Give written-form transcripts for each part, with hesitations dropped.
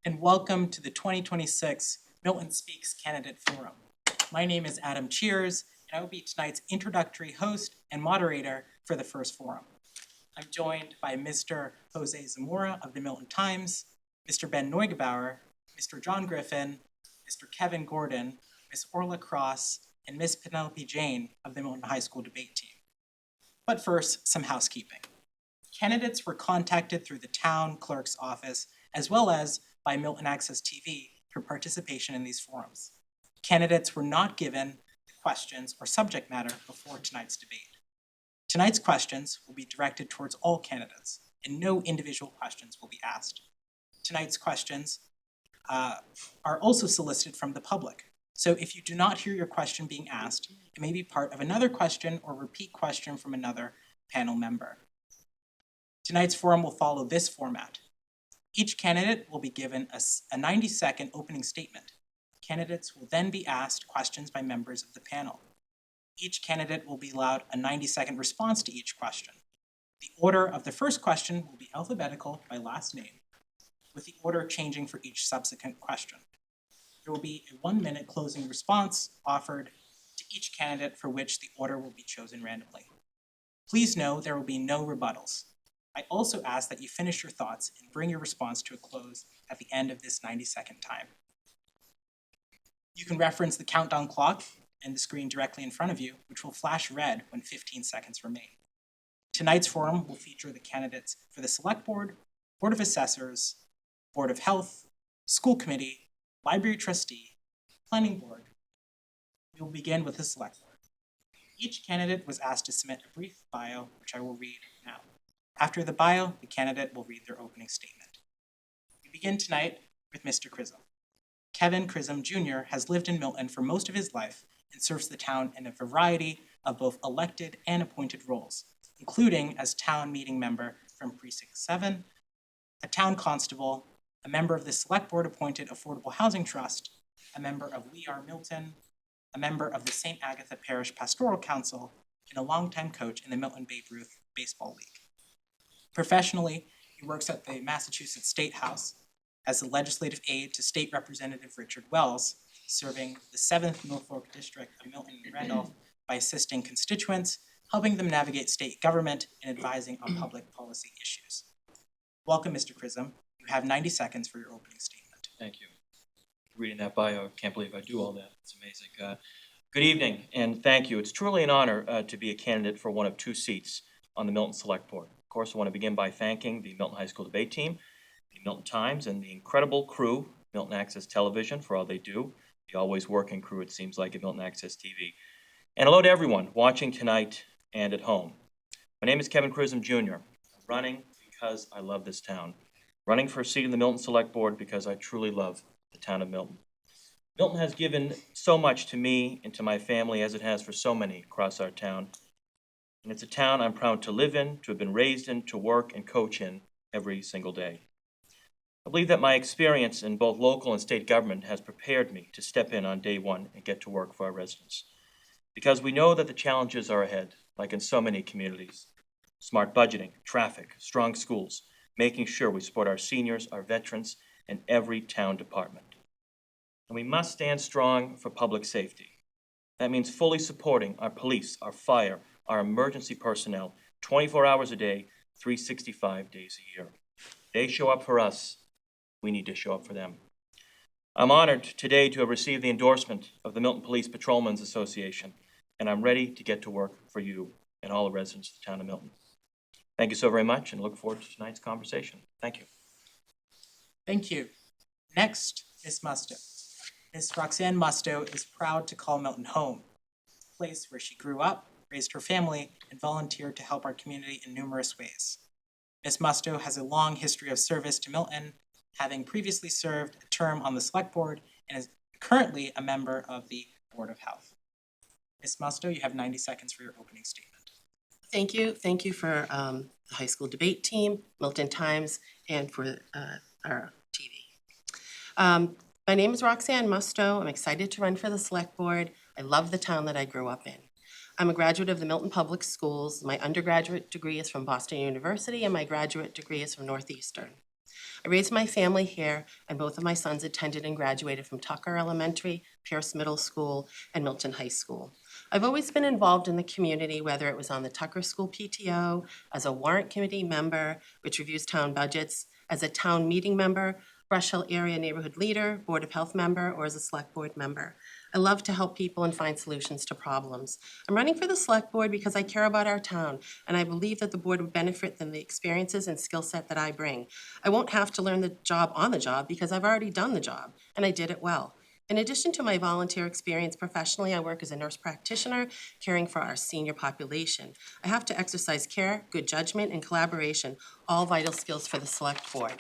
and welcome to the 2026 Milton Speaks Candidate Forum. My name is Adam Cheers, and I will be tonight's introductory host and moderator for the first forum. I'm joined by Mr. Jose Zamora of the Milton Times, Mr. Ben Neugebauer, Mr. John Griffin, Mr. Kevin Gordon, Ms. Orla Cross, and Ms. Penelope Jane of the Milton High School debate team. But first, some housekeeping. Candidates were contacted through the town clerk's office as well as by Milton Access TV for participation in these forums. Candidates were not given questions or subject matter before tonight's debate. Tonight's questions will be directed towards all candidates, and no individual questions will be asked. Tonight's questions are also solicited from the public. So if you do not hear your question being asked, it may be part of another question or repeat question from another panel member. Tonight's forum will follow this format. Each candidate will be given a 90-second opening statement. Candidates will then be asked questions by members of the panel. Each candidate will be allowed a 90-second response to each question. The order of the first question will be alphabetical by last name, with the order changing for each subsequent question. There will be a 1-minute closing response offered to each candidate for which the order will be chosen randomly. Please know there will be no rebuttals. I also ask that you finish your thoughts and bring your response to a close at the end of this 90-second time. You can reference the countdown clock and the screen directly in front of you, which will flash red when 15 seconds remain. Tonight's forum will feature the candidates for the Select Board, Board of Assessors, Board of Health, School Committee, Library Trustee, Planning Board. We will begin with the Select Board. Each candidate was asked to submit a brief bio, which I will read now. After the bio, the candidate will read their opening statement. We begin tonight with Mr. Chisholm. Kevin Chisholm Jr. has lived in Milton for most of his life and serves the town in a variety of both elected and appointed roles, including as town meeting member from Precinct 7, a town constable, a member of the Select Board appointed Affordable Housing Trust, a member of We Are Milton, a member of the St. Agatha Parish Pastoral Council, and a longtime coach in the Milton Babe Ruth Baseball League. Professionally, he works at the Massachusetts State House as the legislative aide to State Representative Richard Wells, serving the 7th Norfolk District of Milton and Randolph by assisting constituents, helping them navigate state government, and advising on public policy issues. Welcome, Mr. Chisholm. You have 90 seconds for your opening statement. Thank you. Reading that bio, I can't believe I do all that. It's amazing. Good evening, and thank you. It's truly an honor to be a candidate for one of 2 seats on the Milton Select Board. Of course, I want to begin by thanking the Milton High School debate team, the Milton Times, and the incredible crew, Milton Access Television, for all they do. The always working crew, it seems like, at Milton Access TV. And hello to everyone watching tonight and at home. My name is Kevin Chisholm Jr. I'm running because I love this town. Running for a seat in the Milton Select Board because I truly love the town of Milton. Milton has given so much to me and to my family, as it has for so many across our town. And it's a town I'm proud to live in, to have been raised in, to work and coach in every single day. I believe that my experience in both local and state government has prepared me to step in on day one and get to work for our residents. Because we know that the challenges are ahead, like in so many communities. Smart budgeting, traffic, strong schools, making sure we support our seniors, our veterans, and every town department. And we must stand strong for public safety. That means fully supporting our police, our fire, our emergency personnel, 24 hours a day, 365 days a year. They show up for us. We need to show up for them. I'm honored today to have received the endorsement of the Milton Police Patrolmen's Association, and I'm ready to get to work for you and all the residents of the town of Milton. Thank you so very much, and look forward to tonight's conversation. Thank you. Thank you. Next, Ms. Musto. Ms. Roxanne Musto is proud to call Milton home, a place where she grew up, raised her family, and volunteered to help our community in numerous ways. Ms. Musto has a long history of service to Milton, having previously served a term on the Select Board and is currently a member of the Board of Health. Ms. Musto, you have 90 seconds for your opening statement. Thank you. Thank you for the high school debate team, Milton Times, and for our TV. My name is Roxanne Musto. I'm excited to run for the Select Board. I love the town that I grew up in. I'm a graduate of the Milton Public Schools. My undergraduate degree is from Boston University, and my graduate degree is from Northeastern. I raised my family here, and both of my sons attended and graduated from Tucker Elementary, Pierce Middle School, and MIlton High School. I've always been involved in the community, whether it was on the Tucker School PTO, as a warrant committee member, which reviews town budgets, as a town meeting member, Brush Hill Area Neighborhood Leader, Board of Health member, or as a Select Board member. I love to help people and find solutions to problems. I'm running for the Select Board because I care about our town, and I believe that the board would benefit from the experiences and skill set that I bring. I won't have to learn the job on the job because I've already done the job, and I did it well. In addition to my volunteer experience professionally, I work as a nurse practitioner caring for our senior population. I have to exercise care, good judgment, and collaboration, all vital skills for the Select Board.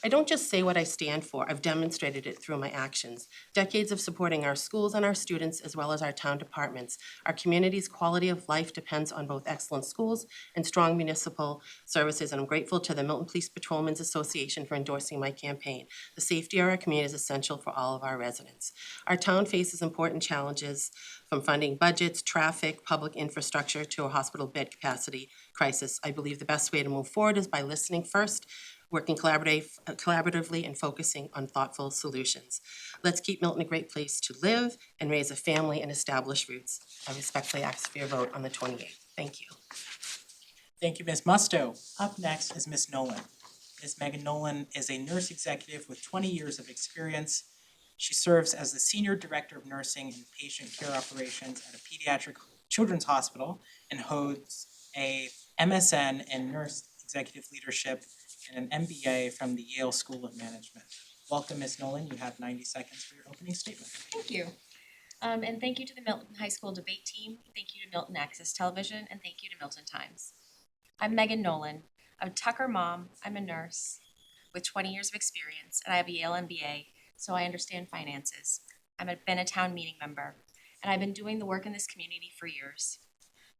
I don't just say what I stand for, I've demonstrated it through my actions. Decades of supporting our schools and our students, as well as our town departments. Our community's quality of life depends on both excellent schools and strong municipal services, and I'm grateful to the Milton Police Patrolmen's Association for endorsing my campaign. The safety of our community is essential for all of our residents. Our town faces important challenges, from funding budgets, traffic, public infrastructure, to a hospital bed capacity crisis. I believe the best way to move forward is by listening first, working collaboratively, and focusing on thoughtful solutions. Let's keep Milton a great place to live and raise a family and establish roots. I respectfully ask for your vote on the 28th. Thank you. Thank you, Ms. Musto. Up next is Ms. Nolan. Ms. Megan Nolan is a nurse executive with 20 years of experience. She serves as the Senior Director of Nursing and Patient Care Operations at a pediatric children's hospital and holds a MSN in Nurse Executive Leadership and an MBA from the Yale School of Management. Welcome, Ms. Nolan. You have 90 seconds for your opening statement. Thank you. And thank you to the Milton High School debate team. Thank you to Milton Access Television, and thank you to Milton Times. I'm Megan Nolan. I'm a Tucker mom. I'm a nurse with 20 years of experience, and I have a Yale MBA, so I understand finances. Been a town meeting member, and I've been doing the work in this community for years.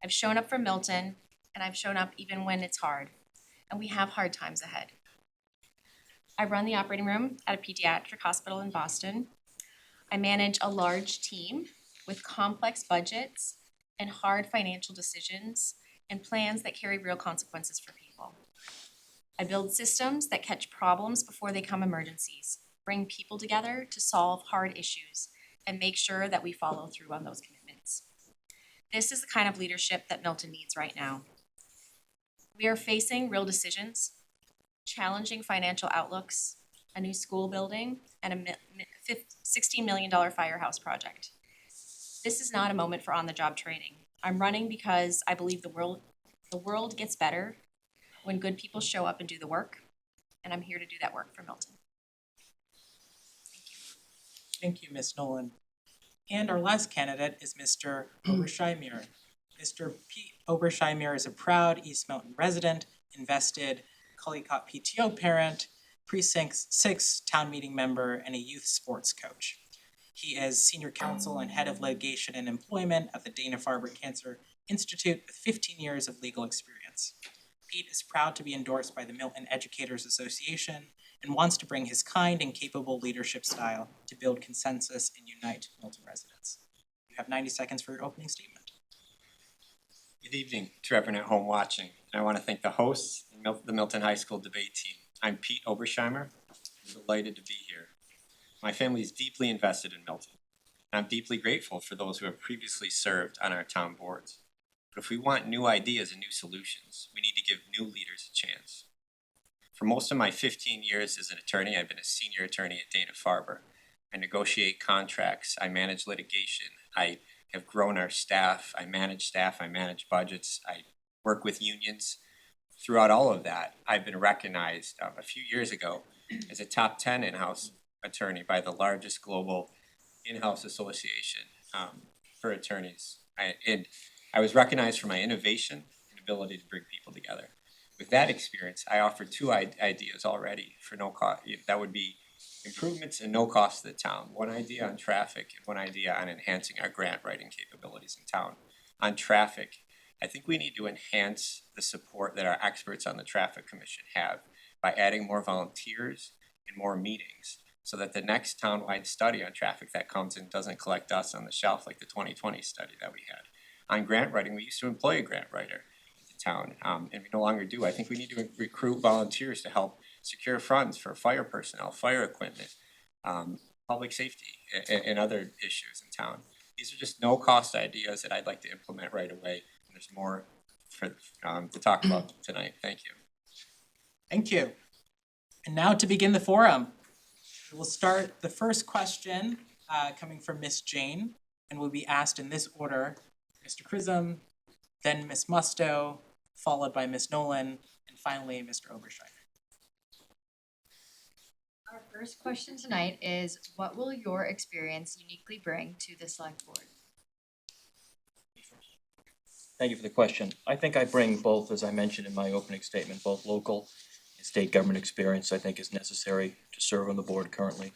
I've shown up for Milton, and I've shown up even when it's hard, and we have hard times ahead. I run the operating room at a pediatric hospital in Boston. I manage a large team with complex budgets and hard financial decisions and plans that carry real consequences for people. I build systems that catch problems before they become emergencies, bring people together to solve hard issues, and make sure that we follow through on those commitments. This is the kind of leadership that Milton needs right now. We are facing real decisions, challenging financial outlooks, a new school building, and a $16 million firehouse project. This is not a moment for on-the-job training. I'm running because I believe the world gets better when good people show up and do the work, and I'm here to do that work for Milton. Thank you, Ms. Nolan. And our last candidate is Mr. Oberscheimir. Mr. Pete Oberscheimir is a proud East Mountain resident, invested Cullycott PTO parent, Precinct 6 town meeting member, and a youth sports coach. He is senior counsel and head of litigation and employment at the Dana-Farber Cancer Institute with 15 years of legal experience. Pete is proud to be endorsed by the Milton Educators Association and wants to bring his kind and capable leadership style to build consensus and unite Milton residents. You have 90 seconds for your opening statement. Good evening to everyone at home watching. I want to thank the hosts and the Milton High School debate team. I'm Pete Oberscheimir. I'm delighted to be here. My family is deeply invested in Milton, and I'm deeply grateful for those who have previously served on our town boards. But if we want new ideas and new solutions, we need to give new leaders a chance. For most of my 15 years as an attorney, I've been a senior attorney at Dana-Farber. I negotiate contracts, I manage litigation, I have grown our staff, I manage budgets, I work with unions. Throughout all of that, I've been recognized a few years ago as a top 10 in-house attorney by the largest global in-house association for attorneys. I was recognized for my innovation and ability to bring people together. With that experience, I offered two ideas already for no cost. That would be improvements and no cost to the town. One idea on traffic and one idea on enhancing our grant writing capabilities in town. On traffic, I think we need to enhance the support that our experts on the Traffic Commission have by adding more volunteers and more meetings so that the next town-wide study on traffic that comes in doesn't collect us on the shelf like the 2020 study that we had. On grant writing, we used to employ a grant writer in the town, and we no longer do. I think we need to recruit volunteers to help secure funds for fire personnel, fire equipment, public safety, and other issues in town. These are just no-cost ideas that I'd like to implement right away, and there's more for, to talk about tonight. Thank you. Thank you. And now to begin the forum, we'll start the first question coming from Miss Jane, and will be asked in this order: Mr. Chisholm, then Miss Musto, followed by Miss Nolan, and finally Mr. Oberstein. Our first question tonight is, what will your experience uniquely bring to the select board? Thank you for the question. I think I bring both, as I mentioned in my opening statement, both local and state government experience I think is necessary to serve on the board currently.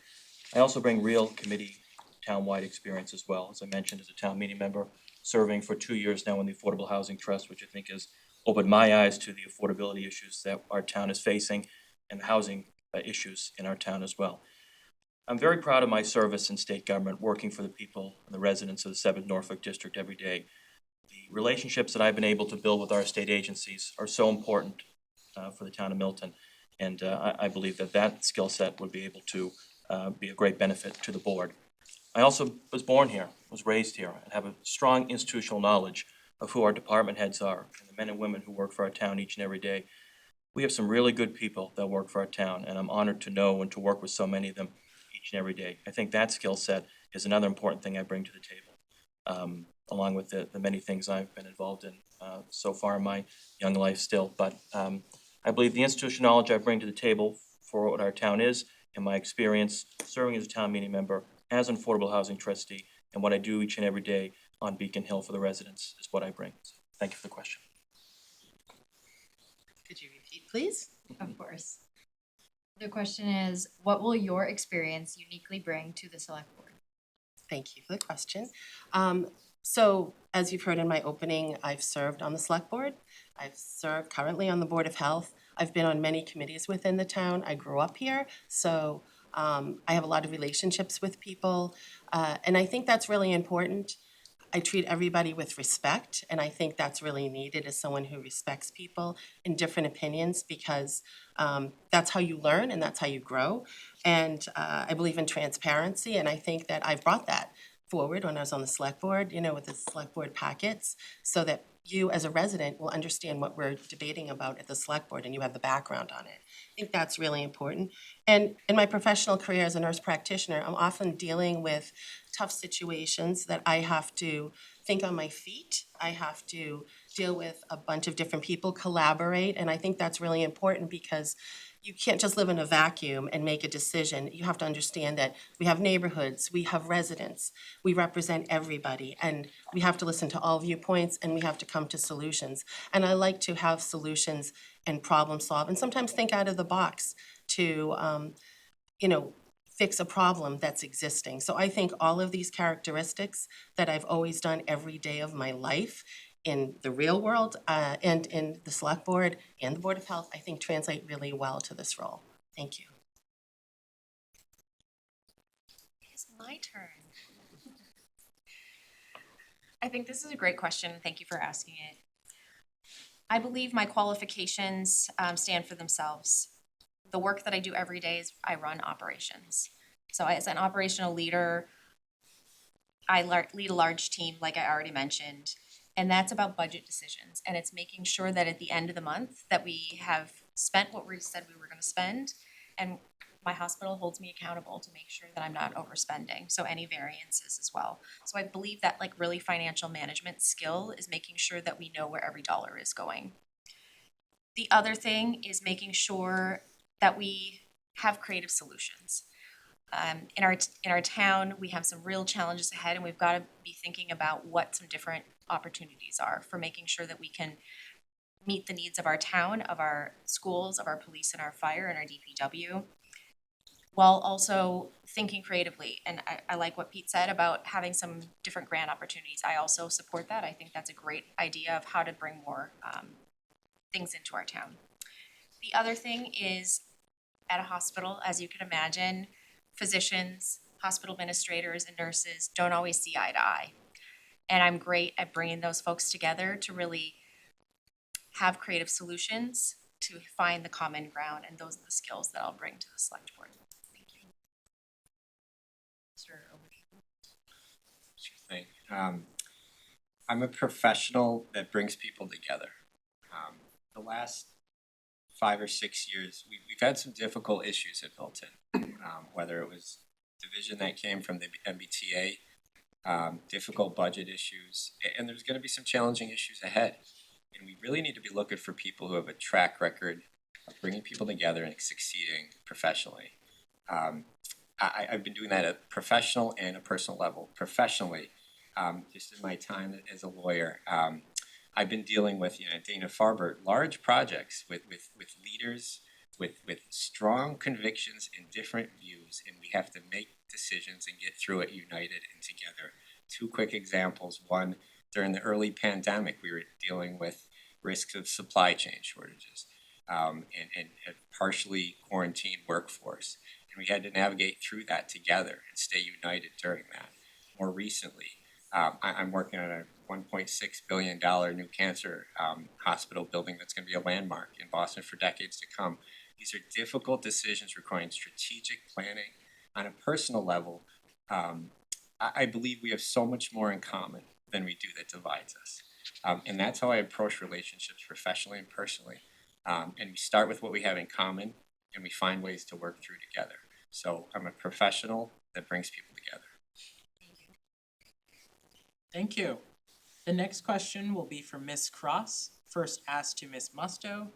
I also bring real committee town-wide experience as well, as I mentioned, as a town meeting member, serving for 2 years now in the Affordable Housing Trust, which I think has opened my eyes to the affordability issues that our town is facing and the housing issues in our town as well. I'm very proud of my service in state government, working for the people and the residents of the 7th Norfolk District every day. The relationships that I've been able to build with our state agencies are so important for the town of MIlton. And I believe that that skill set would be able to be a great benefit to the board. I also was born here, was raised here, and have a strong institutional knowledge of who our department heads are and the men and women who work for our town each and every day. We have some really good people that work for our town, and I'm honored to know and to work with so many of them each and every day. I think that skill set is another important thing I bring to the table, along with the many things I've been involved in so far in my young life still. But I believe the institutional knowledge I bring to the table for what our town is and my experience serving as a town meeting member, as an affordable housing trustee, and what I do each and every day on Beacon Hill for the residents is what I bring. So thank you for the question. Could you repeat, please? Of course. The question is, what will your experience uniquely bring to the select board? Thank you for the question. So as you've heard in my opening, I've served on the select board. I've served currently on the Board of Health. I've been on many committees within the town. I grew up here, so I have a lot of relationships with people. And I think that's really important. I treat everybody with respect, and I think that's really needed as someone who respects people in different opinions, because that's how you learn and that's how you grow. And I believe in transparency, and I think that I've brought that forward when I was on the select board, with the select board packets, so that you as a resident will understand what we're debating about at the select board and you have the background on it. I think that's really important. And in my professional career as a nurse practitioner, I'm often dealing with tough situations that I have to think on my feet. I have to deal with a bunch of different people, collaborate, and I think that's really important because you can't just live in a vacuum and make a decision. You have to understand that we have neighborhoods, we have residents, we represent everybody, and we have to listen to all viewpoints and we have to come to solutions. And I like to have solutions and problem solve and sometimes think out of the box to, fix a problem that's existing. So I think all of these characteristics that I've always done every day of my life in the real world and in the select board and the Board of Health, I think translate really well to this role. Thank you. It's my turn. I think this is a great question. Thank you for asking it. I believe my qualifications stand for themselves. The work that I do every day is I run operations. So as an operational leader, I lead a large team, like I already mentioned, and that's about budget decisions. And it's making sure that at the end of the month that we have spent what we said we were gonna spend, and my hospital holds me accountable to make sure that I'm not overspending, so any variances as well. So I believe that really financial management skill is making sure that we know where every dollar is going. The other thing is making sure that we have creative solutions. In our town, we have some real challenges ahead, and we've got to be thinking about what some different opportunities are for making sure that we can meet the needs of our town, of our schools, of our police and our fire and our DPW, while also thinking creatively. And I like what Pete said about having some different grant opportunities. I also support that. I think that's a great idea of how to bring more things into our town. The other thing is, at a hospital, as you can imagine, physicians, hospital administrators, and nurses don't always see eye to eye. And I'm great at bringing those folks together to really have creative solutions to find the common ground, and those are the skills that I'll bring to the select board. Thank you. Sure thing. I'm a professional that brings people together. The last 5 or 6 years, we've had some difficult issues at MIlton. Whether it was division that came from the MBTA, difficult budget issues, and there's gonna be some challenging issues ahead. And we really need to be looking for people who have a track record of bringing people together and succeeding professionally. I've been doing that at professional and a personal level. Professionally, just in my time as a lawyer, I've been dealing with, Dana-Farber, large projects with leaders with strong convictions and different views, and we have to make decisions and get through it united and together. 2 quick examples. One, during the early pandemic, we were dealing with risks of supply chain shortages, and a partially quarantined workforce. And we had to navigate through that together and stay united during that. More recently, I'm working on a $1.6 billion new cancer hospital building that's going to be a landmark in Boston for decades to come. These are difficult decisions requiring strategic planning. On a personal level, I believe we have so much more in common than we do that divides us. And that's how I approach relationships professionally and personally. And we start with what we have in common, and we find ways to work through together. So I'm a professional that brings people together. Thank you. The next question will be from Ms. Cross, first asked to Ms. Musto,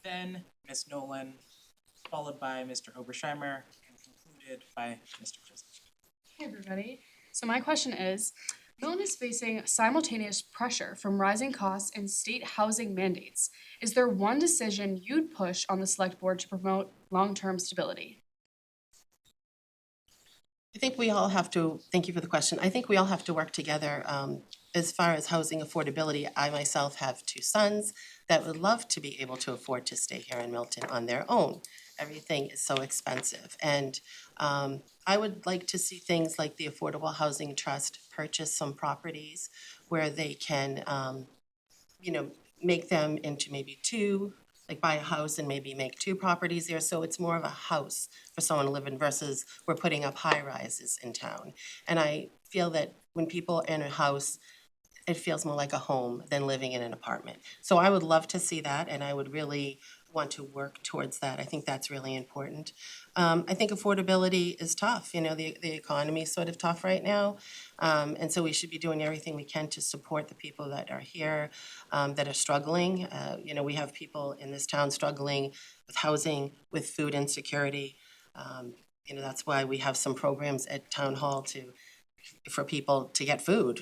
then Ms. Nolan, followed by Mr. Obersheimer, and concluded by Mr. Chisholm. Hey everybody. So my question is, MIlton is facing simultaneous pressure from rising costs and state housing mandates. Is there one decision you'd push on the select board to promote long-term stability? I think we all have to, thank you for the question. I think we all have to work together. As far as housing affordability, I myself have 2 sons that would love to be able to afford to stay here in MIlton on their own. Everything is so expensive. And I would like to see things like the Affordable Housing Trust purchase some properties where they can, make them into maybe 2, like buy a house and maybe make 2 properties there, so it's more of a house for someone to live in versus we're putting up high rises in town. And I feel that when people are in a house, it feels more like a home than living in an apartment. So I would love to see that, and I would really want to work towards that. I think that's really important. I think affordability is tough, the economy is sort of tough right now. And so we should be doing everything we can to support the people that are here, that are struggling. We have people in this town struggling with housing, with food insecurity. That's why we have some programs at Town Hall for people to get food,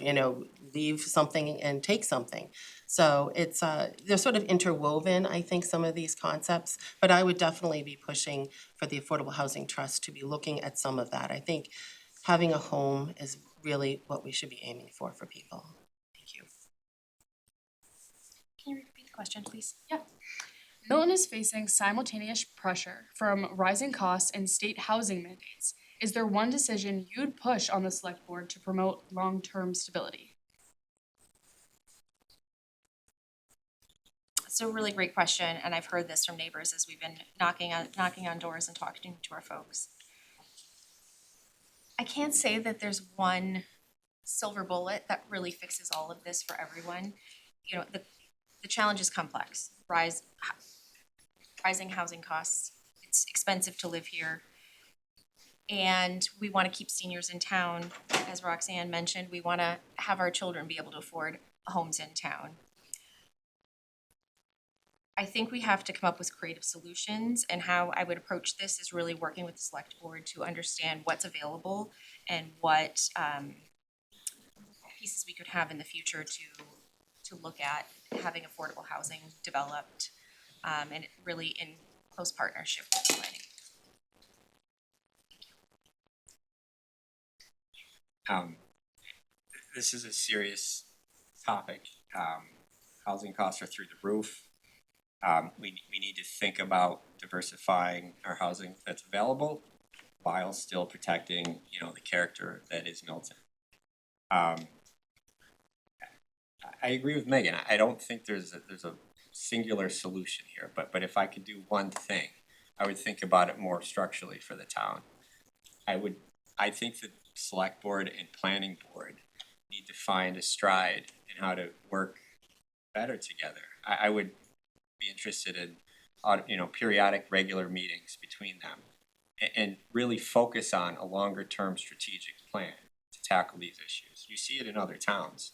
leave something and take something. So it's, they're sort of interwoven, I think, some of these concepts, but I would definitely be pushing for the Affordable Housing Trust to be looking at some of that. I think having a home is really what we should be aiming for people. Thank you. Can you repeat the question, please? MIlton is facing simultaneous pressure from rising costs and state housing mandates. Is there one decision you'd push on the select board to promote long-term stability? It's a really great question, and I've heard this from neighbors as we've been knocking on doors and talking to our folks. I can't say that there's one silver bullet that really fixes all of this for everyone. The challenge is complex. Rising housing costs, it's expensive to live here. And we want to keep seniors in town. As Roxanne mentioned, we want to have our children be able to afford homes in town. I think we have to come up with creative solutions, and how I would approach this is really working with the select board to understand what's available and what pieces we could have in the future to look at having affordable housing developed, and really in close partnership with the planning. This is a serious topic. Housing costs are through the roof. We need to think about diversifying our housing that's available while still protecting, the character that is MIlton. I agree with Megan. I don't think there's a singular solution here, but if I could do one thing, I would think about it more structurally for the town. I think the select board and planning board need to find a stride in how to work better together. I would be interested in, periodic regular meetings between them and really focus on a longer term strategic plan to tackle these issues. You see it in other towns.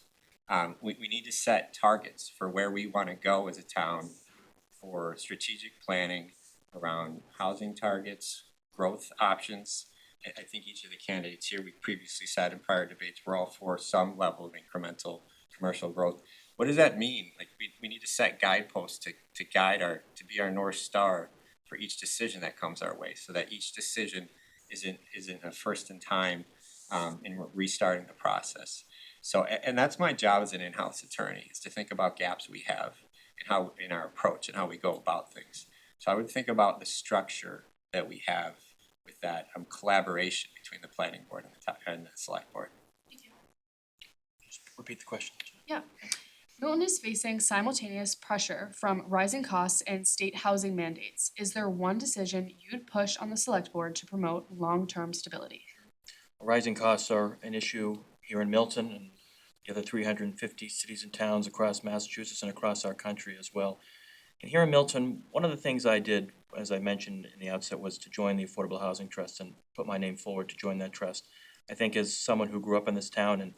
We need to set targets for where we wanna go as a town for strategic planning around housing targets, growth options. I think each of the candidates here, we previously said in prior debates, we're all for some level of incremental commercial growth. What does that mean? Like, we need to set guideposts to guide to be our North Star for each decision that comes our way, so that each decision isn't a first in time, and we're restarting the process. So, and that's my job as an in-house attorney, is to think about gaps we have and how, in our approach and how we go about things. So I would think about the structure that we have with that, collaboration between the planning board and the select board. Just repeat the question. Yeah. Milton is facing simultaneous pressure from rising costs and state housing mandates. Is there one decision you'd push on the select board to promote long-term stability? Rising costs are an issue here in Milton and the other 350 cities and towns across Massachusetts and across our country as well. And here in Milton, one of the things I did, as I mentioned in the outset, was to join the Affordable Housing Trust and put my name forward to join that trust. I think as someone who grew up in this town and,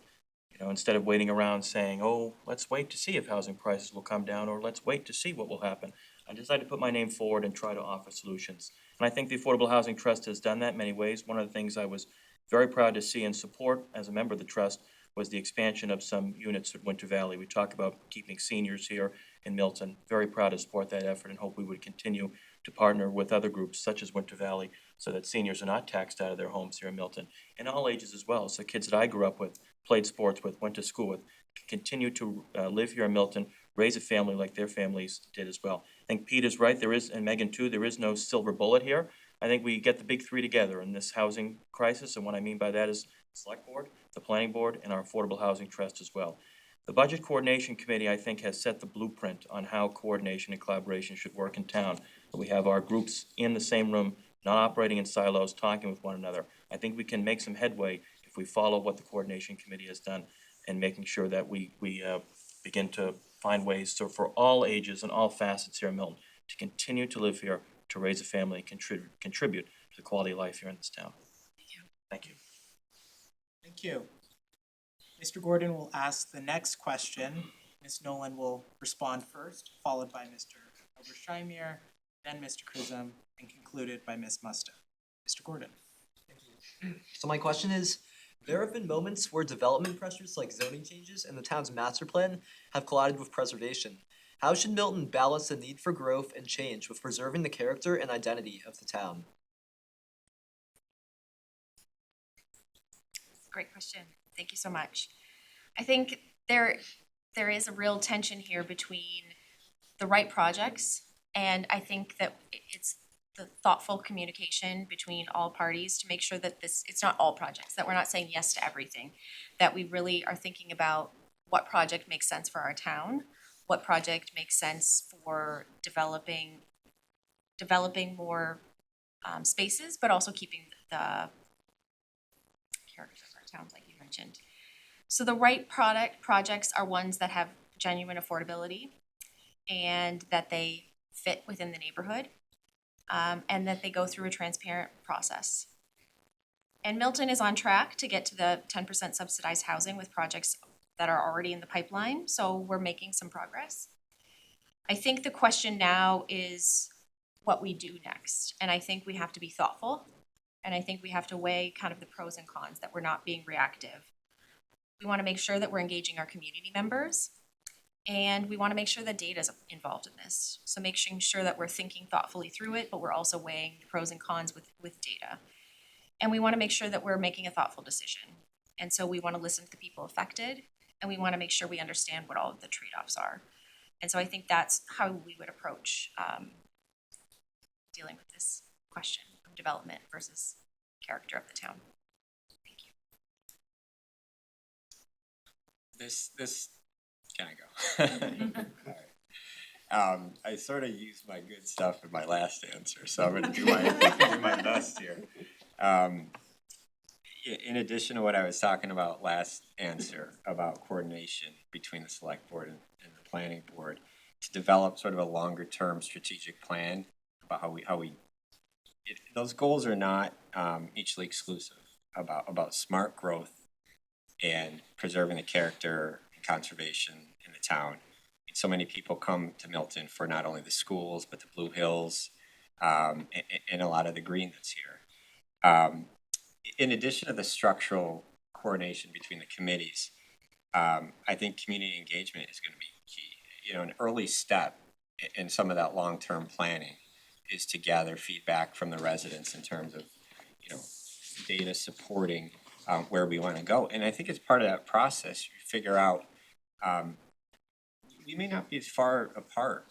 instead of waiting around saying, oh, let's wait to see if housing prices will come down, or let's wait to see what will happen, I decided to put my name forward and try to offer solutions. And I think the Affordable Housing Trust has done that in many ways. One of the things I was very proud to see and support as a member of the trust was the expansion of some units at Winter Valley. We talk about keeping seniors here in Milton. Very proud to support that effort and hope we would continue to partner with other groups such as Winter Valley so that seniors are not taxed out of their homes here in Milton, and all ages as well. So kids that I grew up with, played sports with, went to school with, can continue to live here in Milton, raise a family like their families did as well. I think Pete is right, and Megan too, there is no silver bullet here. I think we get the big three together in this housing crisis, and what I mean by that is the select board, the planning board, and our Affordable Housing Trust as well. The Budget Coordination Committee, I think, has set the blueprint on how coordination and collaboration should work in town. We have our groups in the same room, not operating in silos, talking with one another. I think we can make some headway if we follow what the Coordination Committee has done and making sure that we begin to find ways for all ages and all facets here in Milton to continue to live here, to raise a family, and contribute to the quality of life here in this town. Thank you. Thank you. Mr. Gordon will ask the next question. Ms. Nolan will respond first, followed by Mr. Obersheimer, then Mr. Chisholm, and concluded by Ms. Musto. Mr. Gordon. So my question is, there have been moments where development pressures like zoning changes and the town's master plan have collided with preservation. How should Milton balance the need for growth and change with preserving the character and identity of the town? Great question. Thank you so much. I think there is a real tension here between the right projects, and I think that it's the thoughtful communication between all parties to make sure that it's not all projects, that we're not saying yes to everything, that we really are thinking about what project makes sense for our town, what project makes sense for developing more spaces, but also keeping the character of our towns, like you mentioned. So the right projects are ones that have genuine affordability and that they fit within the neighborhood, and that they go through a transparent process. And Milton is on track to get to the 10% subsidized housing with projects that are already in the pipeline, so we're making some progress. I think the question now is what we do next, and I think we have to be thoughtful, and I think we have to weigh kind of the pros and cons, that we're not being reactive. We want to make sure that we're engaging our community members, and we want to make sure that data is involved in this. So making sure that we're thinking thoughtfully through it, but we're also weighing the pros and cons with data. And we want to make sure that we're making a thoughtful decision. And so we want to listen to the people affected, and we want to make sure we understand what all of the trade-offs are. And so I think that's how we would approach dealing with this question of development versus character of the town. Thank you. This can I go? All I sort of used my good stuff in my last answer, so I'm gonna do my best here. In addition to what I was talking about last answer, about coordination between the select board and the planning board, to develop sort of a longer term strategic plan about those goals are not mutually exclusive, about smart growth and preserving the character and conservation in the town. So many people come to Milton for not only the schools, but the Blue Hills, and a lot of the green that's here. In addition to the structural coordination between the committees, I think community engagement is gonna be key. You know, an early step in some of that long-term planning is to gather feedback from the residents in terms of, data supporting where we wanna go. And I think as part of that process, you figure out, we may not be as far apart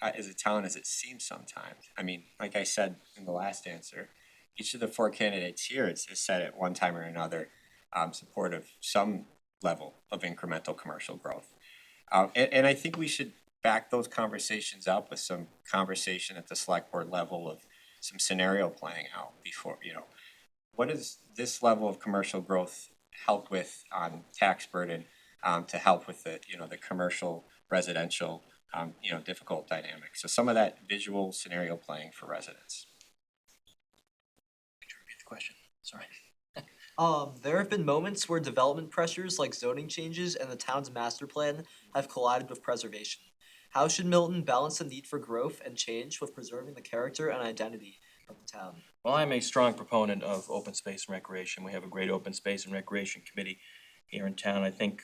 as a town as it seems sometimes. I mean, like I said in the last answer, each of the four candidates here has said at one time or another, support of some level of incremental commercial growth. And I think we should back those conversations up with some conversation at the select board level of some scenario playing out before, what does this level of commercial growth help with on tax burden, to help with the, the commercial, residential, difficult dynamics. So some of that visual scenario playing for residents. Could you repeat the question? Sorry. There have been moments where development pressures like zoning changes and the town's master plan have collided with preservation. How should Milton balance the need for growth and change with preserving the character and identity of the town? Well, I'm a strong proponent of open space and recreation. We have a great open space and recreation committee here in town. I think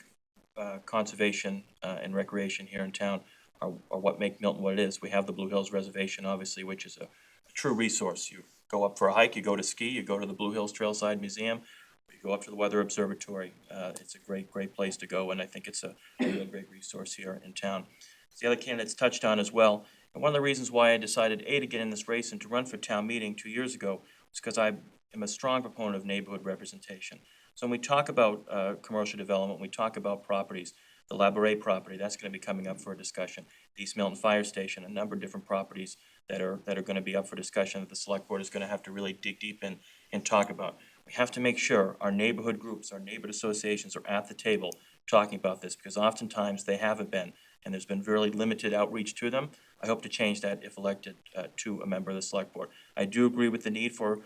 conservation and recreation here in town are what make Milton what it is. We have the Blue Hills Reservation, obviously, which is a true resource. You go up for a hike, you go to ski, you go to the Blue Hills Trailside Museum, or you go up to the Weather Observatory. It's a great place to go, and I think it's a really great resource here in town. As the other candidates touched on as well, and one of the reasons why I decided to get in this race and to run for town meeting 2 years ago was because I am a strong proponent of neighborhood representation. So when we talk about commercial development, we talk about properties, the Labouré property, that's gonna be coming up for a discussion. The East Milton Fire Station, a number of different properties that are gonna be up for discussion that the select board is gonna have to really dig deep in and talk about. We have to make sure our neighborhood groups, our neighborhood associations are at the table talking about this, because oftentimes they haven't been, and there's been very limited outreach to them. I hope to change that if elected to a member of the select board. I do agree with the need for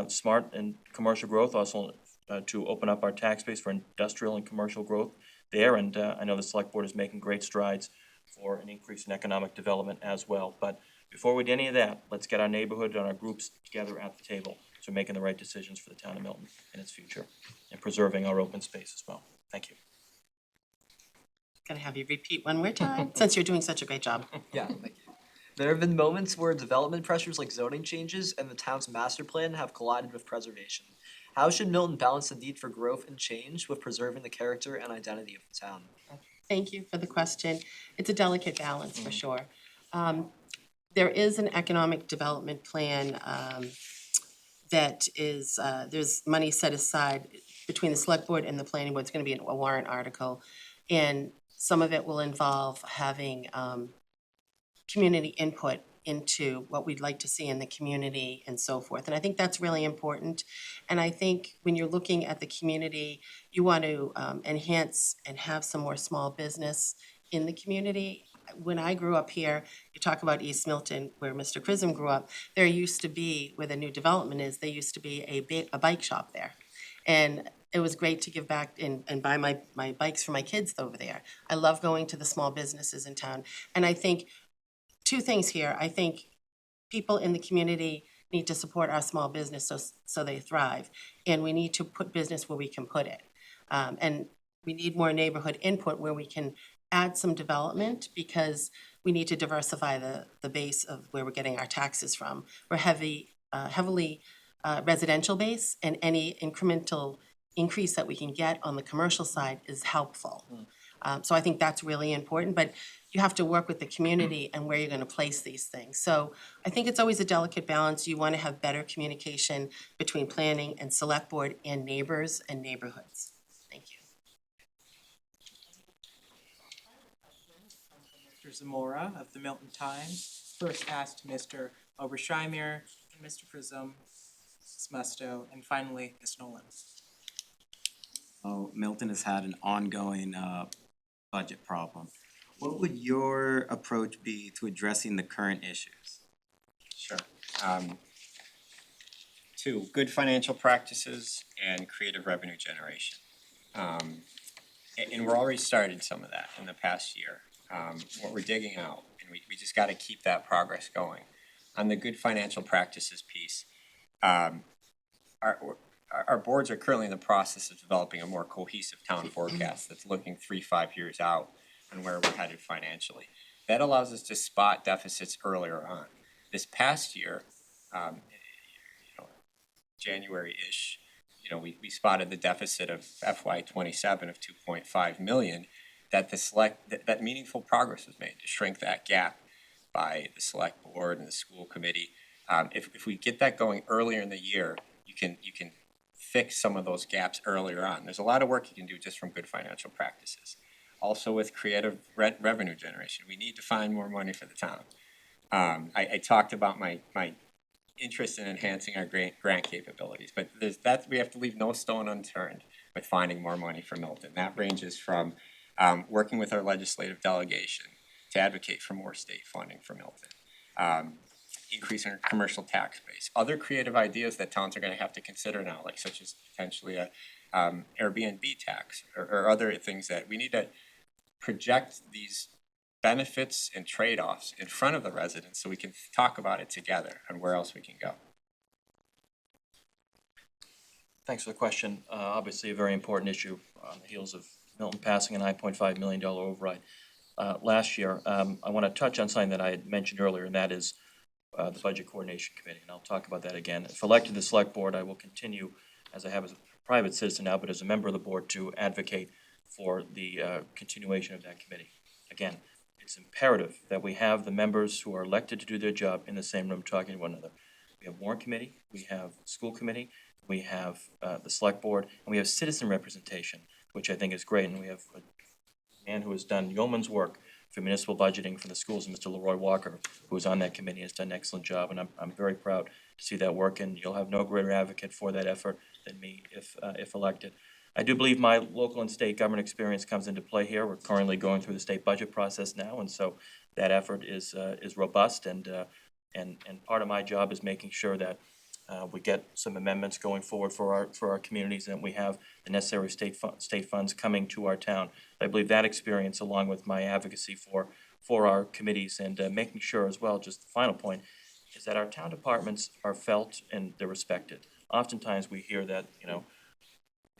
smart and commercial growth, also to open up our tax base for industrial and commercial growth there, and I know the select board is making great strides for an increase in economic development as well. But before we do any of that, let's get our neighborhood and our groups together at the table, so making the right decisions for the town of Milton and its future, and preserving our open space as well. Thank you. Gonna have you repeat one more time, since you're doing such a great job. Yeah, thank you. There have been moments where development pressures like zoning changes and the town's master plan have collided with preservation. How should Milton balance the need for growth and change with preserving the character and identity of the town? Thank you for the question. It's a delicate balance for sure. There is an economic development plan that is, there's money set aside between the select board and the planning board. It's gonna be a warrant article. And some of it will involve having community input into what we'd like to see in the community and so forth. And I think that's really important. And I think when you're looking at the community, you want to enhance and have some more small business in the community. When I grew up here, you talk about East Milton, where Mr. Chisholm grew up, there used to be, where the new development is, there used to be a bike shop there. And it was great to give back and buy my bikes for my kids over there. I love going to the small businesses in town. And I think two things here. I think people in the community need to support our small business so they thrive. And we need to put business where we can put it. And we need more neighborhood input where we can add some development, because we need to diversify the base of where we're getting our taxes from. We're heavily residential base, and any incremental increase that we can get on the commercial side is helpful. So I think that's really important, but you have to work with the community and where you're gonna place these things. So I think it's always a delicate balance. You wanna have better communication between planning and select board and neighbors and neighborhoods. Thank you. Mr. Zamora of the Milton Times, first asked Mr. Obersheimer, and Mr. Prism, Ms. Musto, and finally, Ms. Nolan. Milton has had an ongoing budget problem. What would your approach be to addressing the current issues? Sure. Two, good financial practices and creative revenue generation. And we're already started some of that in the past year. What we're digging out, and we just gotta keep that progress going. On the good financial practices piece, our boards are currently in the process of developing a more cohesive town forecast that's looking 3-5 years out on where we're headed financially. That allows us to spot deficits earlier on. This past year, January-ish, we spotted the deficit of FY '27 of 2.5 million, that meaningful progress was made to shrink that gap by the select board and the school committee. If we get that going earlier in the year, you can fix some of those gaps earlier on. There's a lot of work you can do just from good financial practices. Also with creative revenue generation, we need to find more money for the town. I talked about my interest in enhancing our grant capabilities, but we have to leave no stone unturned with finding more money for Milton. That ranges from working with our legislative delegation to advocate for more state funding for Milton. Increasing our commercial tax base, other creative ideas that towns are gonna have to consider now, like such as potentially a Airbnb tax or other things that we need to project these benefits and trade-offs in front of the residents so we can talk about it together and where else we can go. Thanks for the question. Obviously, a very important issue on the heels of Milton passing a $9.5 million override last year. I want to touch on something that I had mentioned earlier, and that is the Budget Coordination Committee, and I'll talk about that again. If elected to the Select Board, I will continue, as I have as a private citizen now, but as a member of the board, to advocate for the continuation of that committee. Again, it's imperative that we have the members who are elected to do their job in the same room talking to one another. We have warrant committee, we have school committee, we have the Select Board, and we have citizen representation, which I think is great, and we have a man who has done yeoman's work for municipal budgeting for the schools, Mr. Leroy Walker, who is on that committee, has done an excellent job, and I'm very proud to see that work, and you'll have no greater advocate for that effort than me if elected. I do believe my local and state government experience comes into play here. We're currently going through the state budget process now, and so that effort is robust, and part of my job is making sure that we get some amendments going forward for our communities, and we have the necessary state funds coming to our town. I believe that experience, along with my advocacy for our committees and making sure as well, just the final point, is that our town departments are felt and they're respected. Oftentimes we hear that,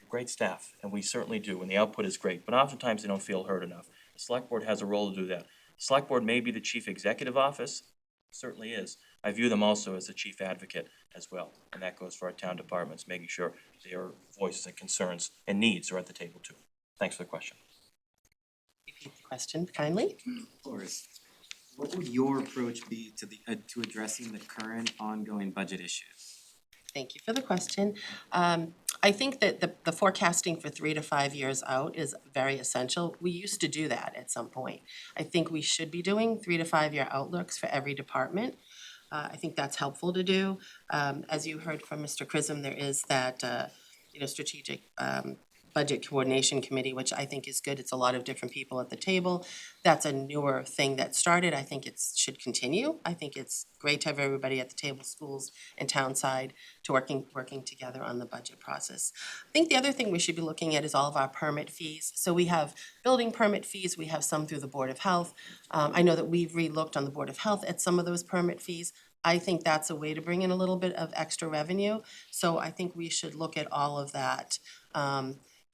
great staff, and we certainly do, and the output is great, but oftentimes they don't feel heard enough. The Select Board has a role to do that. The Select Board may be the chief executive office, certainly is. I view them also as the chief advocate as well, and that goes for our town departments, making sure their voices and concerns and needs are at the table too. Thanks for the question. Repeat the question kindly. Of course. What would your approach be to addressing the current ongoing budget issues? Thank you for the question. I think that the forecasting for 3 to 5 years out is very essential. We used to do that at some point. I think we should be doing 3 to 5 year outlooks for every department. I think that's helpful to do. As you heard from Mr. Chrism, there is that strategic budget coordination committee, which I think is good. It's a lot of different people at the table. That's a newer thing that started. I think it should continue. I think it's great to have everybody at the table, schools and town side, to working together on the budget process. I think the other thing we should be looking at is all of our permit fees. So we have building permit fees, we have some through the Board of Health. I know that we've re-looked on the Board of Health at some of those permit fees. I think that's a way to bring in a little bit of extra revenue. So I think we should look at all of that.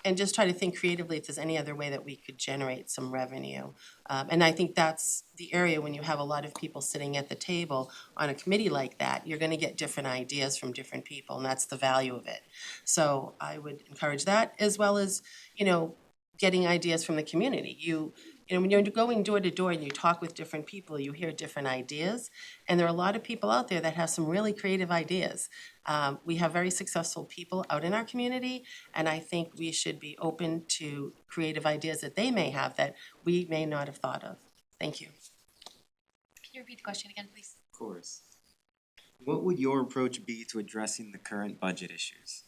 And just try to think creatively if there's any other way that we could generate some revenue. And I think that's the area when you have a lot of people sitting at the table on a committee like that, you're gonna get different ideas from different people, and that's the value of it. So I would encourage that, as well as, getting ideas from the community. When you're going door to door and you talk with different people, you hear different ideas. And there are a lot of people out there that have some really creative ideas. We have very successful people out in our community, and I think we should be open to creative ideas that they may have that we may not have thought of. Thank you. Can you repeat the question again, please? Of course. What would your approach be to addressing the current budget issues?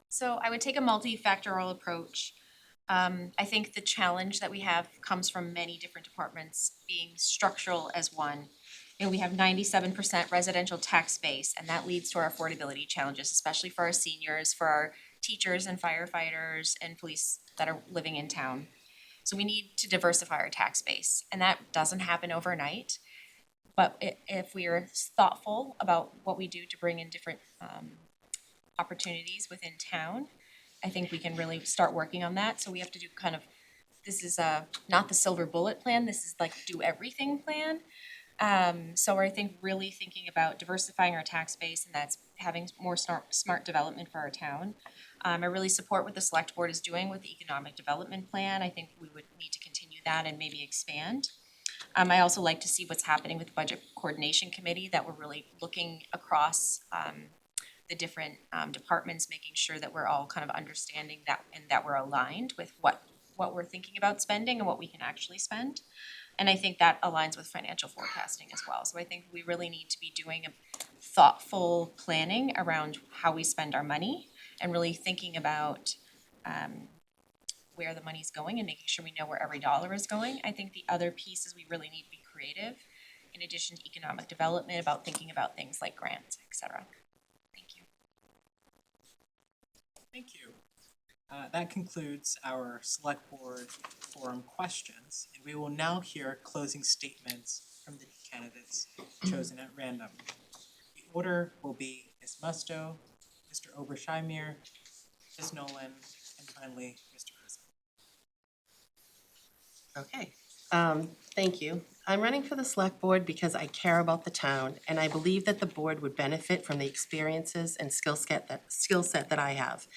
So I would take a multifactorial approach. I think the challenge that we have comes from many different departments, being structural as one. You know, we have 97% residential tax base, and that leads to our affordability challenges, especially for our seniors, for our teachers and firefighters and police that are living in town. So we need to diversify our tax base, and that doesn't happen overnight. But if we are thoughtful about what we do to bring in different opportunities within town, I think we can really start working on that. So we have to do kind of, this is not the silver bullet plan, this is like do everything plan. So I think really thinking about diversifying our tax base, and that's having more smart development for our town. I really support what the select board is doing with the economic development plan. I think we would need to continue that and maybe expand. I also like to see what's happening with the budget coordination committee, that we're really looking across the different departments, making sure that we're all kind of understanding that and that we're aligned with what we're thinking about spending and what we can actually spend. And I think that aligns with financial forecasting as well. So I think we really need to be doing a thoughtful planning around how we spend our money and really thinking about where the money's going and making sure we know where every dollar is going. I think the other piece is we really need to be creative, in addition to economic development, about thinking about things like grants, et cetera. Thank you. Thank you. That concludes our select board forum questions, and we will now hear closing statements from the candidates chosen at random. The order will be Ms. Musto, Mr. Obersheimer, Ms. Nolan, and finally, Mr. Grissom. Okay, thank you. I'm running for the select board because I care about the town, and I believe that the board would benefit from the experiences and skill set that I have.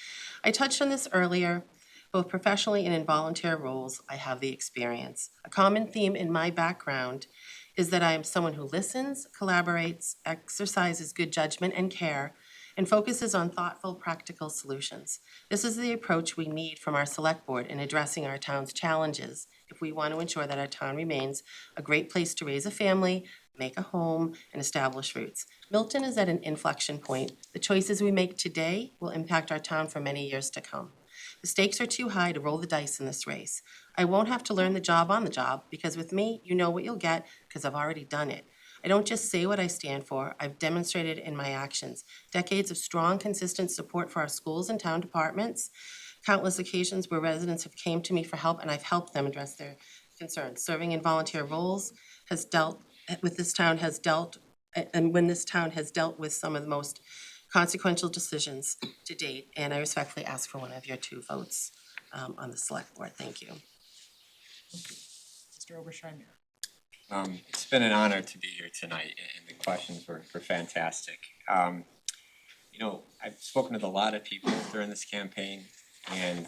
I touched on this earlier, both professionally and in volunteer roles, I have the experience. A common theme in my background is that I am someone who listens, collaborates, exercises good judgment and care, and focuses on thoughtful, practical solutions. This is the approach we need from our select board in addressing our town's challenges if we want to ensure that our town remains a great place to raise a family, make a home, and establish roots. MIlton is at an inflection point. The choices we make today will impact our town for many years to come. The stakes are too high to roll the dice in this race. I won't have to learn the job on the job, because with me, you know what you'll get, because I've already done it. I don't just say what I stand for, I've demonstrated in my actions. Decades of strong, consistent support for our schools and town departments, countless occasions where residents have came to me for help and I've helped them address their concerns. Serving in volunteer roles has dealt with this town has dealt, and when this town has dealt with some of the most consequential decisions to date, and I respectfully ask for one of your 2 votes on the select board. Thank you. Mr. Obersheimer. It's been an honor to be here tonight, and the questions were fantastic. You know, I've spoken with a lot of people during this campaign, and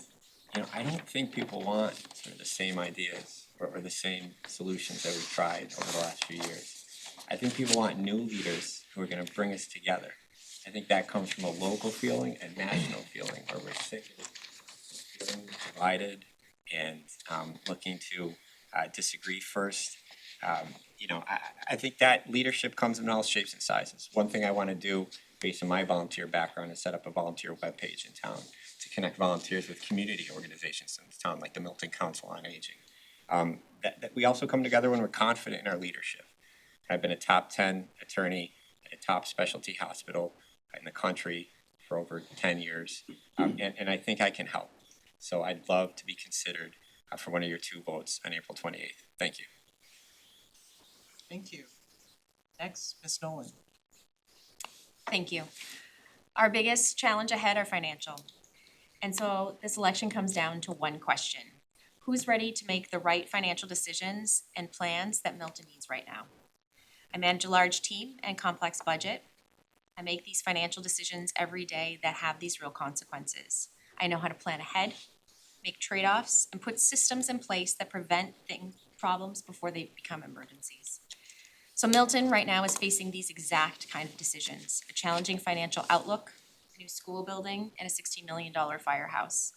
you know, I don't think people want sort of the same ideas or the same solutions that we've tried over the last few years. I think people want new leaders who are gonna bring us together. I think that comes from a local feeling and national feeling, where we're sick of feeling divided and looking to disagree first. You know, I think that leadership comes in all shapes and sizes. One thing I wanna do, based on my volunteer background, is set up a volunteer webpage in town to connect volunteers with community organizations in town, like the MIlton Council on Aging. That we also come together when we're confident in our leadership. I've been a top 10 attorney at a top specialty hospital in the country for over 10 years, and I think I can help. So I'd love to be considered for one of your 2 votes on April 28th. Thank you. Thank you. Next, Ms. Nolan. Thank you. Our biggest challenge ahead are financial. And so this election comes down to one question. Who's ready to make the right financial decisions and plans that MIlton needs right now? I manage a large team and complex budget. I make these financial decisions every day that have these real consequences. I know how to plan ahead, make trade-offs, and put systems in place that prevent problems before they become emergencies. So MIlton right now is facing these exact kind of decisions: a challenging financial outlook, a new school building, and a $16 million firehouse.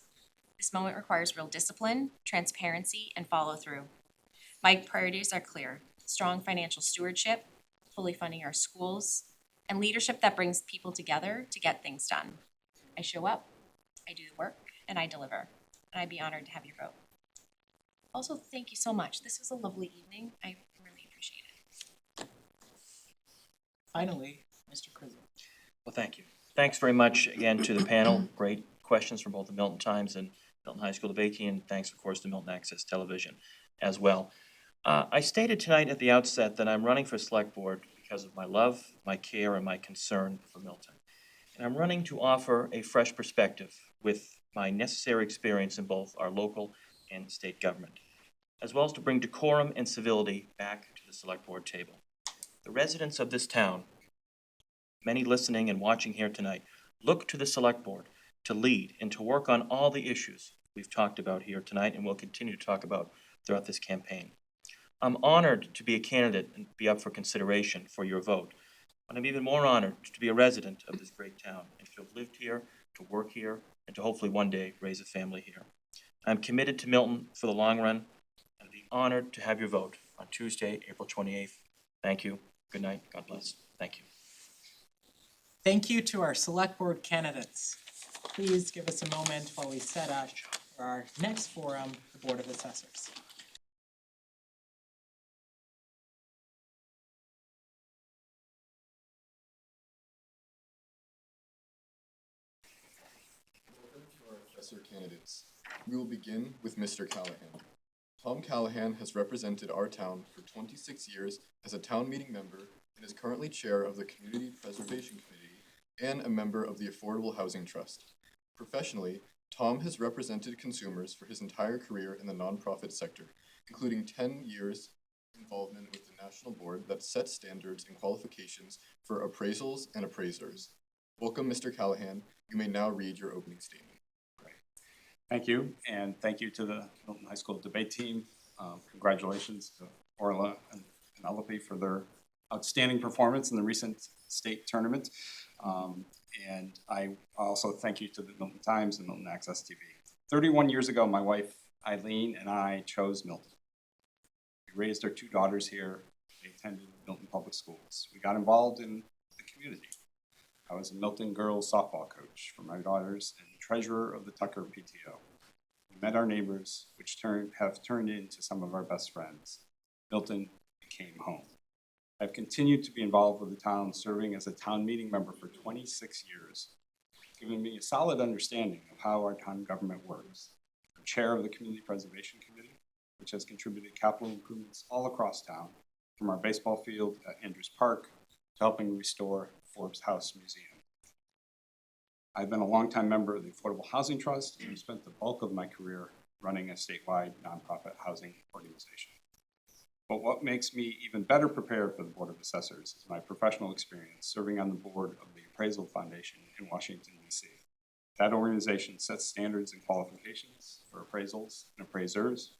This moment requires real discipline, transparency, and follow-through. My priorities are clear: strong financial stewardship, fully funding our schools, and leadership that brings people together to get things done. I show up, I do the work, and I deliver, and I'd be honored to have your vote. Also, thank you so much. This was a lovely evening. I really appreciate it. Finally, Mr. Crislin. Well, thank you. Thanks very much again to the panel. Great questions from both the Milton Times and Milton High School Debate Team. And thanks, of course, to Milton Access Television as well. I stated tonight at the outset that I'm running for Select Board because of my love, my care, and my concern for Milton. And I'm running to offer a fresh perspective with my necessary experience in both our local and state government, as well as to bring decorum and civility back to the Select Board table. The residents of this town, many listening and watching here tonight, look to the Select Board to lead and to work on all the issues we've talked about here tonight and will continue to talk about throughout this campaign. I'm honored to be a candidate and be up for consideration for your vote. And I'm even more honored to be a resident of this great town and to have lived here, to work here, and to hopefully one day raise a family here. I'm committed to Milton for the long run and I'd be honored to have your vote on Tuesday, April 28th. Thank you. Good night. God bless. Thank you. Thank you to our Select Board candidates. Please give us a moment while we set up for our next forum, the Board of Assessors. Welcome to our assessor candidates. We will begin with Mr. Callahan. Tom Callahan has represented our town for 26 years as a town meeting member and is currently chair of the Community Preservation Committee and a member of the Affordable Housing Trust. Professionally, Tom has represented consumers for his entire career in the nonprofit sector, including 10 years involvement with the national board that sets standards and qualifications for appraisals and appraisers. Welcome, Mr. Callahan. You may now read your opening statement. Thank you, and thank you to the Milton High School debate team. Congratulations to Orla and Penelope for their outstanding performance in the recent state tournament. And I also thank you to the Milton Times and Milton Access TV. 31 years ago, my wife Eileen and I chose Milton. We raised our two daughters here. They attended Milton Public Schools. We got involved in the community. I was a Milton girls softball coach for my daughters and treasurer of the Tucker PTO. We met our neighbors, which have turned into some of our best friends. Milton became home. I've continued to be involved with the town, serving as a town meeting member for 26 years, giving me a solid understanding of how our town government works. I'm chair of the Community Preservation Committee, which has contributed capital improvements all across town, from our baseball field at Andrews Park to helping restore Forbes House Museum. I've been a longtime member of the Affordable Housing Trust and spent the bulk of my career running a statewide nonprofit housing organization. But what makes me even better prepared for the Board of Assessors is my professional experience serving on the board of the Appraisal Foundation in Washington, D.C. That organization sets standards and qualifications for appraisals and appraisers.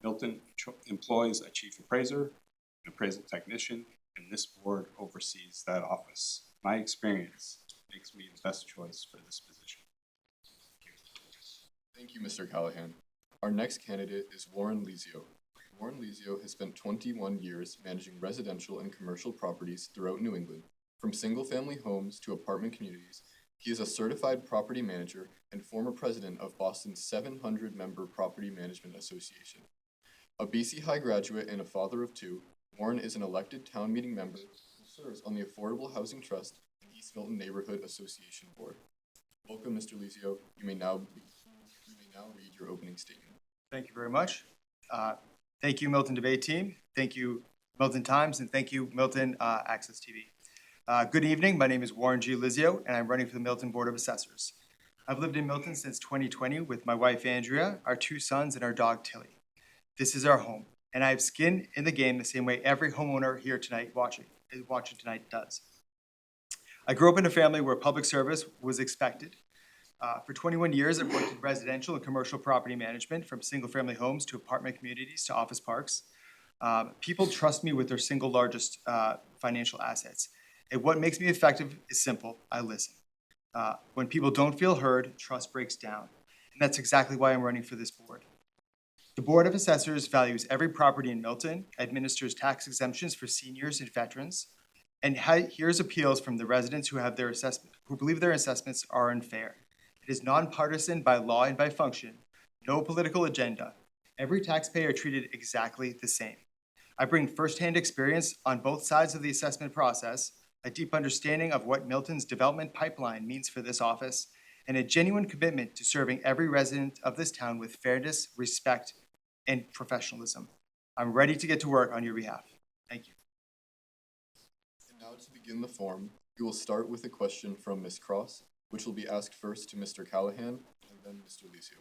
Milton employs a chief appraiser, an appraisal technician, and this board oversees that office. My experience makes me the best choice for this position. Thank you, Mr. Callahan. Our next candidate is Warren Lizio. Warren Lizio has spent 21 years managing residential and commercial properties throughout New England, from single-family homes to apartment communities. He is a certified property manager and former president of Boston's 700-member Property Management Association. A BC High graduate and a father of two, Warren is an elected town meeting member who serves on the Affordable Housing Trust and East Milton Neighborhood Association Board. Welcome, Mr. Lizio. You may now read your opening statement. Thank you very much. Thank you, Milton Debate Team. Thank you, Milton Times, and thank you, Milton Access TV. Good evening. My name is Warren G. Lizio, and I'm running for the Milton Board of Assessors. I've lived in Milton since 2020 with my wife, Andrea, our two sons, and our dog, Tilly. This is our home, and I have skin in the game the same way every homeowner here tonight watching tonight does. I grew up in a family where public service was expected. For 21 years, I've worked in residential and commercial property management, from single-family homes to apartment communities to office parks. People trust me with their single largest financial assets. And what makes me effective is simple: I listen. When people don't feel heard, trust breaks down. and that's exactly why I'm running for this board. The Board of Assessors values every property in Milton, administers tax exemptions for seniors and veterans, and hears appeals from the residents who believe their assessments are unfair. It is nonpartisan by law and by function, no political agenda. Every taxpayer treated exactly the same. I bring firsthand experience on both sides of the assessment process, a deep understanding of what Milton's development pipeline means for this office, and a genuine commitment to serving every resident of this town with fairness, respect, and professionalism. I'm ready to get to work on your behalf. Thank you. And now to begin the form, we will start with a question from Ms. Cross, which will be asked first to Mr. Callahan and then Mr. Licio.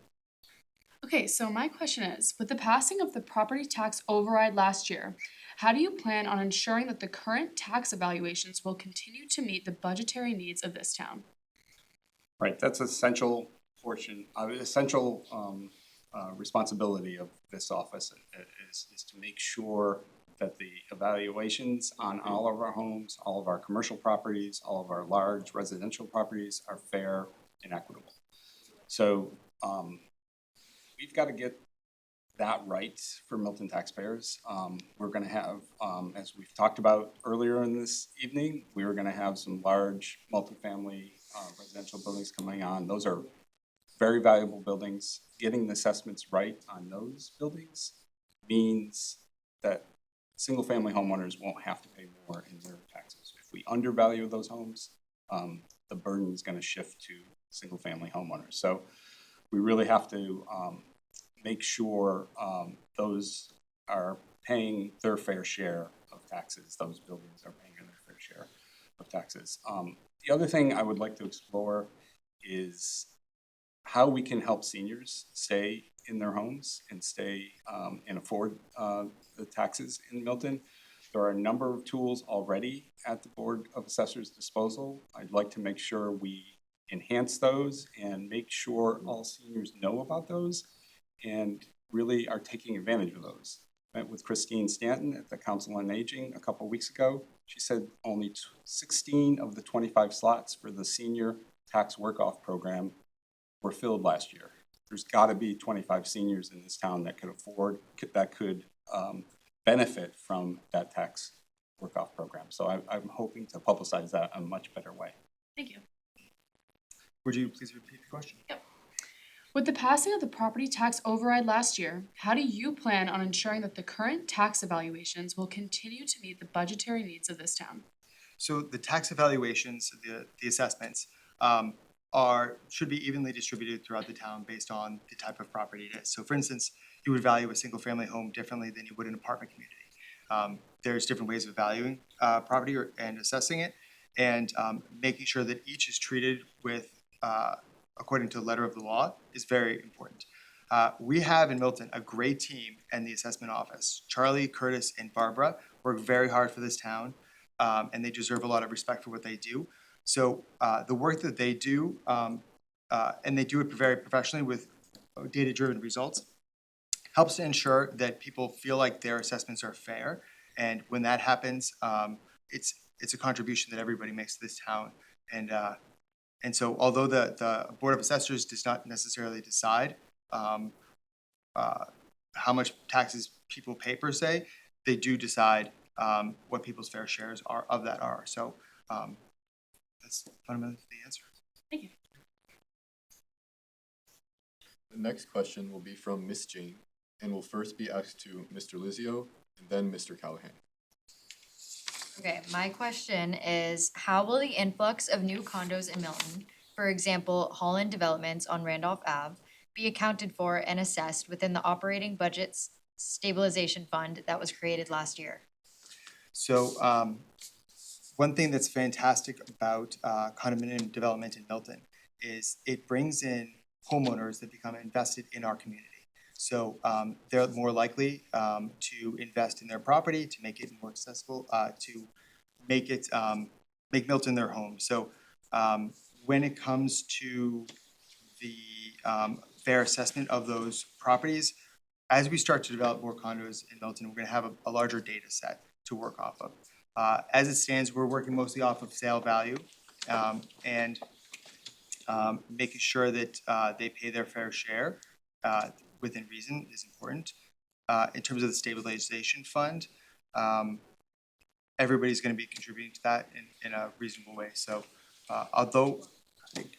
Okay, so my question is, with the passing of the property tax override last year, how do you plan on ensuring that the current tax evaluations will continue to meet the budgetary needs of this town? Right, that's essential responsibility of this office is to make sure that the evaluations on all of our homes, all of our commercial properties, all of our large residential properties are fair and equitable. So we've got to get that right for Milton taxpayers. We're gonna have, as we've talked about earlier in this evening, we were gonna have some large multifamily residential buildings coming on. Those are very valuable buildings. Getting the assessments right on those buildings means that single-family homeowners won't have to pay more in their taxes. If we undervalue those homes, the burden is gonna shift to single-family homeowners. So we really have to make sure those are paying their fair share of taxes. Those buildings are paying their fair share of taxes. The other thing I would like to explore is how we can help seniors stay in their homes and stay and afford the taxes in Milton. There are a number of tools already at the Board of Assessors' disposal. I'd like to make sure we enhance those and make sure all seniors know about those and really are taking advantage of those. Met with Christine Stanton at the Council on Aging a couple weeks ago. She said only 16 of the 25 slots for the senior tax work-off program were filled last year. There's gotta be 25 seniors in this town that could benefit from that tax work-off program. So I'm hoping to publicize that in a much better way. Thank you. Would you please repeat the question? With the passing of the property tax override last year, how do you plan on ensuring that the current tax evaluations will continue to meet the budgetary needs of this town? So the tax evaluations, the assessments, should be evenly distributed throughout the town based on the type of property it is. So for instance, you would value a single-family home differently than you would an apartment community. There's different ways of valuing property and assessing it, and making sure that each is treated with according to the letter of the law is very important. We have in Milton a great team in the assessment office. Charlie, Curtis, and Barbara work very hard for this town, and they deserve a lot of respect for what they do. So the work that they do, and they do it very professionally with data-driven results, helps to ensure that people feel like their assessments are fair. And when that happens, it's a contribution that everybody makes to this town. And so although the Board of Assessors does not necessarily decide how much taxes people pay per se, they do decide what people's fair shares of that are. So that's fundamentally the answer. Thank you. The next question will be from Miss Jane and will first be asked to Mr. Licio and then Mr. Callahan. Okay, my question is, how will the influx of new condos in Milton, for example, Holland Developments on Randolph Ave, be accounted for and assessed within the operating budget's stabilization fund that was created last year? So one thing that's fantastic about condominium development in Milton is it brings in homeowners that become invested in our community. So they're more likely to invest in their property, to make it more accessible, to make Milton their home. So when it comes to the fair assessment of those properties, as we start to develop more condos in Milton, we're going to have a larger data set to work off of. As it stands, we're working mostly off of sale value, and Making sure that they pay their fair share within reason is important. In terms of the stabilization fund, everybody's gonna be contributing to that in a reasonable way. So although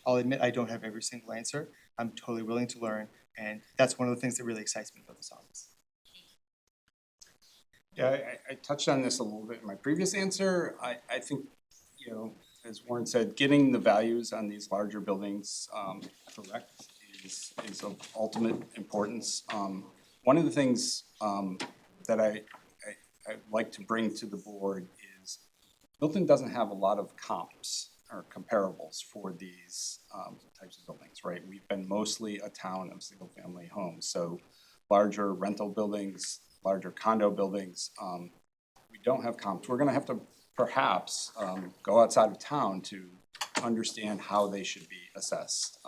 I'll admit I don't have every single answer, I'm totally willing to learn, and that's one of the things that really excites me about this office. Yeah, I touched on this a little bit in my previous answer. I think, you know, as Warren said, getting the values on these larger buildings correct is of ultimate importance. One of the things that I'd like to bring to the board is Milton doesn't have a lot of comps or comparables for these types of buildings, right? We've been mostly a town of single-family homes, so larger rental buildings, larger condo buildings, we don't have comps. We're gonna have to perhaps go outside of town to understand how they should be assessed.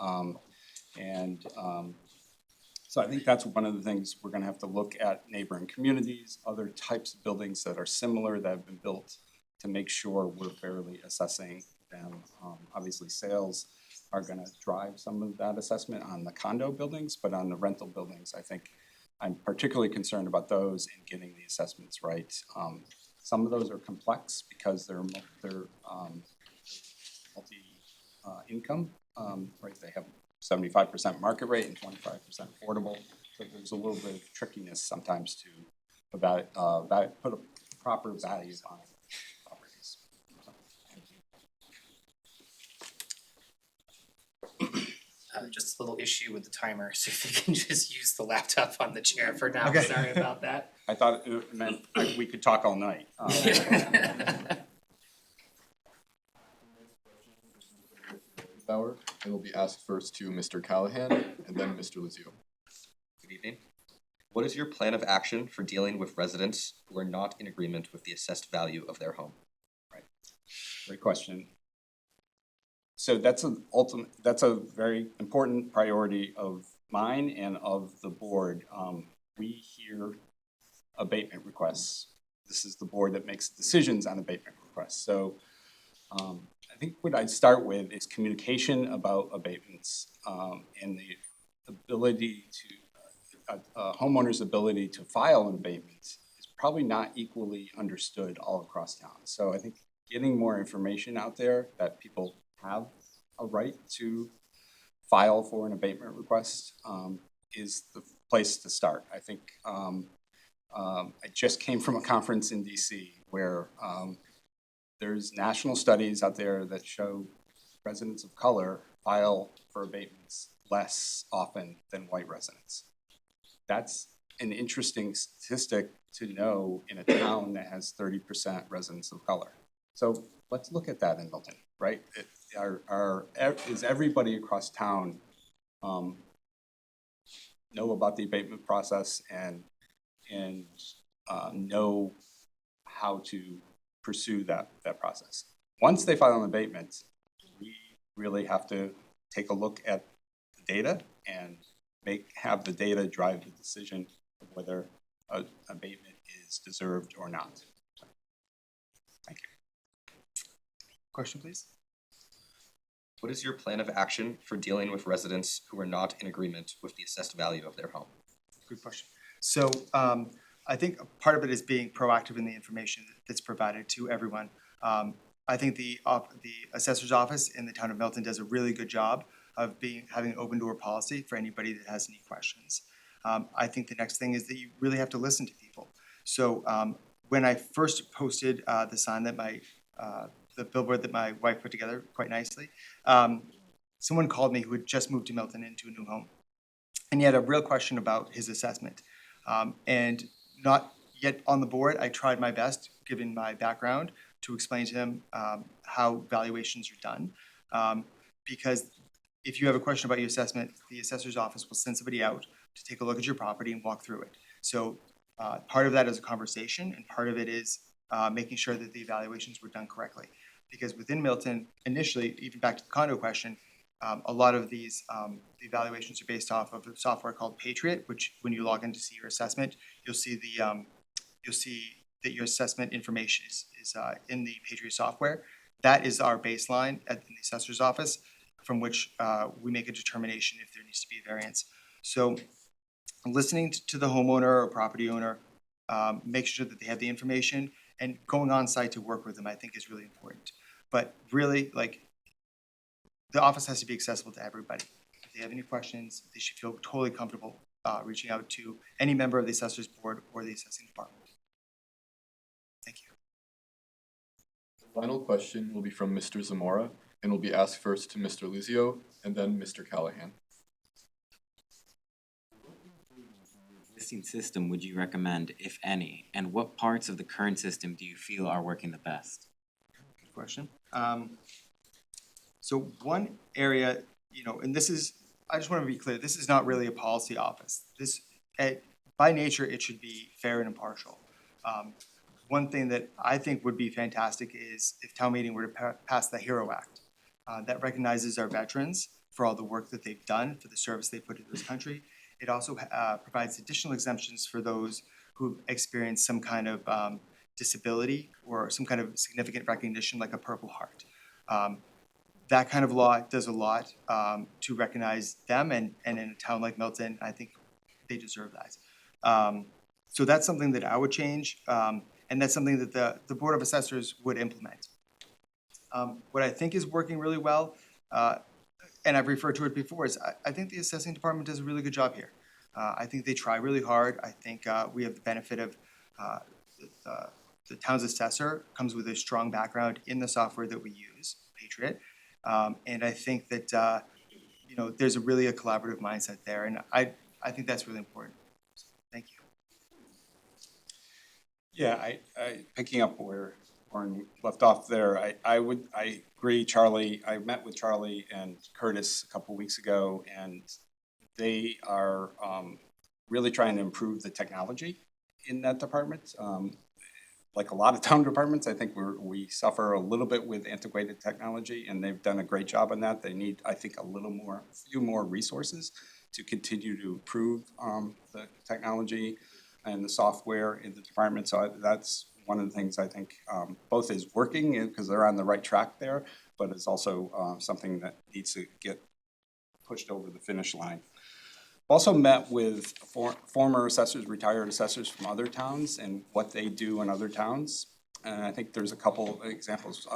So I think that's one of the things we're gonna have to look at neighboring communities, other types of buildings that are similar that have been built to make sure we're fairly assessing them. Obviously, sales are gonna drive some of that assessment on the condo buildings, but on the rental buildings, I think I'm particularly concerned about those and getting the assessments right. Some of those are complex because they're multi-income, right? They have 75% market rate and 25% affordable. So there's a little bit of trickiness sometimes to put a proper value on properties. Just a little issue with the timer, so if you can just use the laptop on the chair for now, Okay. sorry about that. I thought it meant we could talk all night. Bauer, and will be asked first to Mr. Callahan and then Mr. Lizio. Good evening. What is your plan of action for dealing with residents who are not in agreement with the assessed value of their home? Great question. So that's a very important priority of mine and of the board. We hear abatement requests. This is the board that makes decisions on abatement requests. So I think what I'd start with is communication about abatements and the ability to, a homeowner's ability to file an abatement is probably not equally understood all across town. So I think getting more information out there that people have a right to file for an abatement request is the place to start. I think I just came from a conference in DC where there's national studies out there that show residents of color file for abatements less often than white residents. That's an interesting statistic to know in a town that has 30% residents of color. So let's look at that in Milton, right? Is everybody across town know about the abatement process and know how to pursue that process? Once they file an abatement, we really have to take a look at the data and have the data drive the decision of whether an abatement is deserved or not. Thank you. Question, please? What is your plan of action for dealing with residents who are not in agreement with the assessed value of their home? Good question. So I think part of it is being proactive in the information that's provided to everyone. I think the assessor's office in the town of Milton does a really good job of having an open door policy for anybody that has any questions. I think the next thing is that you really have to listen to people. So when I first posted the sign that the billboard that my wife put together quite nicely, someone called me who had just moved to Milton into a new home. And he had a real question about his assessment. And not yet on the board, I tried my best, given my background, to explain to him how valuations are done. Because if you have a question about your assessment, the assessor's office will send somebody out to take a look at your property and walk through it. So part of that is a conversation, and part of it is making sure that the evaluations were done correctly. Because within Milton, initially, even back to the condo question, a lot of these the evaluations are based off of a software called Patriot, which when you log in to see your assessment, you'll see that your assessment information is in the Patriot software. That is our baseline in the assessor's office. from which we make a determination if there needs to be a variance. So listening to the homeowner or property owner, make sure that they have the information, and going on site to work with them, I think is really important. But really, like, the office has to be accessible to everybody. If they have any questions, they should feel totally comfortable reaching out to any member of the Assessors Board or the Assessing Department. Thank you. The final question will be from Mr. Zamora and will be asked first to Mr. Lizio and then Mr. Callahan. Existing system would you recommend, if any, and what parts of the current system do you feel are working the best? Good question. So one area, and this is, I just want to be clear, this is not really a policy office. This, by nature, it should be fair and impartial. One thing that I think would be fantastic is if town meeting were to pass the HERO Act. That recognizes our veterans for all the work that they've done, for the service they put into this country. It also provides additional exemptions for those who experience some kind of disability or some kind of significant recognition, like a Purple Heart. That kind of law does a lot to recognize them, and in a town like Milton, I think they deserve that. So that's something that I would change, and that's something that the Board of Assessors would implement. What I think is working really well, and I've referred to it before, is I think the assessing department does a really good job here. I think they try really hard. I think we have the benefit of the town's assessor comes with a strong background in the software that we use, Patriot. And I think that there's really a collaborative mindset there, and I think that's really important. So, thank you. Yeah, I picking up where Warren left off there, I agree, Charlie. I met with Charlie and Curtis a couple weeks ago, and they are really trying to improve the technology in that department. Like a lot of town departments, I think we suffer a little bit with antiquated technology, and they've done a great job on that. They need, I think, a few more resources to continue to improve the technology and the software in the department. So that's one of the things I think both is working because they're on the right track there, but it's also something that needs to get pushed over the finish line. Also met with former assessors, retired assessors from other towns and what they do in other towns. And I think there's a couple examples.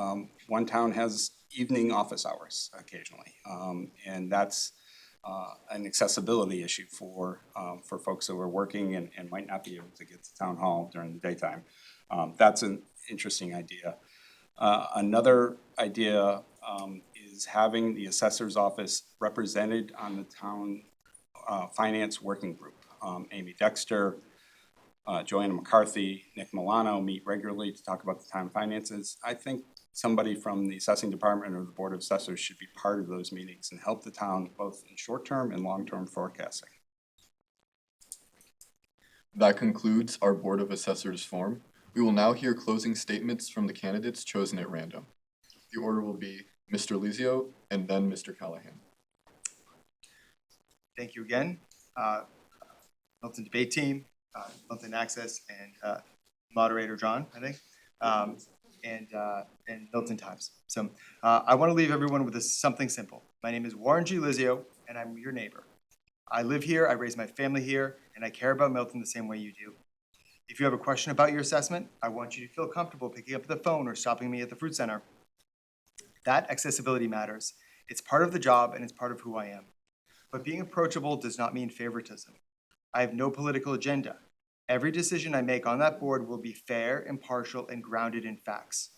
One town has evening office hours occasionally, and that's an accessibility issue for folks who are working and might not be able to get to town hall during the daytime. That's an interesting idea. Another idea is having the assessor's office represented on the town finance working group. Amy Dexter, Joanna McCarthy, Nick Milano meet regularly to talk about the town finances. I think somebody from the assessing department or the Board of Assessors should be part of those meetings and help the town both in short-term and long-term forecasting. That concludes our Board of Assessors forum. We will now hear closing statements from the candidates chosen at random. The order will be Mr. Lizio and then Mr. Callahan. Thank you again, Milton debate team, Milton Access, and moderator John, I think, and Milton Times. So I want to leave everyone with something simple. My name is Warren G. Lizio, and I'm your neighbor. I live here, I raise my family here, and I care about Milton the same way you do. If you have a question about your assessment, I want you to feel comfortable picking up the phone or stopping me at the fruit center. That accessibility matters. It's part of the job, and it's part of who I am. But being approachable does not mean favoritism. I have no political agenda. Every decision I make on that board will be fair, impartial, and grounded in facts.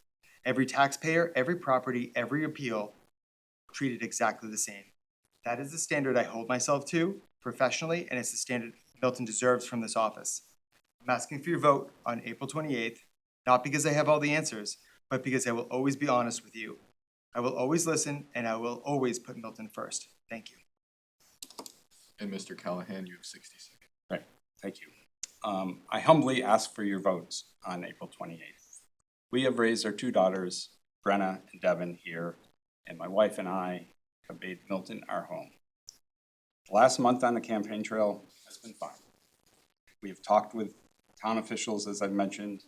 Every taxpayer, every property, every appeal, treated exactly the same. That is the standard I hold myself to professionally, and it's the standard Milton deserves from this office. I'm asking for your vote on April 28th, not because I have all the answers, but because I will always be honest with you. I will always listen, and I will always put Milton first. Thank you. And Mr. Callahan, you have 60 seconds. Right, thank you. I humbly ask for your votes on April 28th. We have raised our two daughters, Brenna and Devin, here, and my wife and I have made Milton our home. The last month on the campaign trail has been fun. We have talked with town officials, as I've mentioned.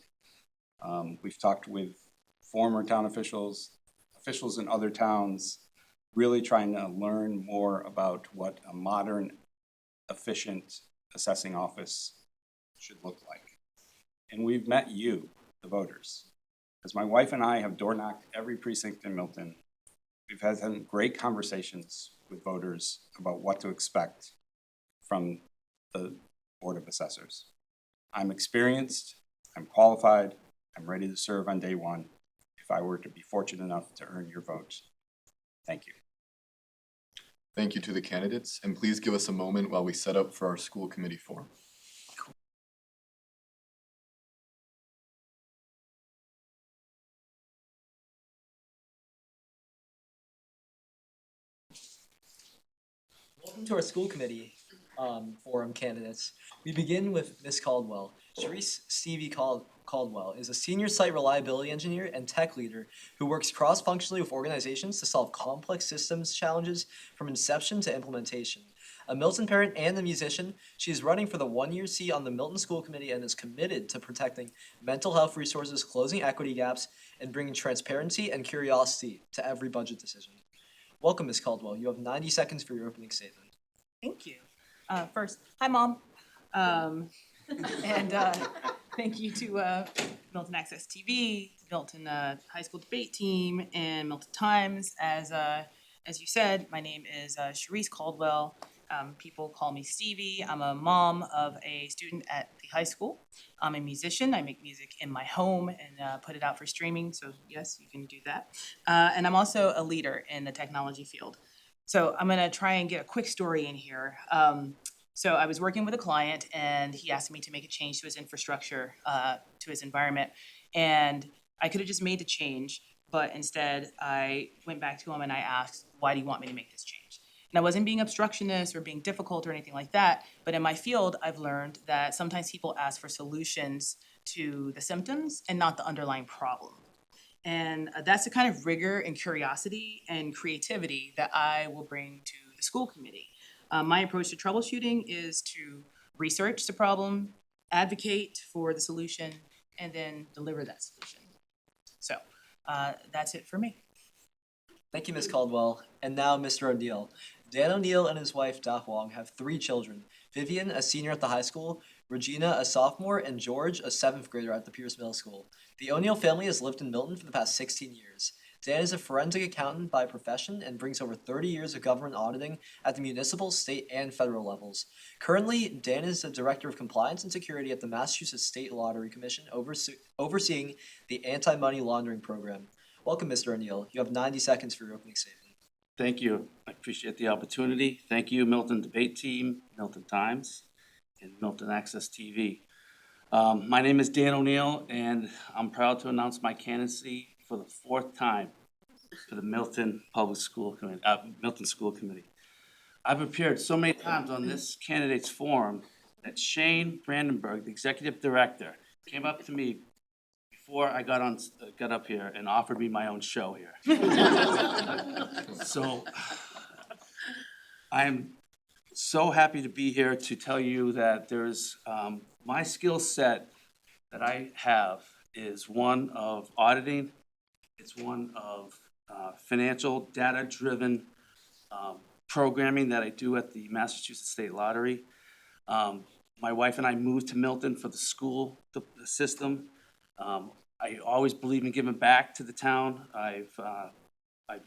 We've talked with former town officials, officials in other towns. really trying to learn more about what a modern, efficient assessing office should look like. And we've met you, the voters. As my wife and I have door knocked every precinct in Milton, we've had some great conversations with voters about what to expect from the Board of Assessors. I'm experienced, I'm qualified, I'm ready to serve on day one if I were to be fortunate enough to earn your vote. Thank you. Thank you to the candidates, and please give us a moment while we set up for our school committee forum. Welcome to our school committee forum candidates. We begin with Ms. Caldwell. Sharice Stevie Caldwell is a senior site reliability engineer and tech leader who works cross-functionally with organizations to solve complex systems challenges from inception to implementation. A Milton parent and a musician, she is running for the one-year seat on the Milton School Committee and is committed to protecting mental health resources, closing equity gaps, and bringing transparency and curiosity to every budget decision. Welcome, Ms. Caldwell. You have 90 seconds for your opening statement. Thank you. First, hi, Mom. And thank you to Milton Access TV, Milton High School Debate Team, and Milton Times. As you said, my name is Sharice Caldwell. People call me Stevie. I'm a mom of a student at the high school. I'm a musician. I make music in my home and put it out for streaming. So yes, you can do that. And I'm also a leader in the technology field. So I'm gonna try and get a quick story in here. So I was working with a client and he asked me to make a change to his infrastructure, to his environment. And I could have just made the change, but instead I went back to him and I asked, why do you want me to make this change? And I wasn't being obstructionist or being difficult or anything like that, but in my field, I've learned that sometimes people ask for solutions to the symptoms and not the underlying problem. And that's the kind of rigor and curiosity and creativity that I will bring to the school committee. My approach to troubleshooting is to research the problem, advocate for the solution, and then deliver that solution. So that's it for me. Thank you, Ms. Caldwell. And now, Mr. O'Neill. Dan O'Neill and his wife, Da Huang, have 3 children. Vivian, a senior at the high school, Regina, a sophomore, and George, a 7th grader at the Pierce Middle School. The O'Neill family has lived in Milton for the past 16 years. Dan is a forensic accountant by profession and brings over 30 years of government auditing at the municipal, state, and federal levels. Currently, Dan is the Director of Compliance and Security at the Massachusetts State Lottery Commission, overseeing the anti-money laundering program. Welcome, Mr. O'Neill. You have 90 seconds for your opening statement. Thank you. I appreciate the opportunity. Thank you, Milton Debate Team, Milton Times, and Milton Access TV. My name is Dan O'Neill, and I'm proud to announce my candidacy for the 4th time for the Milton School Committee. I've appeared so many times on this candidates forum that Shane Brandenburg, the executive director, came up to me before I got up here and offered me my own show here. So I'm so happy to be here to tell you that there's my skill set that I have is one of auditing. It's one of financial data-driven programming that I do at the Massachusetts State Lottery. My wife and I moved to Milton for the school system. I always believe in giving back to the town. I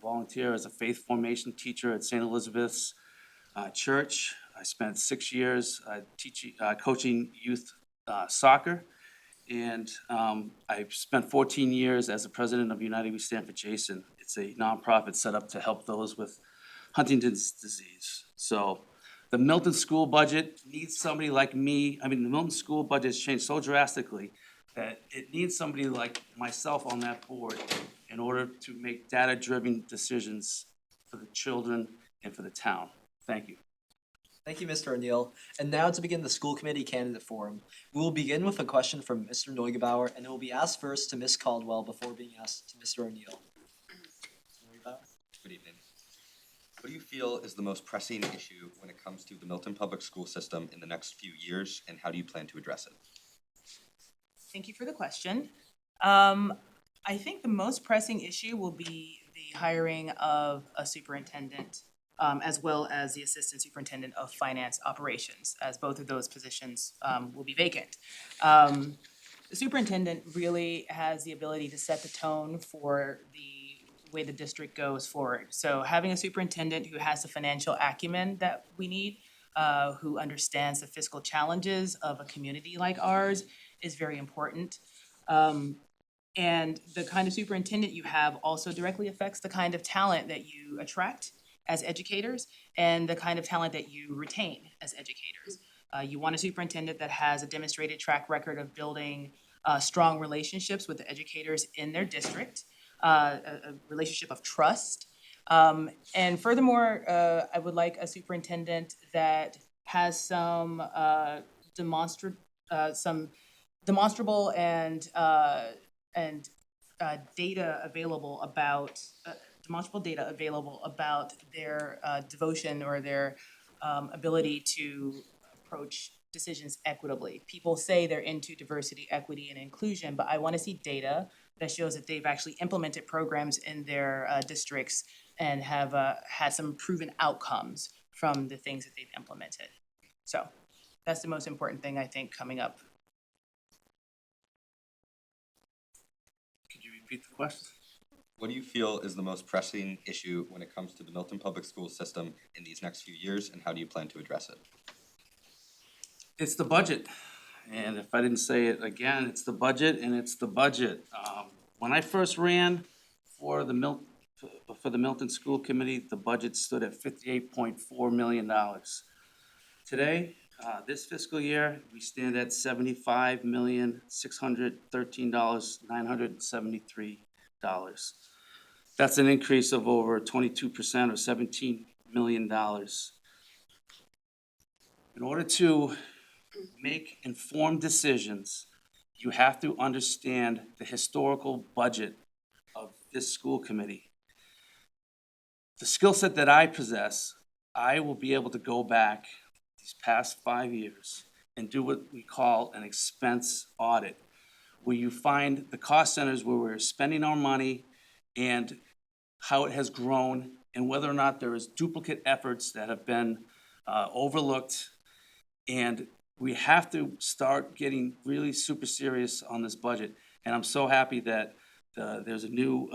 volunteer as a faith formation teacher at St. Elizabeth's Church. I spent 6 years coaching youth soccer. And I've spent 14 years as the president of United We Stand for Jason. It's a nonprofit set up to help those with Huntington's disease. So the Milton school budget needs somebody like me. I mean, the Milton school budget has changed so drastically that it needs somebody like myself on that board in order to make data-driven decisions for the children and for the town. Thank you. Thank you, Mr. O'Neill. And now to begin the school committee candidate forum. We will begin with a question from Mr. Neugebauer, and it will be asked first to Ms. Caldwell before being asked to Mr. O'Neill. Good evening. What do you feel is the most pressing issue when it comes to the Milton Public School system in the next few years, and how do you plan to address it? Thank you for the question. I think the most pressing issue will be the the hiring of a superintendent, as well as the assistant superintendent of finance operations, as both of those positions will be vacant. The superintendent really has the ability to set the tone for the way the district goes forward. So having a superintendent who has the financial acumen that we need, who understands the fiscal challenges of a community like ours is very important. And the kind of superintendent you have also directly affects the kind of talent that you attract as educators and the kind of talent that you retain as educators. You want a superintendent that has a demonstrated track record of building strong relationships with the educators in their district, a relationship of trust. And furthermore, I would like a superintendent that has some demonstrable and data available about demonstrable data available about their devotion or their ability to approach decisions equitably. People say they're into diversity, equity, and inclusion, but I want to see data that shows that they've actually implemented programs in their districts and have had some proven outcomes from the things that they've implemented. So that's the most important thing I think coming up. Could you repeat the question? What do you feel is the most pressing issue when it comes to the Milton Public School system in these next few years, and how do you plan to address it? It's the budget. And if I didn't say it again, it's the budget and it's the budget. When I first ran for the Milton School Committee, the budget stood at $58.4 million. Today, this fiscal year, we stand at $75,613,973. That's an increase of over 22% or $17 million. In order to make informed decisions, you have to understand the historical budget of this school committee. The skill set that I possess, I will be able to go back these past 5 years and do what we call an expense audit, where you find the cost centers where we're spending our money and how it has grown and whether or not there is duplicate efforts that have been overlooked. And we have to start getting really super serious on this budget. And I'm so happy that there's a new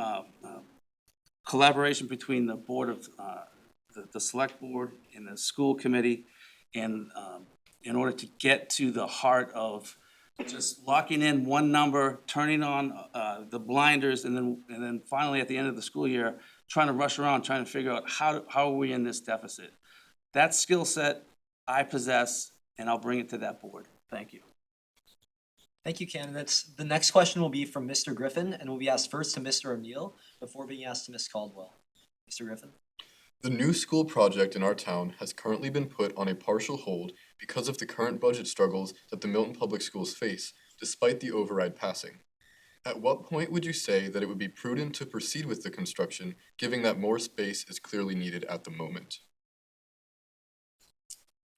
collaboration between the board of, the select board and the school committee. And in order to get to the heart of just locking in one number, turning on the blinders, and then finally at the end of the school year, trying to rush around, trying to figure out how are we in this deficit. That skill set I possess, and I'll bring it to that board. Thank you. Thank you, candidates. The next question will be from Mr. Griffin and will be asked first to Mr. O'Neill before being asked to Ms. Caldwell. Mr. Griffin. The new school project in our town has currently been put on a partial hold because of the current budget struggles that the Milton Public Schools face, despite the override passing. At what point would you say that it would be prudent to proceed with the construction, given that more space is clearly needed at the moment?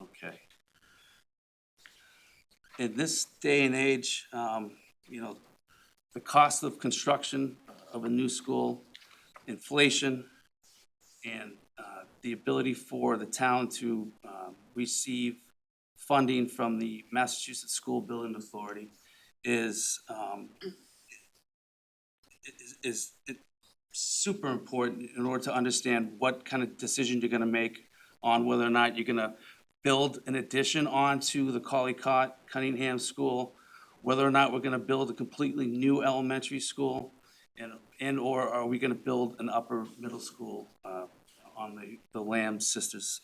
Okay. In this day and age, the cost of construction of a new school, inflation, and the ability for the town to receive funding from the Massachusetts School Building Authority is super important in order to understand what kind of decision you're gonna make on whether or not you're gonna build an addition onto the Collycott Cunningham School, whether or not we're gonna build a completely new elementary school, and/or are we gonna build an upper middle school on the Lamb Sisters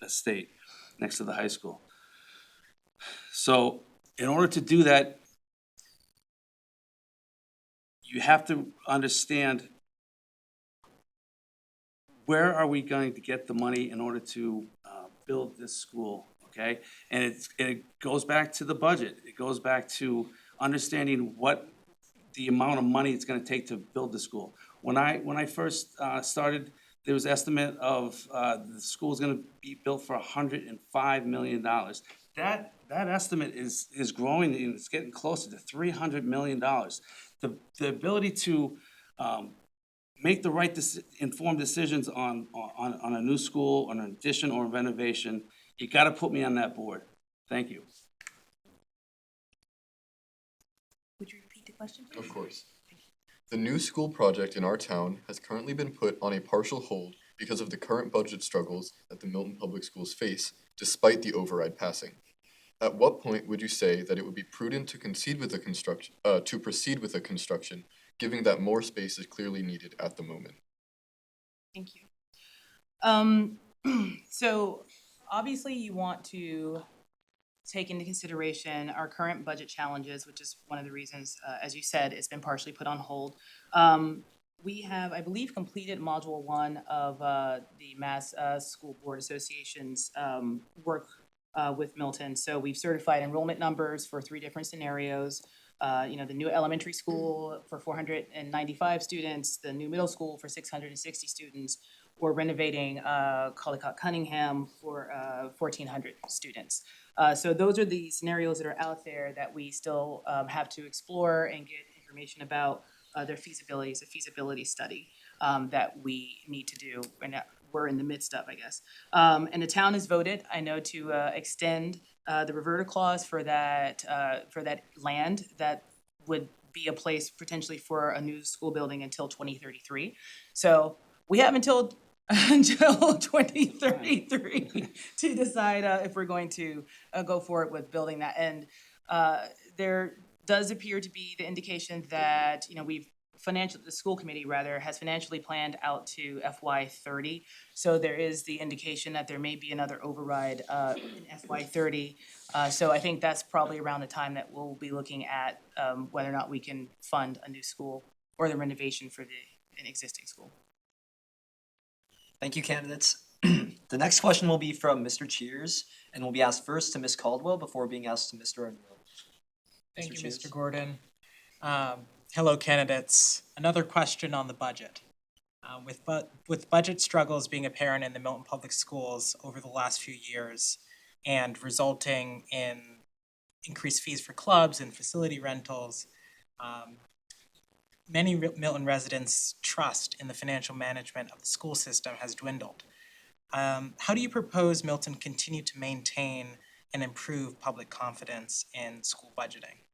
estate next to the high school. So in order to do that, you have to understand where are we going to get the money in order to build this school, okay? And it goes back to the budget. It goes back to understanding what the amount of money it's gonna take to build the school. When I first started, there was estimate of the school's gonna be built for $105 million. That estimate is growing, and it's getting closer to $300 million. The ability to make the right informed decisions on a new school, on an addition or renovation, you gotta put me on that board. Thank you. Would you repeat the question, please? Of course. The new school project in our town has currently been put on a partial hold because of the current budget struggles that the Milton Public Schools face, despite the override passing. At what point would you say that it would be prudent to proceed with the construction, given that more space is clearly needed at the moment? Thank you. So obviously you want to take into consideration our current budget challenges, which is one of the reasons, as you said, it's been partially put on hold. We have, I believe, completed Module 1 of the Mass School Board Association's work with Milton. So we've certified enrollment numbers for 3 different scenarios. The new elementary school for 495 students, the new middle school for 660 students. We're renovating Collicott Cunningham for 1,400 students. So those are the scenarios that are out there that we still have to explore and get information about their feasibility. It's a feasibility study that we need to do, and that we're in the midst of, I guess. And the town has voted, I know, to extend the reverter clause for that land that would be a place potentially for a new school building until 2033. So we have until 2033 to decide if we're going to go forward with building that. And there does appear to be the indication that, the school committee rather has financially planned out to FY30. So there is the indication that there may be another override in FY30. So I think that's probably around the time that we'll be looking at whether or not we can fund a new school or the renovation for an existing school. Thank you, candidates. The next question will be from Mr. Cheers and will be asked first to Ms. Caldwell before being asked to Mr. Unruh. Thank you, Cheers. Mr. Gordon. Hello, candidates. Another question on the budget. With budget struggles being apparent in the Milton Public Schools over the last few years and resulting in increased fees for clubs and facility rentals, many Milton residents' trust in the financial management of the school system has dwindled. How do you propose Milton continue to maintain and improve public confidence in school budgeting?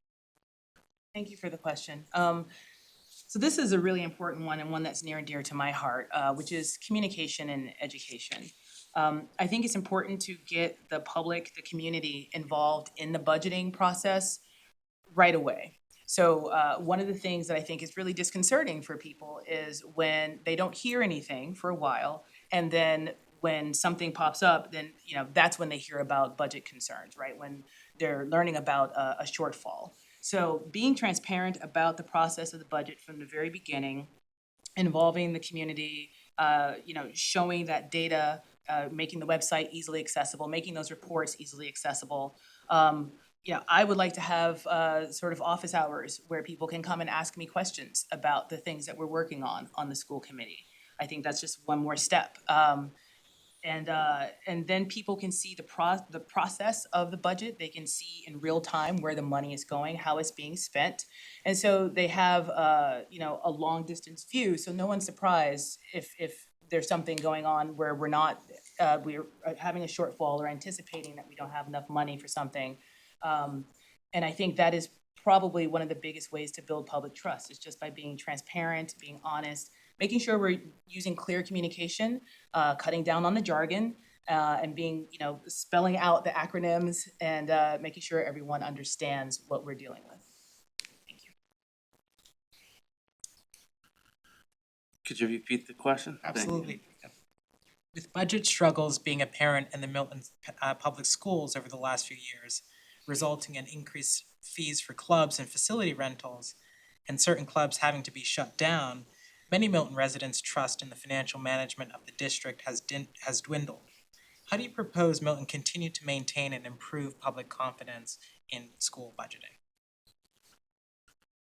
Thank you for the question. So this is a really important one and one that's near and dear to my heart, which is communication and education. I think it's important to get the public, the community involved in the budgeting process right away. So one of the things that I think is really disconcerting for people is when they don't hear anything for a while, and then when something pops up, then that's when they hear about budget concerns, right? When they're learning about a shortfall. So being transparent about the process of the budget from the very beginning, involving the community, showing that data, making the website easily accessible, making those reports easily accessible. I would like to have sort of office hours where people can come and ask me questions about the things that we're working on the school committee. I think that's just one more step. And then people can see the process of the budget. They can see in real time where the money is going, how it's being spent. And so they have, a long distance view. So no one's surprised if there's something going on where we're having a shortfall or anticipating that we don't have enough money for something. And I think that is probably one of the biggest ways to build public trust, is just by being transparent, being honest, making sure we're using clear communication, cutting down on the jargon, and spelling out the acronyms and making sure everyone understands what we're dealing with. Thank you. Could you repeat the question? Thank you. Absolutely. With budget struggles being apparent in the Milton Public Schools over the last few years, resulting in increased fees for clubs and facility rentals, and certain clubs having to be shut down, many Milton residents' trust in the financial management of the district has dwindled. How do you propose Milton continue to maintain and improve public confidence in school budgeting?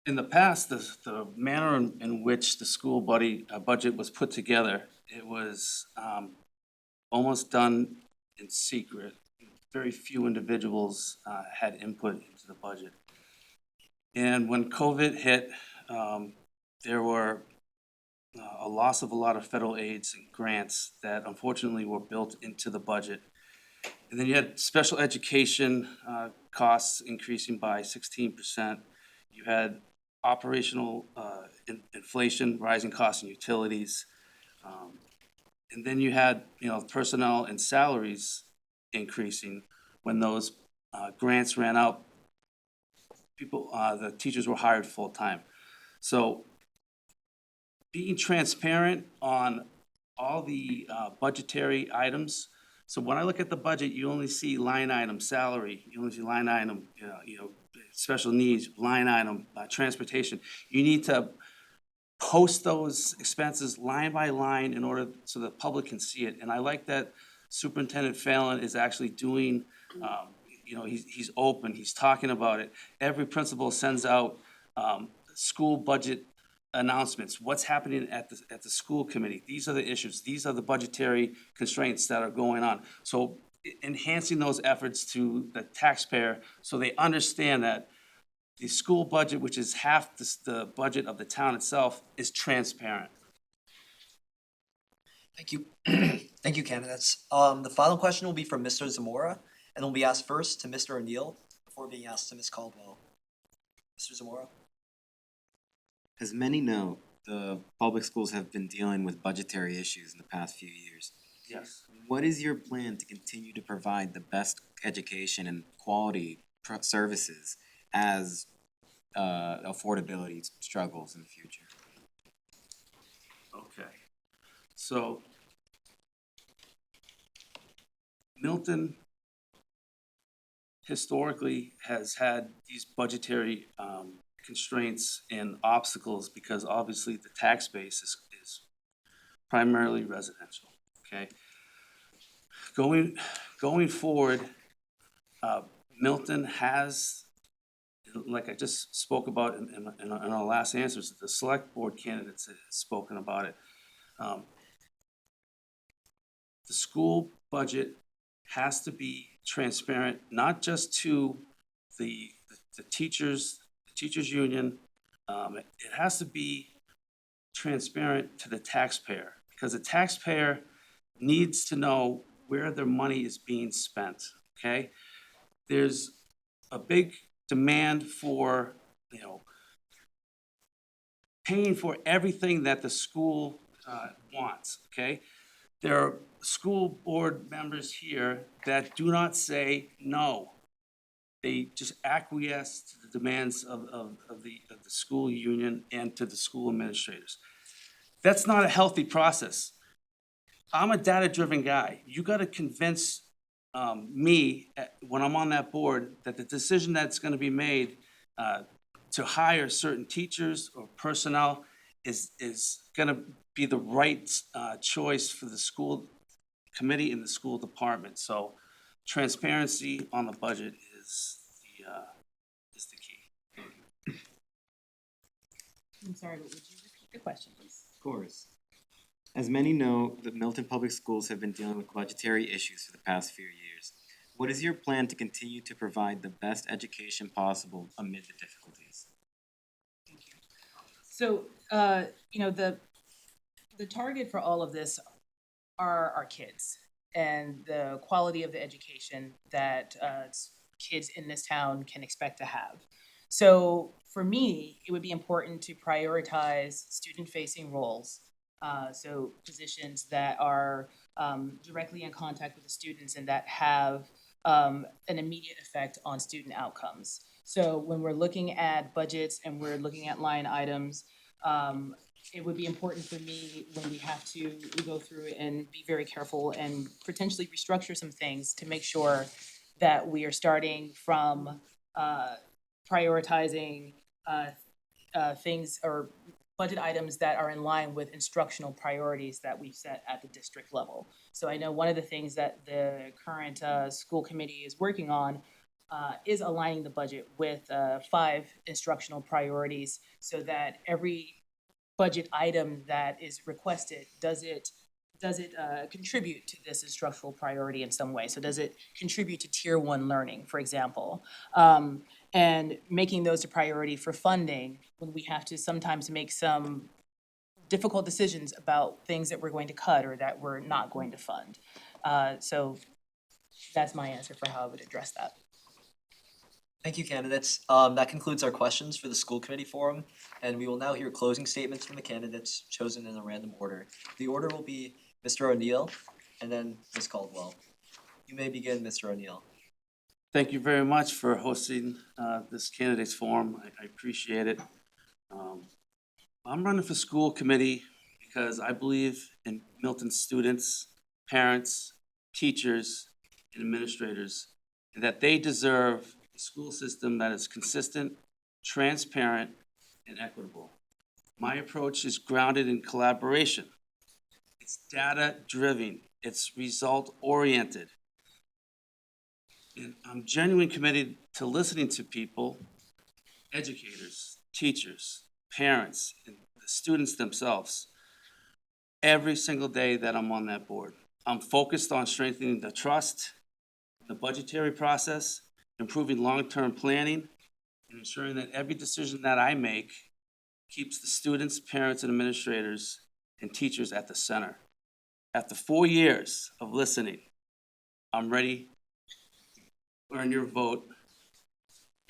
In the past, the manner in which the school budget was put together, it was almost done in secret. Very few individuals had input into the budget. And when COVID hit, there were a loss of a lot of federal aids and grants that unfortunately were built into the budget. And then you had special education costs increasing by 16%. You had operational inflation, rising costs in utilities. And then you had, personnel and salaries increasing when those grants ran out. The teachers were hired full-time. So being transparent on all the budgetary items. So when I look at the budget, you only see line item salary, you only see line item, special needs, line item, transportation. You need to post those expenses line by line in order so the public can see it. And I like that Superintendent Fallon is actually doing, he's open, he's talking about it. Every principal sends out school budget announcements, what's happening at the school committee. These are the issues, these are the budgetary constraints that are going on. So enhancing those efforts to the taxpayer so they understand that the school budget, which is half the budget of the town itself, is transparent. Thank you. Thank you, candidates. The final question will be from Mr. Zamora, and will be asked first to Mr. O'Neill before being asked to Ms. Caldwell. Mr. Zamora? As many know, the public schools have been dealing with budgetary issues in the past few years. Yes. What is your plan to continue to provide the best education and quality services as affordability struggles in the future? Okay. So Milton historically has had these budgetary constraints and obstacles because obviously the tax base is primarily residential, okay? Going forward, Milton has, like I just spoke about in our last answers, the select board candidates have spoken about it. The school budget has to be transparent, not just to the teachers union. It has to be transparent to the taxpayer, because the taxpayer needs to know where their money is being spent, okay? There's a big demand for, paying for everything that the school wants, okay? There are school board members here that do not say no. They just acquiesce to the demands of the school union and to the school administrators. That's not a healthy process. I'm a data-driven guy. You gotta convince me, when I'm on that board, that the decision that's gonna be made to hire certain teachers or personnel is gonna be the right choice for the school committee and the school department. So transparency on the budget is the key. I'm sorry, but would you repeat the question, please? Of course. As many know, the Milton Public Schools have been dealing with budgetary issues for the past few years. What is your plan to continue to provide the best education possible amid the difficulties? So, the target for all of this are our kids and the quality of the education that kids in this town can expect to have. So for me, it would be important to prioritize student-facing roles. So positions that are directly in contact with the students and that have an immediate effect on student outcomes. So when we're looking at budgets and we're looking at line items, it would be important for me when we have to go through and be very careful and potentially restructure some things to make sure that we are starting from prioritizing things or budget items that are in line with instructional priorities that we've set at the district level. So I know one of the things that the current school committee is working on is aligning the budget with 5 instructional priorities so that every budget item that is requested, does it contribute to this instructional priority in some way? So does it contribute to tier 1 learning, for example? And making those a priority for funding when we have to sometimes make some difficult decisions about things that we're going to cut or that we're not going to fund. So that's my answer for how I would address that. Thank you, candidates. That concludes our questions for the school committee forum, and we will now hear closing statements from the candidates chosen in a random order. The order will be Mr. O'Neill and then Ms. Caldwell. You may begin, Mr. O'Neill. Thank you very much for hosting this candidates forum. I appreciate it. I'm running for school committee because I believe in Milton students, parents, teachers, and administrators, and that they deserve a school system that is consistent, transparent, and equitable. My approach is grounded in collaboration. It's data-driven. It's result-oriented. And I'm genuinely committed to listening to people, educators, teachers, parents, and the students themselves every single day that I'm on that board. I'm focused on strengthening the trust, the budgetary process, improving long-term planning, and ensuring that every decision that I make keeps the students, parents, and administrators and teachers at the center. After 4 years of listening, I'm ready to earn your vote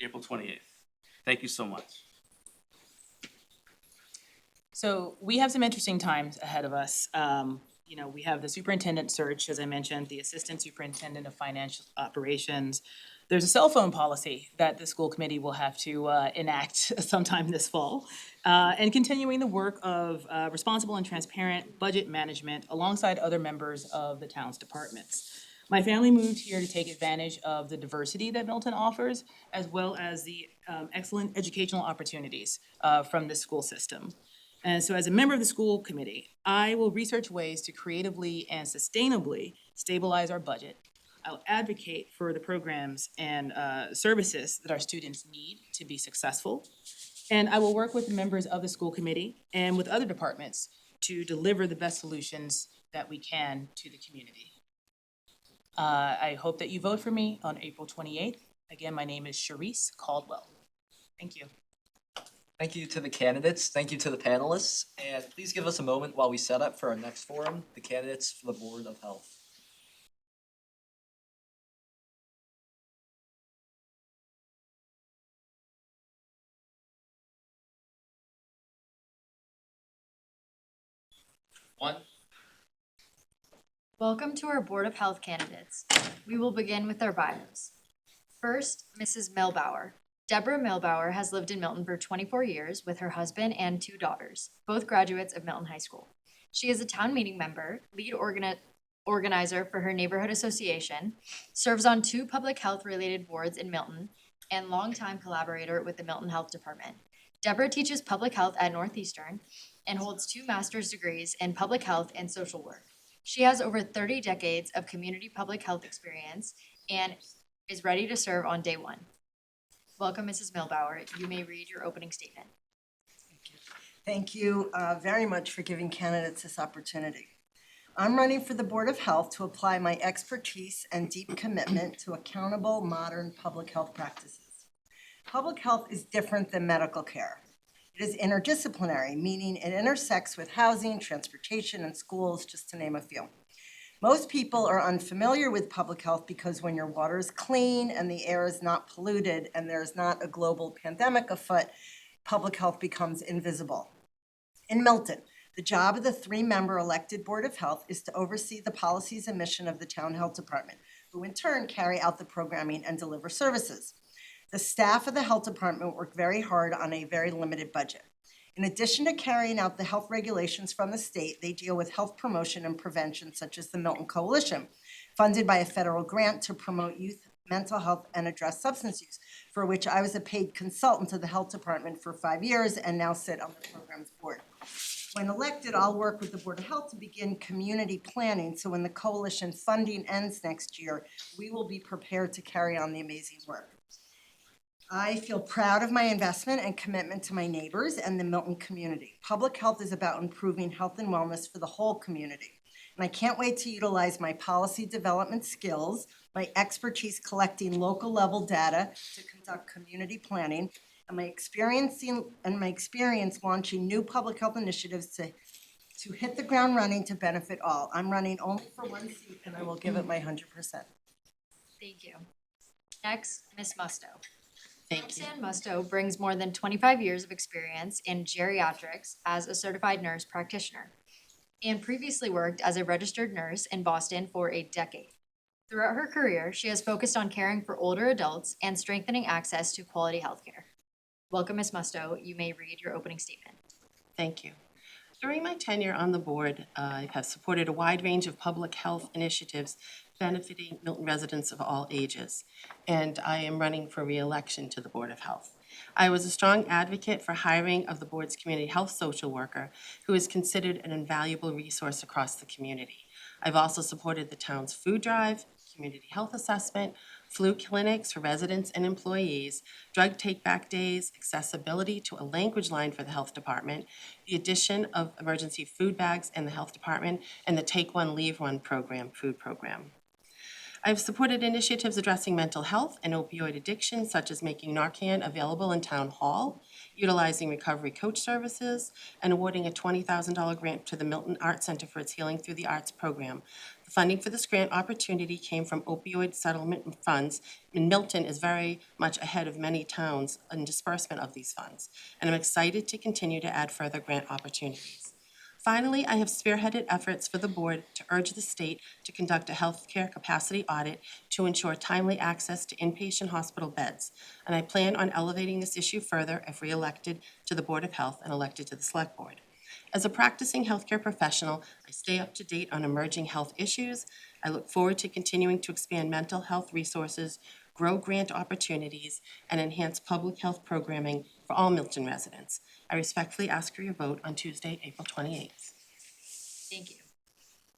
April 28th. Thank you so much. So we have some interesting times ahead of us. We have the superintendent search, as I mentioned, the assistant superintendent of financial operations. There's a cell phone policy that the school committee will have to enact sometime this fall. And continuing the work of responsible and transparent budget management alongside other members of the town's departments. My family moved here to take advantage of the diversity that Milton offers, as well as the excellent educational opportunities from the school system. And so as a member of the school committee, I will research ways to creatively and sustainably stabilize our budget. I'll advocate for the programs and services that our students need to be successful. And I will work with the members of the school committee and with other departments to deliver the best solutions that we can to the community. I hope that you vote for me on April 28th. Again, my name is Sharice Caldwell. Thank you. Thank you to the candidates, thank you to the panelists, and please give us a moment while we set up for our next forum, the candidates for the Board of Health. Welcome to our Board of Health candidates. We will begin with our bios. First, Mrs. Milbauer. Deborah Milbauer has lived in Milton for 24 years with her husband and 2 daughters, both graduates of Milton High School. She is a town meeting member, lead organizer for her neighborhood association, serves on 2 public health related boards in Milton, and longtime collaborator with the Milton Health Department. Deborah teaches public health at Northeastern and holds 2 master's degrees in public health and social work. She has over 30 decades of community public health experience and is ready to serve on day 1. Welcome, Mrs. Milbauer. You may read your opening statement. Thank you very much for giving candidates this opportunity. I'm running for the Board of Health to apply my expertise and deep commitment to accountable, modern public health practices. Public health is different than medical care. It is interdisciplinary, meaning it intersects with housing, transportation, and schools, just to name a few. Most people are unfamiliar with public health because when your water is clean and the air is not polluted and there's not a global pandemic afoot, public health becomes invisible. In Milton, the job of the 3-member elected Board of Health is to oversee the policies and mission of the town health department, who in turn carry out the programming and deliver services. The staff of the health department work very hard on a very limited budget. In addition to carrying out the health regulations from the state, they deal with health promotion and prevention, such as the Milton Coalition, funded by a federal grant to promote youth mental health and address substance use, for which I was a paid consultant to the health department for 5 years and now sit on the program's board. When elected, I'll work with the Board of Health to begin community planning, so when the coalition funding ends next year, we will be prepared to carry on the amazing work. I feel proud of my investment and commitment to my neighbors and the Milton community. Public health is about improving health and wellness for the whole community. And I can't wait to utilize my policy development skills, my expertise collecting local level data to conduct community planning, and my experience launching new public health initiatives to to hit the ground running to benefit all. I'm running only for one seat and I will give it my 100%. Thank you. Next, Ms. Musto. Thank you. Roxanne Musto brings more than 25 years of experience in geriatrics as a certified nurse practitioner and previously worked as a registered nurse in Boston for a decade. Throughout her career, she has focused on caring for older adults and strengthening access to quality healthcare. Welcome, Ms. Musto. You may read your opening statement. Thank you. During my tenure on the board, I have supported a wide range of public health initiatives benefiting Milton residents of all ages, and I am running for re-election to the Board of Health. I was a strong advocate for hiring of the board's community health social worker, who is considered an invaluable resource across the community. I've also supported the town's food drive, community health assessment, flu clinics for residents and employees, drug take-back days, accessibility to a language line for the health department, the addition of emergency food bags in the health department, and the Take One, Leave One program, food program. I've supported initiatives addressing mental health and opioid addiction, such as making Narcan available in town hall, utilizing recovery coach services, and awarding a $20,000 grant to the Milton Arts Center for its Healing Through the Arts program. The funding for this grant opportunity came from opioid settlement funds, and Milton is very much ahead of many towns in disbursement of these funds, and I'm excited to continue to add further grant opportunities. Finally, I have spearheaded efforts for the board to urge the state to conduct a healthcare capacity audit to ensure timely access to inpatient hospital beds, and I plan on elevating this issue further if re-elected to the Board of Health and elected to the Select Board. As a practicing healthcare professional, I stay up to date on emerging health issues. I look forward to continuing to expand mental health resources, grow grant opportunities, and enhance public health programming for all Milton residents. I respectfully ask for your vote on Tuesday, April 28th. Thank you.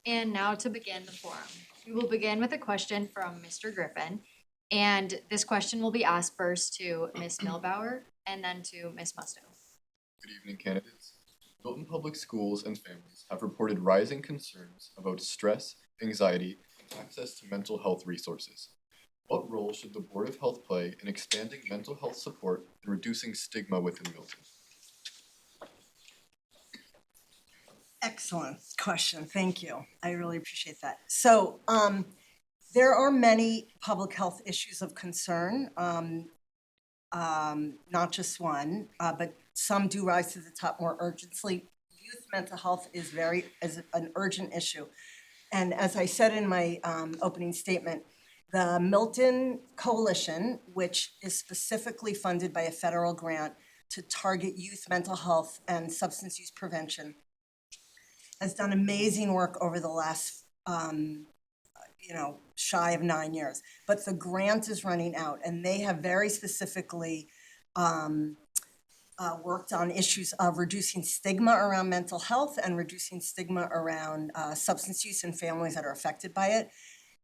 And now to begin the forum. We will begin with a question from Mr. Griffin. And this question will be asked first to Ms. Milbauer and then to Ms. Musto. Good evening, candidates. Milton Public Schools and families have reported rising concerns about stress, anxiety, and access to mental health resources. What role should the Board of Health play in expanding mental health support and reducing stigma within Milton? Excellent question, thank you. I really appreciate that. So, there are many public health issues of concern, not just one, but some do rise to the top more urgently. Youth mental health is an urgent issue. And as I said in my opening statement, the Milton Coalition, which is specifically funded by a federal grant to target youth mental health and substance use prevention, has done amazing work over the last, shy of 9 years. But the grant is running out, and they have very specifically worked on issues of reducing stigma around mental health and reducing stigma around substance use in families that are affected by it.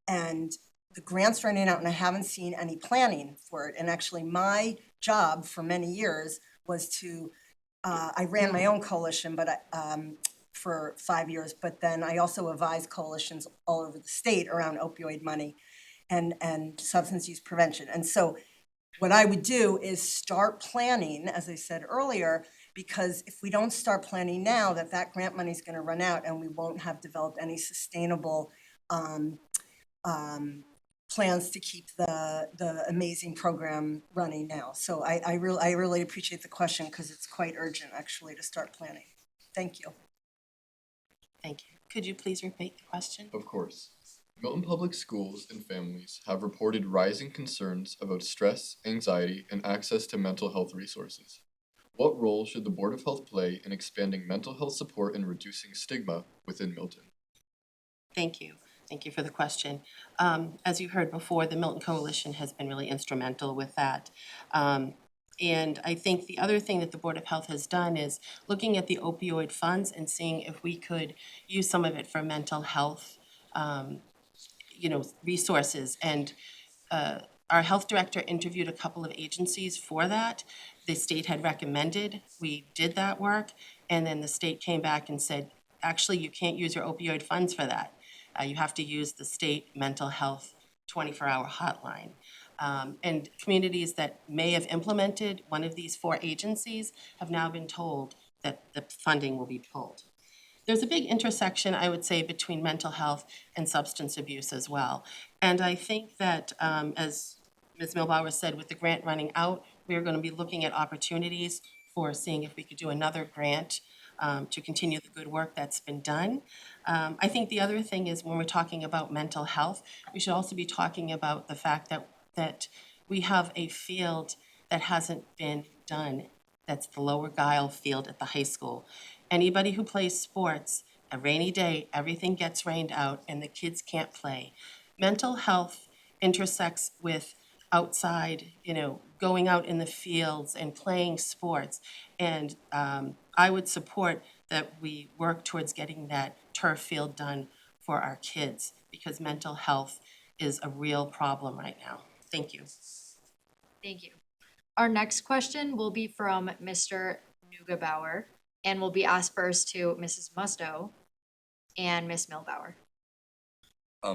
And the grant's running out, and I haven't seen any planning for it. And actually, my job for many years was to, I ran my own coalition, but for 5 years, but then I also advised coalitions all over the state around opioid money and substance use prevention. And so what I would do is start planning, as I said earlier, because if we don't start planning now, that grant money is going to run out and we won't have developed any sustainable plans to keep the amazing program running now. So I really appreciate the question because it's quite urgent actually to start planning. Thank you. Thank you. Could you please repeat the question? Of course. Milton Public Schools and families have reported rising concerns about stress, anxiety, and access to mental health resources. What role should the Board of Health play in expanding mental health support and reducing stigma within Milton? Thank you. Thank you for the question. As you heard before, the Milton Coalition has been really instrumental with that. And I think the other thing that the Board of Health has done is looking at the opioid funds and seeing if we could use some of it for mental health, resources. And our health director interviewed a couple of agencies for that. The state had recommended we did that work, and then the state came back and said, actually, you can't use your opioid funds for that. You have to use the state mental health 24-hour hotline. And communities that may have implemented one of these 4 agencies have now been told that the funding will be pulled. there's a big intersection, I would say, between mental health and substance abuse as well. And I think that, as Ms. Milbauer said, with the grant running out, we're going to be looking at opportunities for seeing if we could do another grant to continue the good work that's been done. I think the other thing is when we're talking about mental health, we should also be talking about the fact that we have a field that hasn't been done. That's the Lower Guile field at the high school. Anybody who plays sports, a rainy day, everything gets rained out and the kids can't play. Mental health intersects with outside, going out in the fields and playing sports. And I would support that we work towards getting that turf field done for our kids because mental health is a real problem right now. Thank you. Thank you. Our next question will be from Mr. Neugebauer and will be asked first to Mrs. Musto and Ms. Milbauer.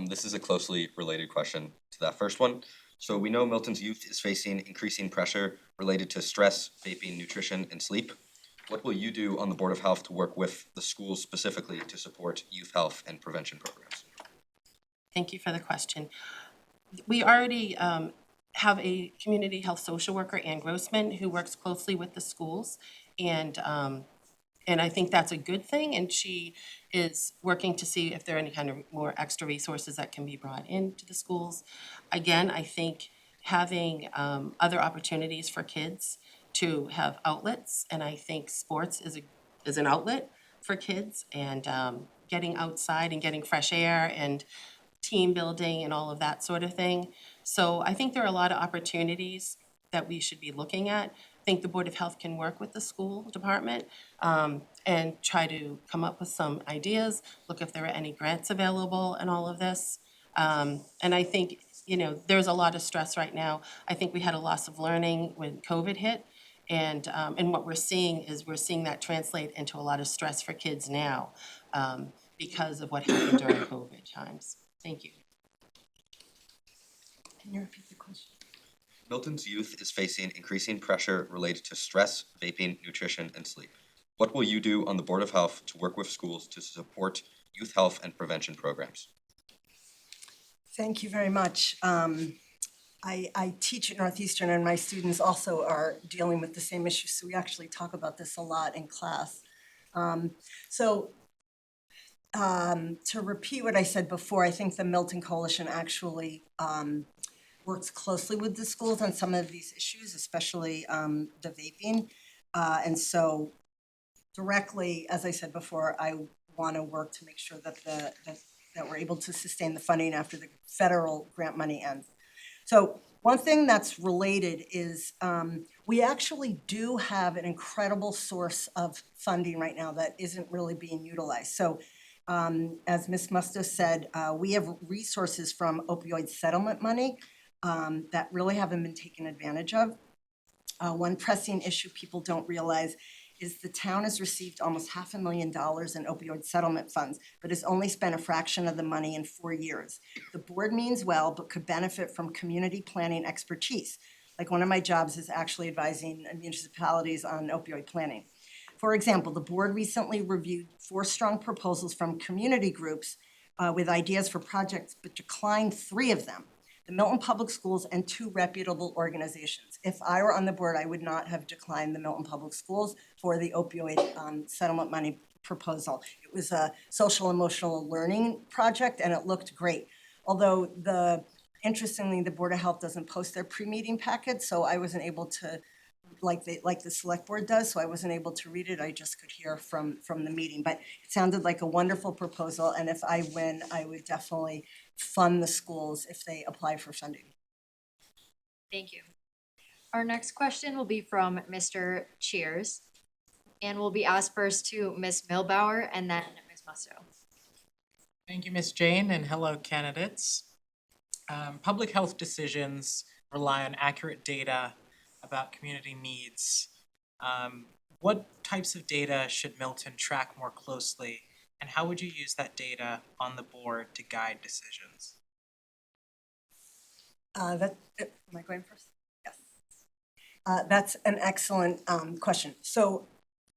This is a closely related question to that first one. So we know Milton's youth is facing increasing pressure related to stress, vaping, nutrition, and sleep. What will you do on the Board of Health to work with the schools specifically to support youth health and prevention programs? Thank you for the question. We already have a community health social worker, Ann Grossman, who works closely with the schools. And I think that's a good thing. And she is working to see if there are any kind of more extra resources that can be brought into the schools. Again, I think having other opportunities for kids to have outlets, and I think sports is an outlet for kids, and getting outside and getting fresh air and team building and all of that sort of thing. So I think there are a lot of opportunities that we should be looking at. I think the Board of Health can work with the school department and try to come up with some ideas, look if there are any grants available and all of this. And I think, there's a lot of stress right now. I think we had a loss of learning when COVID hit. And what we're seeing that translate into a lot of stress for kids now because of what happened during COVID times. Thank you. Can you repeat the question? Milton's youth is facing increasing pressure related to stress, vaping, nutrition, and sleep. What will you do on the Board of Health to work with schools to support youth health and prevention programs? Thank you very much. I teach at Northeastern and my students also are dealing with the same issues, so we actually talk about this a lot in class. To repeat what I said before, I think the Milton Coalition actually works closely with the schools on some of these issues, especially the vaping. And so directly, as I said before, I want to work to make sure that that we're able to sustain the funding after the federal grant money ends. So one thing that's related is we actually do have an incredible source of funding right now that isn't really being utilized. So as Ms. Musto said, we have resources from opioid settlement money that really haven't been taken advantage of. One pressing issue people don't realize is the town has received almost $500,000 in opioid settlement funds, but has only spent a fraction of the money in 4 years. The board means well, but could benefit from community planning expertise. Like one of my jobs is actually advising municipalities on opioid planning. For example, the board recently reviewed 4 strong proposals from community groups with ideas for projects, but declined 3 of them. The Milton Public Schools and 2 reputable organizations. If I were on the board, I would not have declined the Milton Public Schools for the opioid settlement money proposal. It was a social emotional learning project and it looked great. Although interestingly, the Board of Health doesn't post their pre-meeting packets, so I wasn't able to, like the select board does, so I wasn't able to read it. I just could hear from the meeting. But it sounded like a wonderful proposal, and if I win, I would definitely fund the schools if they apply for funding. Thank you. Our next question will be from Mr. Cheers and will be asked first to Ms. Milbauer and then Ms. Musto. Thank you, Ms. Jane, and hello, candidates. Public health decisions rely on accurate data about community needs. What types of data should Milton track more closely, and how would you use that data on the board to guide decisions? Am I going first? Yes. That's an excellent question. So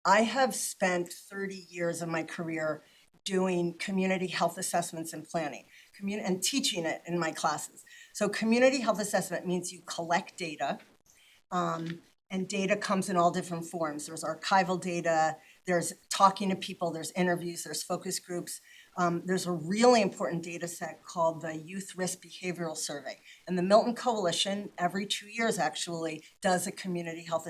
I have spent 30 years of my career doing community health assessments and planning, and teaching it in my classes. So community health assessment means you collect data, and data comes in all different forms. There's archival data, there's talking to people, there's interviews, there's focus groups. There's a really important data set called the Youth Risk Behavioral Survey. And the MIlton Coalition, every 2 years actually, does a community health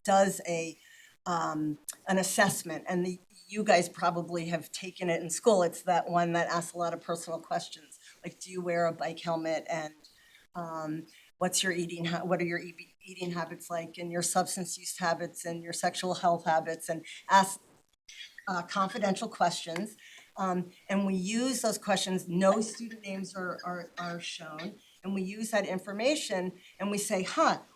does an assessment. And you guys probably have taken it in school. It's that one that asks a lot of personal questions, like do you wear a bike helmet, and what are your eating habits like, and your substance use habits, and your sexual health habits, and ask confidential questions. And we use those questions, no student names are shown, and we use that information and we say,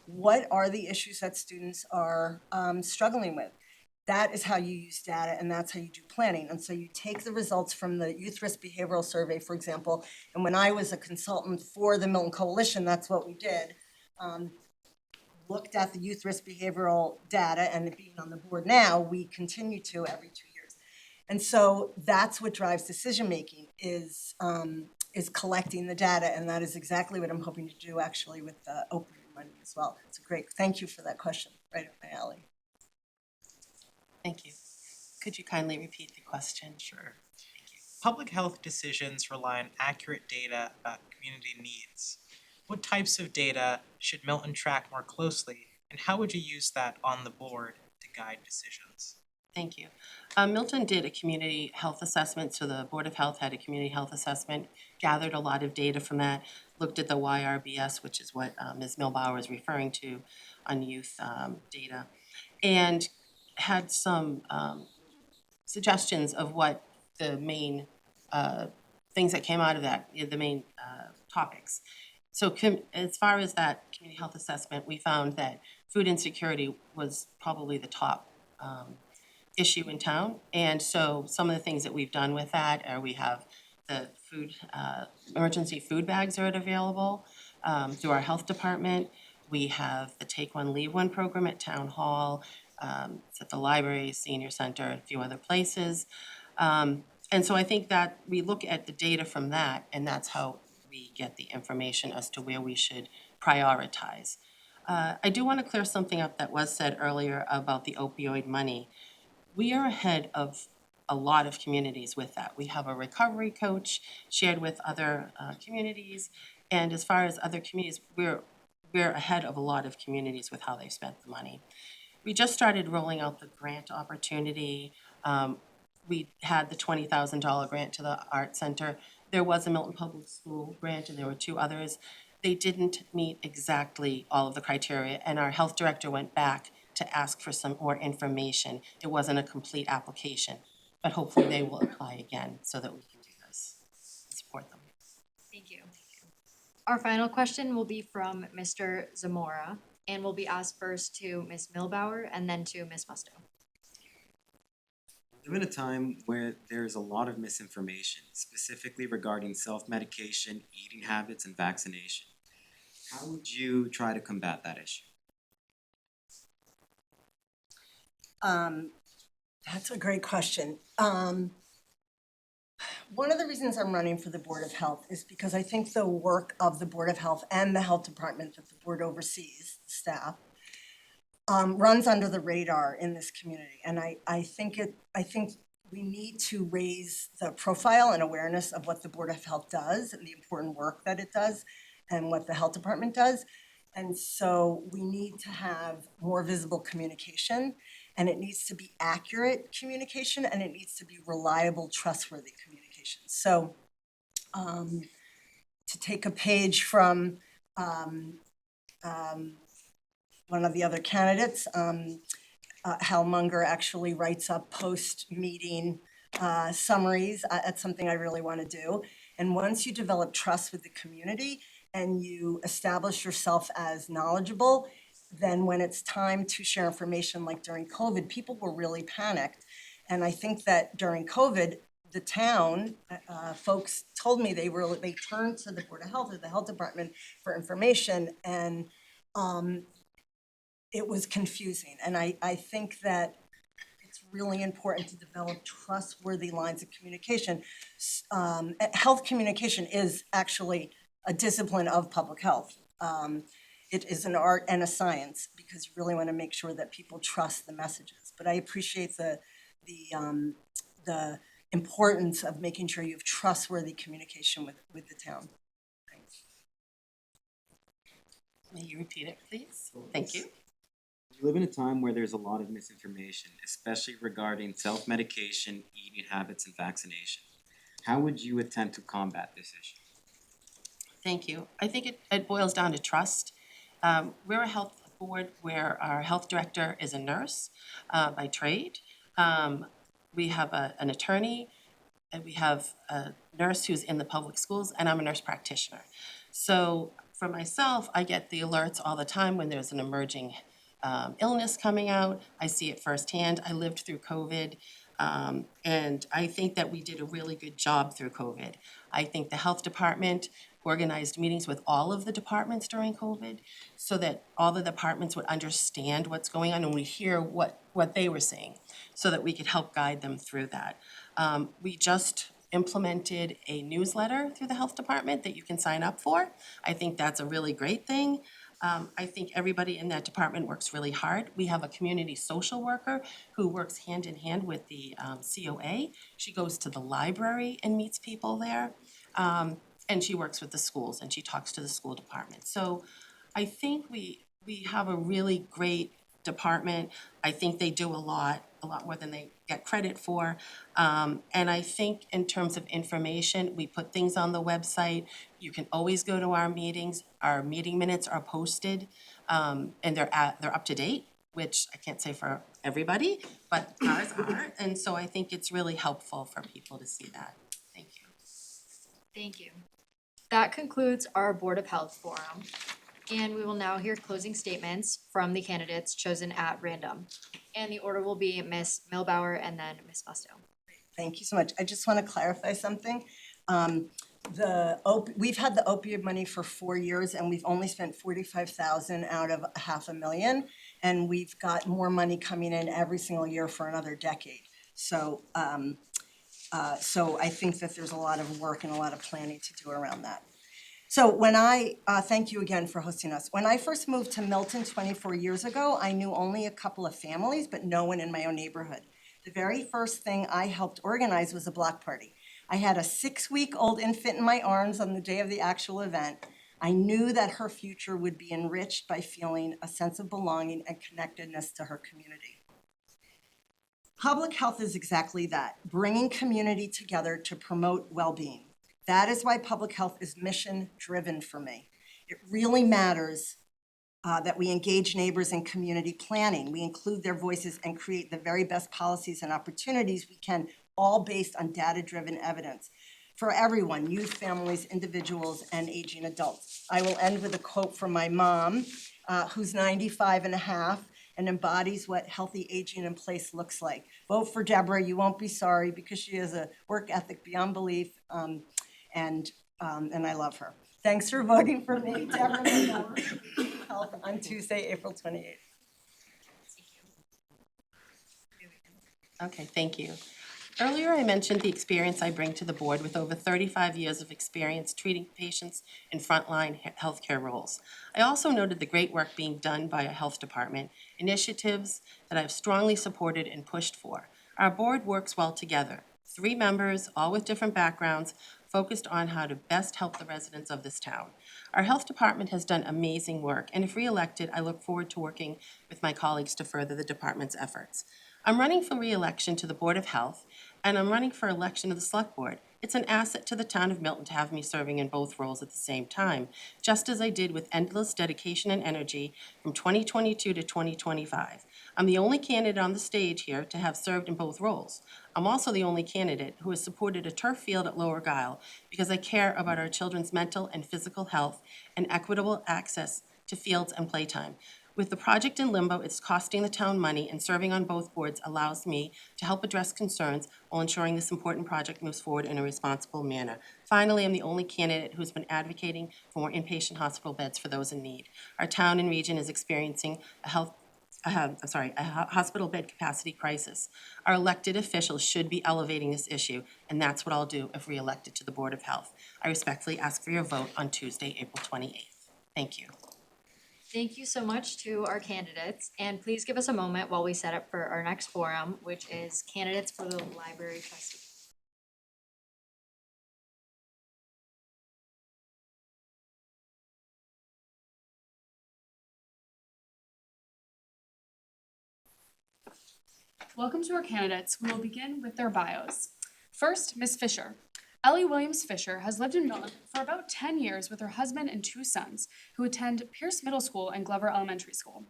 what are the issues that students are struggling with? That is how you use data, and that's how you do planning. And so you take the results from the Youth Risk Behavioral Survey, for example, and when I was a consultant for the MIlton Coalition, that's what we did. Looked at the youth risk behavioral data, and being on the board now, we continue to every 2 years. And so that's what drives decision-making is collecting the data, and that is exactly what I'm hoping to do actually with the opioid money as well. It's great, thank you for that question, right up my alley. Thank you. Could you kindly repeat the question? Sure. Public health decisions rely on accurate data about community needs. What types of data should MIlton track more closely, and how would you use that on the board to guide decisions? Thank you. MIlton did a community health assessment, so the Board of Health had a community health assessment, gathered a lot of data from that, looked at the YRBS, which is what Ms. Milbauer is referring to on youth data, and had some suggestions of what the main things that came out of that, the main topics. So as far as that community health assessment, we found that food insecurity was probably the top issue in town. And so some of the things that we've done with that are we have the food, emergency food bags are available through our health department. We have the Take One, Leave One program at Town Hall. It's at the library, senior center, and a few other places. And so I think that we look at the data from that, and that's how we get the information as to where we should prioritize. I do want to clear something up that was said earlier about the opioid money. We are ahead of a lot of communities with that. We have a recovery coach shared with other communities, and as far as other communities, we're ahead of a lot of communities with how they spent the money. We just started rolling out the grant opportunity. We had the $20,000 grant to the Art Center. There was a MIlton Public School grant, and there were 2 others. They didn't meet exactly all of the criteria, and our health director went back to ask for some more information. It wasn't a complete application, but hopefully they will apply again so that we can do this and support them. Thank you. Our final question will be from Mr. Zamora and will be asked first to Ms. Milbauer and then to Ms. Musto. We live in a time where there's a lot of misinformation, specifically regarding self-medication, eating habits, and vaccination. How would you try to combat that issue? That's a great question. One of the reasons I'm running for the Board of Health is because I think the work of the Board of Health and the Health Department that the board oversees, the staff, runs under the radar in this community. And I think we need to raise the profile and awareness of what the Board of Health does and the important work that it does and what the Health Department does. And so we need to have more visible communication, and it needs to be accurate communication, and it needs to be reliable, trustworthy communication. So to take a page from one of the other candidates, Hal Munger actually writes up post-meeting summaries. That's something I really want to do. And once you develop trust with the community and you establish yourself as knowledgeable, then when it's time to share information, like during COVID, people were really panicked. And I think that during COVID, the town folks told me they turned to the Board of Health or the Health Department for information, and it was confusing. And I think that it's really important to develop trustworthy lines of communication. Health communication is actually a discipline of public health. It is an art and a science because you really want to make sure that people trust the messages. But I appreciate the importance of making sure you have trustworthy communication with the town. Thanks. May you repeat it, please? Thank you. We live in a time where there's a lot of misinformation, especially regarding self-medication, eating habits, and vaccination. How would you attempt to combat this issue? Thank you. I think it boils down to trust. We're a health board where our health director is a nurse by trade. We have an attorney, and we have a nurse who's in the public schools, and I'm a nurse practitioner. So for myself, I get the alerts all the time when there's an emerging illness coming out. I see it firsthand. I lived through COVID. And I think that we did a really good job through COVID. I think the health department organized meetings with all of the departments during COVID so that all the departments would understand what's going on and we hear what they were saying so that we could help guide them through that. We just implemented a newsletter through the health department that you can sign up for. I think that's a really great thing. I think everybody in that department works really hard. We have a community social worker who works hand in hand with the COA. She goes to the library and meets people there. And she works with the schools and she talks to the school department. So I think we have a really great department. I think they do a lot more than they get credit for. And I think in terms of information, we put things on the website. You can always go to our meetings. Our meeting minutes are posted, and they're up to date, which I can't say for everybody, but ours are. And so I think it's really helpful for people to see that. Thank you. Thank you. That concludes our Board of Health forum. And we will now hear closing statements from the candidates chosen at random. And the order will be Ms. Milbauer and then Ms. Musto. Thank you so much. I just want to clarify something. We've had the opioid money for 4 years and we've only spent $45,000 out of $500,000. And we've got more money coming in every single year for another decade. So I think that there's a lot of work and a lot of planning to do around that. So thank you again for hosting us. When I first moved to Milton 24 years ago, I knew only a couple of families, but no one in my own neighborhood. The very first thing I helped organize was a block party. I had a 6-week-old infant in my arms on the day of the actual event. I knew that her future would be enriched by feeling a sense of belonging and connectedness to her community. Public health is exactly that, bringing community together to promote well-being. That is why public health is mission-driven for me. It really matters that we engage neighbors in community planning. We include their voices and create the very best policies and opportunities we can, all based on data-driven evidence for everyone, youth, families, individuals, and aging adults. I will end with a quote from my mom, who's 95 and a half, and embodies what healthy aging in place looks like. Vote for Deborah, you won't be sorry, because she has a work ethic beyond belief, and I love her. Thanks for voting for me, Deborah, Health on Tuesday, April 28th. Okay, thank you. Earlier, I mentioned the experience I bring to the board with over 35 years of experience treating patients in frontline healthcare roles. I also noted the great work being done by a health department, initiatives that I've strongly supported and pushed for. Our board works well together. 3 members, all with different backgrounds, focused on how to best help the residents of this town. Our health department has done amazing work, and if re-elected, I look forward to working with my colleagues to further the department's efforts. I'm running for re-election to the Board of Health, and I'm running for election to the Select Board. It's an asset to the town of Milton to have me serving in both roles at the same time, just as I did with endless dedication and energy from 2022 to 2025. I'm the only candidate on the stage here to have served in both roles. I'm also the only candidate who has supported a turf field at Lower Guile because I care about our children's mental and physical health and equitable access to fields and playtime. With the project in limbo, it's costing the town money, and serving on both boards allows me to help address concerns while ensuring this important project moves forward in a responsible manner. Finally, I'm the only candidate who's been advocating for more inpatient hospital beds for those in need. Our town and region is experiencing a health hospital bed capacity crisis. Our elected officials should be elevating this issue, and that's what I'll do if reelected to the Board of Health. I respectfully ask for your vote on Tuesday, April 28th. Thank you. Thank you so much to our candidates, and please give us a moment while we set up for our next forum, which is candidates for the library trustee. Welcome to our candidates. We will begin with their bios. First, Ms. Fisher. Ellie Williams Fisher has lived in Milton for about 10 years with her husband and 2 sons, who attend Pierce Middle School and Glover Elementary School.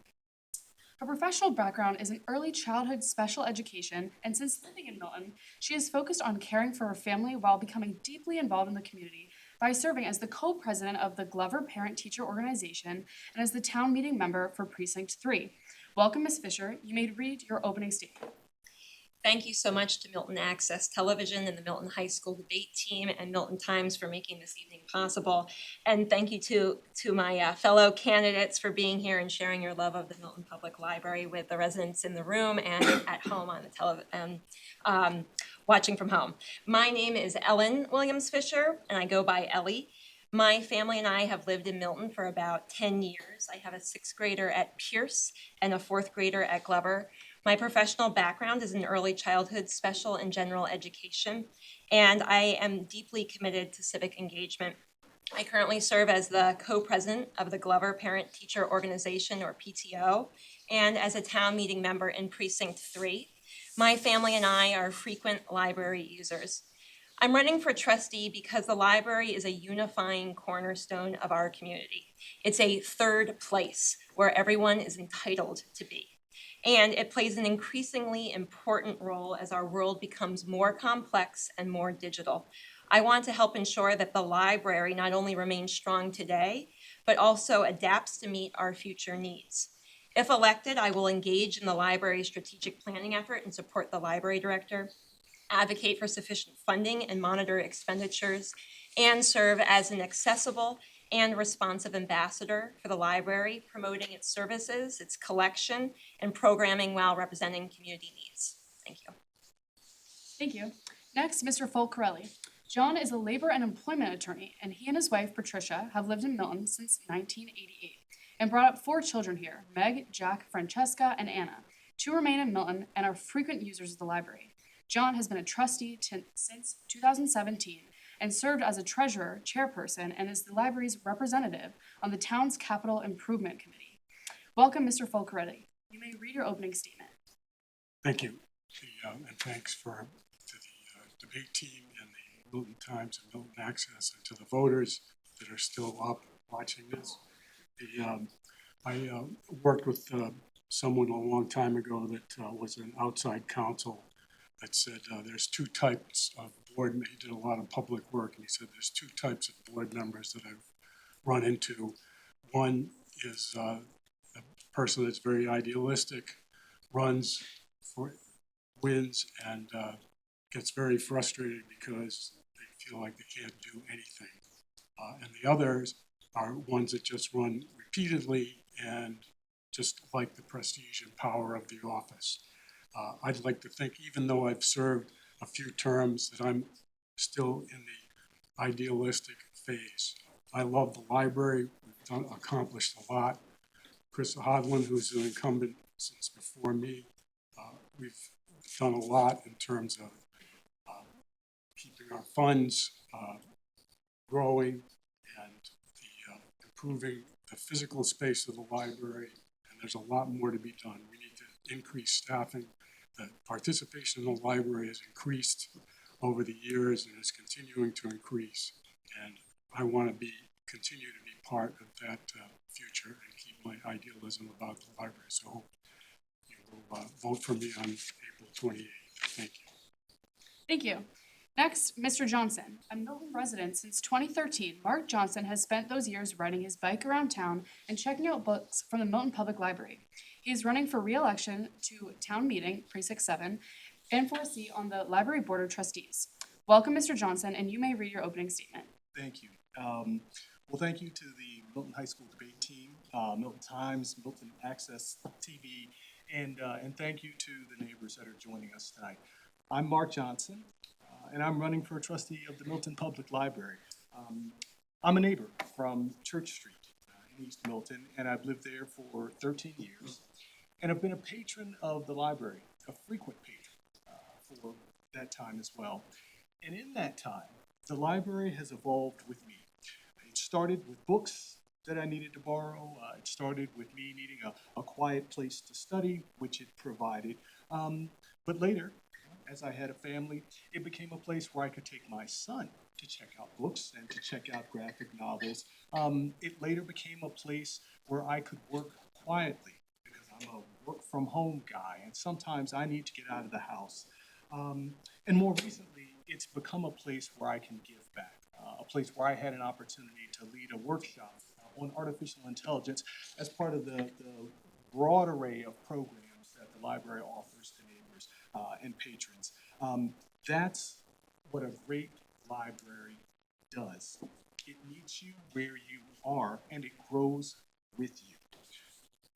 Her professional background is in early childhood special education, and since living in Milton, she has focused on caring for her family while becoming deeply involved in the community by serving as the co-president of the Glover Parent-Teacher Organization and as the town meeting member for Precinct 3. Welcome, Ms. Fisher. You may read your opening statement. Thank you so much to Milton Access Television and the Milton High School debate team and Milton Times for making this evening possible. And thank you to my fellow candidates for being here and sharing your love of the Milton Public Library with the residents in the room and at home on the television, watching from home. My name is Ellen Williams Fisher, and I go by Ellie. My family and I have lived in Milton for about 10 years. I have a 6th grader at Pierce and a 4th grader at Glover. My professional background is in early childhood special and general education, and I am deeply committed to civic engagement. I currently serve as the co-president of the Glover Parent-Teacher Organization, or PTO, and as a town meeting member in Precinct 3. My family and I are frequent library users. I'm running for trustee because the library is a unifying cornerstone of our community. It's a third place where everyone is entitled to be. And it plays an increasingly important role as our world becomes more complex and more digital. I want to help ensure that the library not only remains strong today, but also adapts to meet our future needs. If elected, I will engage in the library's strategic planning effort and support the library director, advocate for sufficient funding and monitor expenditures, and serve as an accessible and responsive ambassador for the library, promoting its services, its collection, and programming while representing community needs. Thank you. Thank you. Next, Mr. Folcarelli. John is a labor and employment attorney, and he and his wife, Patricia, have lived in Milton since 1988 and brought up 4 children here, Meg, Jack, Francesca, and Anna. 2 remain in Milton and are frequent users of the library. John has been a trustee since 2017 and served as a treasurer, chairperson, and is the library's representative on the town's capital improvement committee. Welcome, Mr. Folcarelli. You may read your opening statement. Thank you, and thanks to the debate team and the Milton Times and Milton Access, and to the voters that are still up watching this. I worked with someone a long time ago that was an outside counsel that said there's 2 types of board. He did a lot of public work, and he said there's 2 types of board members that I've run into. One is a person that's very idealistic, runs for wins, and gets very frustrated because they feel like they can't do anything. And the others are ones that just run repeatedly and just like the prestige and power of the office. I'd like to think, even though I've served a few terms, that I'm still in the idealistic phase. I love the library. We've accomplished a lot. Chris Hodlin, who's an incumbent since before me, we've done a lot in terms of keeping our funds growing and improving the physical space of the library, and there's a lot more to be done. We need to increase staffing. The participation in the library has increased over the years and is continuing to increase, and I want to continue to be part of that future and keep my idealism about the library. So hope you will vote for me on April 28th. Thank you. Thank you. Next, Mr. Johnson. A Milton resident since 2013, Mark Johnson has spent those years riding his bike around town and checking out books from the Milton Public Library. He is running for re-election to town meeting, Precinct 7, and for a seat on the Library Board of Trustees. Welcome, Mr. Johnson, and you may read your opening statement. Thank you. Well, thank you to the Milton High School debate team Milton Times, Milton Access TV, and thank you to the neighbors that are joining us tonight. I'm Mark Johnson, and I'm running for a trustee of the Milton Public Library. I'm a neighbor from Church Street in East Milton, and I've lived there for 13 years. And I've been a patron of the library, a frequent patron for that time as well. And in that time, the library has evolved with me. It started with books that I needed to borrow. It started with me needing a quiet place to study, which it provided. But later, as I had a family, it became a place where I could take my son to check out books and to check out graphic novels. It later became a place where I could work quietly because I'm a work from home guy and sometimes I need to get out of the house. And more recently, it's become a place where I can give back, a place where I had an opportunity to lead a workshop on artificial intelligence as part of the broad array of programs that the library offers to neighbors and patrons. That's what a great library does. It meets you where you are and it grows with you.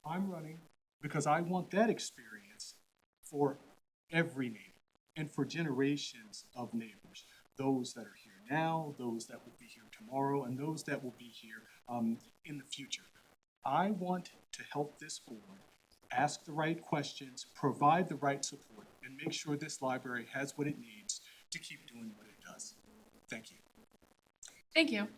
I'm running because I want that experience for every neighbor and for generations of neighbors, those that are here now, those that will be here tomorrow, and those that will be here in the future. I want to help this board ask the right questions, provide the right support, and make sure this library has what it needs to keep doing what it does. Thank you. Thank you.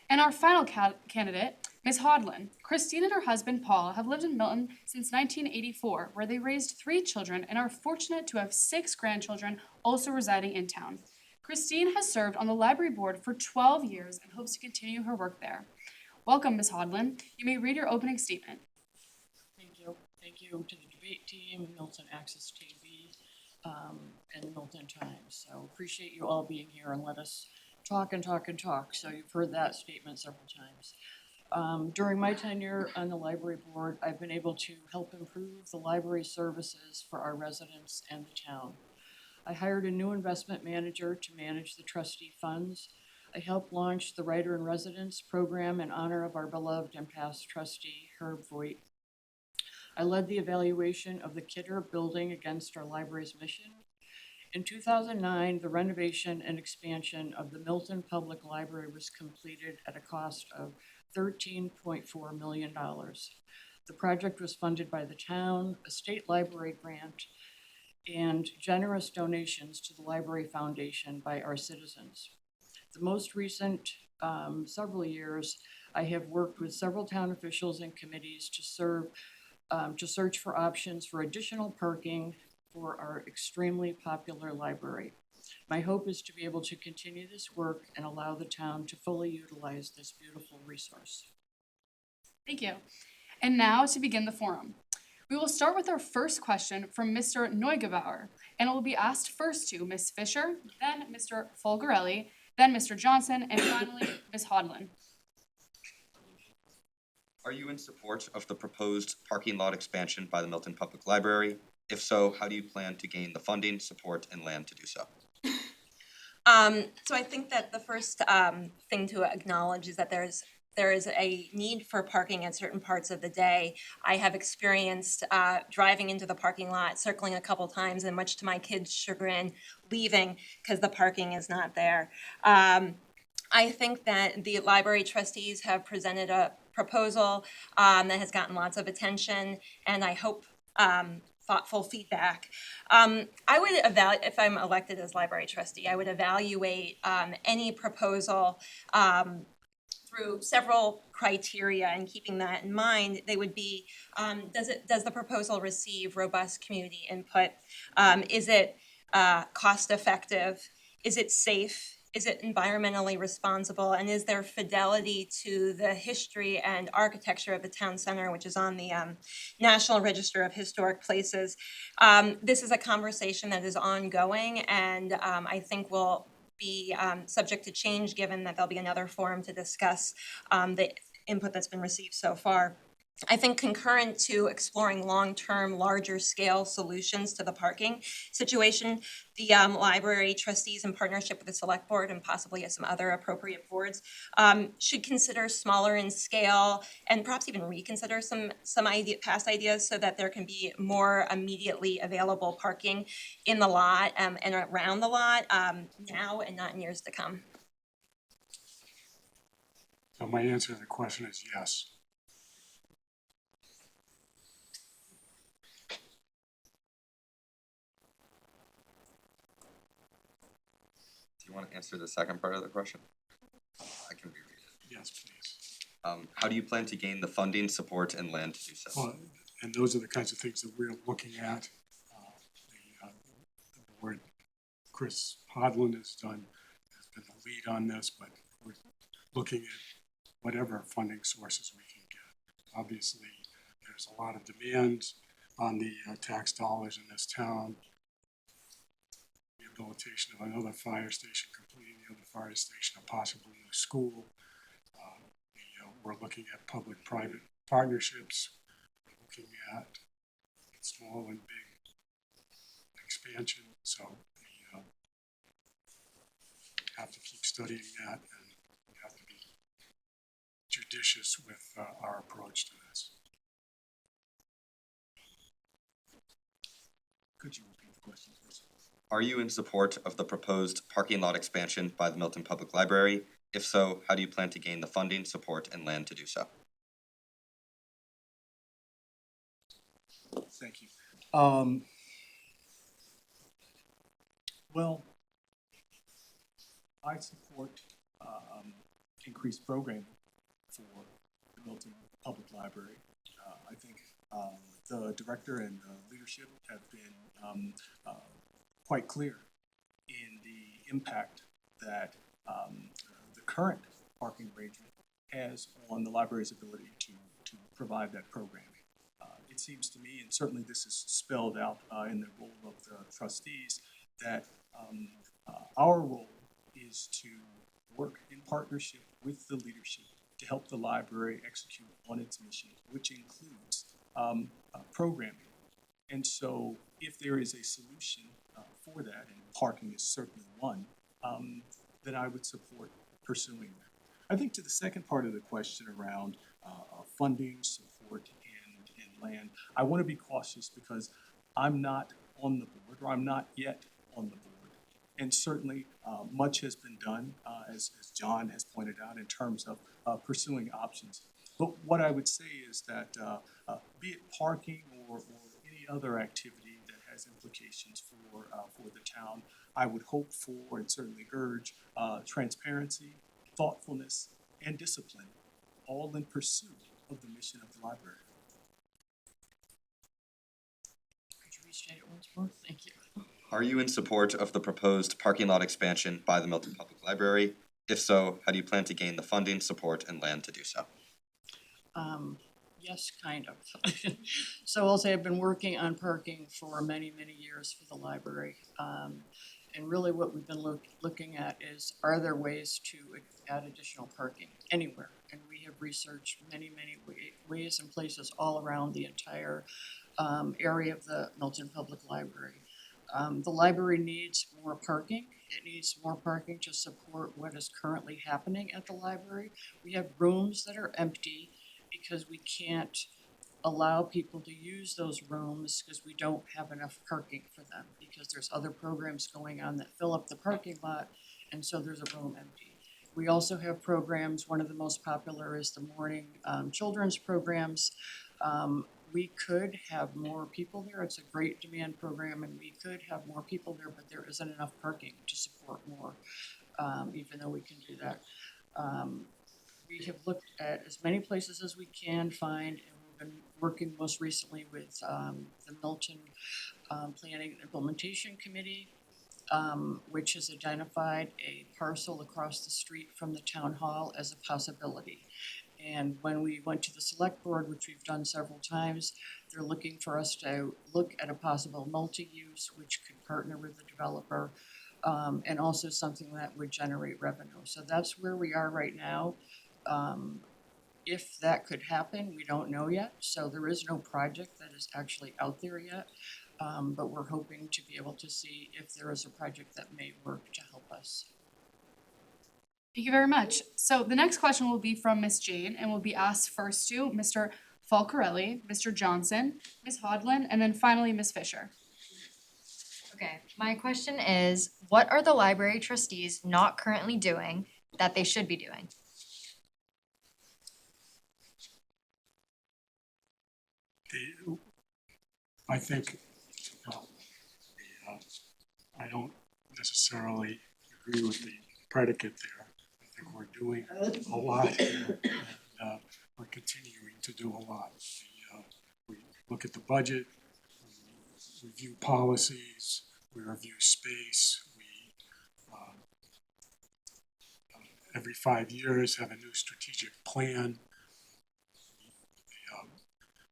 And our final candidate, Ms. Hodlin. Christine and her husband, Paul, have lived in Milton since 1984, where they raised 3 children and are fortunate to have 6 grandchildren also residing in town. Christine has served on the library board for 12 years and hopes to continue her work there. Welcome, Ms. Hodlin. You may read your opening statement. Thank you. Thank you to the debate team, Milton Access TV, and Milton Times. So appreciate you all being here and let us talk and talk and talk. So you've heard that statement several times. During my tenure on the library board, I've been able to help improve the library services for our residents and the town. I hired a new investment manager to manage the trustee funds. I helped launch the Writer in Residence program in honor of our beloved and past trustee, Herb Voigt. I led the evaluation of the Kidder building against our library's mission. In 2009, the renovation and expansion of the Milton Public Library was completed at a cost of $13.4 million. The project was funded by the town, a state library grant, and generous donations to the Library Foundation by our citizens. The most recent several years, I have worked with several town officials and committees to search for options for additional parking for our extremely popular library. My hope is to be able to continue this work and allow the town to fully utilize this beautiful resource. Thank you. And now to begin the forum. We will start with our first question from Mr. Neugebauer, and it will be asked first to Ms. Fisher, then Mr. Folgarelli, then Mr. Johnson, and finally Ms. Hodlin. Are you in support of the proposed parking lot expansion by the Milton Public Library? If so, how do you plan to gain the funding, support, and land to do so? So I think that the first thing to acknowledge is that there is a need for parking at certain parts of the day. I have experienced driving into the parking lot, circling a couple times, and much to my kids' chagrin, leaving because the parking is not there. I think that the library trustees have presented a proposal that has gotten lots of attention, and I hope thoughtful feedback. I would evaluate, if I'm elected as library trustee, I would evaluate any proposal through several criteria, and keeping that in mind, they would be, does the proposal receive robust community input? Is it cost effective? Is it safe? Is it environmentally responsible? And is there fidelity to the history and architecture of the town center, which is on the National Register of Historic Places? This is a conversation that is ongoing, and I think will be subject to change, given that there'll be another forum to discuss the input that's been received so far. I think concurrent to exploring long-term, larger-scale solutions to the parking situation, the library trustees in partnership with the select board and possibly some other appropriate boards should consider smaller in scale and perhaps even reconsider some past ideas so that there can be more immediately available parking in the lot and around the lot now and not in years to come. So my answer to the question is yes. Do you want to answer the second part of the question? I can reread it. Yes, please. How do you plan to gain the funding, support, and land to do so? Well, and those are the kinds of things that we're looking at. The board, Chris Hodlin has been the lead on this, but we're looking at whatever funding sources we can get. Obviously, there's a lot of demand on the tax dollars in this town. Rehabilitation of another fire station, completing the other fire station, a possible new school. We're looking at public-private partnerships, looking at small and big expansion. So we have to keep studying that, and we have to be judicious with our approach to this. Could you repeat the question, please? Are you in support of the proposed parking lot expansion by the Milton Public Library? If so, how do you plan to gain the funding, support, and land to do so? Thank you. Well, I support increased programming for the Milton Public Library. I think the director and the leadership have been quite clear in the impact that the current parking arrangement has on the library's ability to provide that programming. It seems to me, and certainly this is spelled out in the role of the trustees, that our role is to work in partnership with the leadership to help the library execute on its mission, which includes programming. And so if there is a solution for that, and parking is certainly one, then I would support pursuing that. I think to the second part of the question around funding, support, and land, I want to be cautious because I'm not on the board, or I'm not yet on the board. And certainly much has been done, as John has pointed out, in terms of pursuing options. But what I would say is that be it parking or any other activity that has implications for the town, I would hope for and certainly urge transparency, thoughtfulness, and discipline, all in pursuit of the mission of the library. Could you restate it once more? Thank you. Are you in support of the proposed parking lot expansion by the Milton Public Library? If so, how do you plan to gain the funding, support, and land to do so? Yes, kind of. So I'll say I've been working on parking for many, many years for the library. And really what we've been looking at is, are there ways to add additional parking anywhere? And we have researched many, many ways and places all around the entire area of the Milton Public Library. The library needs more parking. It needs more parking to support what is currently happening at the library. We have rooms that are empty because we can't allow people to use those rooms because we don't have enough parking for them, because there's other programs going on that fill up the parking lot, and so there's a room empty. We also have programs. One of the most popular is the morning children's programs. We could have more people there. It's a great demand program, and we could have more people there, but there isn't enough parking to support more, even though we can do that. We have looked at as many places as we can find, and we've been working most recently with the Milton Planning and Implementation Committee, which has identified a parcel across the street from the town hall as a possibility. And when we went to the select board, which we've done several times, they're looking for us to look at a possible multi-use, which could partner with the developer, and also something that would generate revenue. So that's where we are right now. if that could happen, we don't know yet. So there is no project that is actually out there yet. But we're hoping to be able to see if there is a project that may work to help us. Thank you very much. So the next question will be from Ms. Jane and will be asked first to Mr. Falcarelli, Mr. Johnson, Ms. Hodlin, and then finally Ms. Fisher. Okay, my question is, what are the library trustees not currently doing that they should be doing? I think, well, I don't necessarily agree with the predicate there. I think we're doing a lot here, and we're continuing to do a lot. We look at the budget, we review policies, we review space, we every 5 years have a new strategic plan.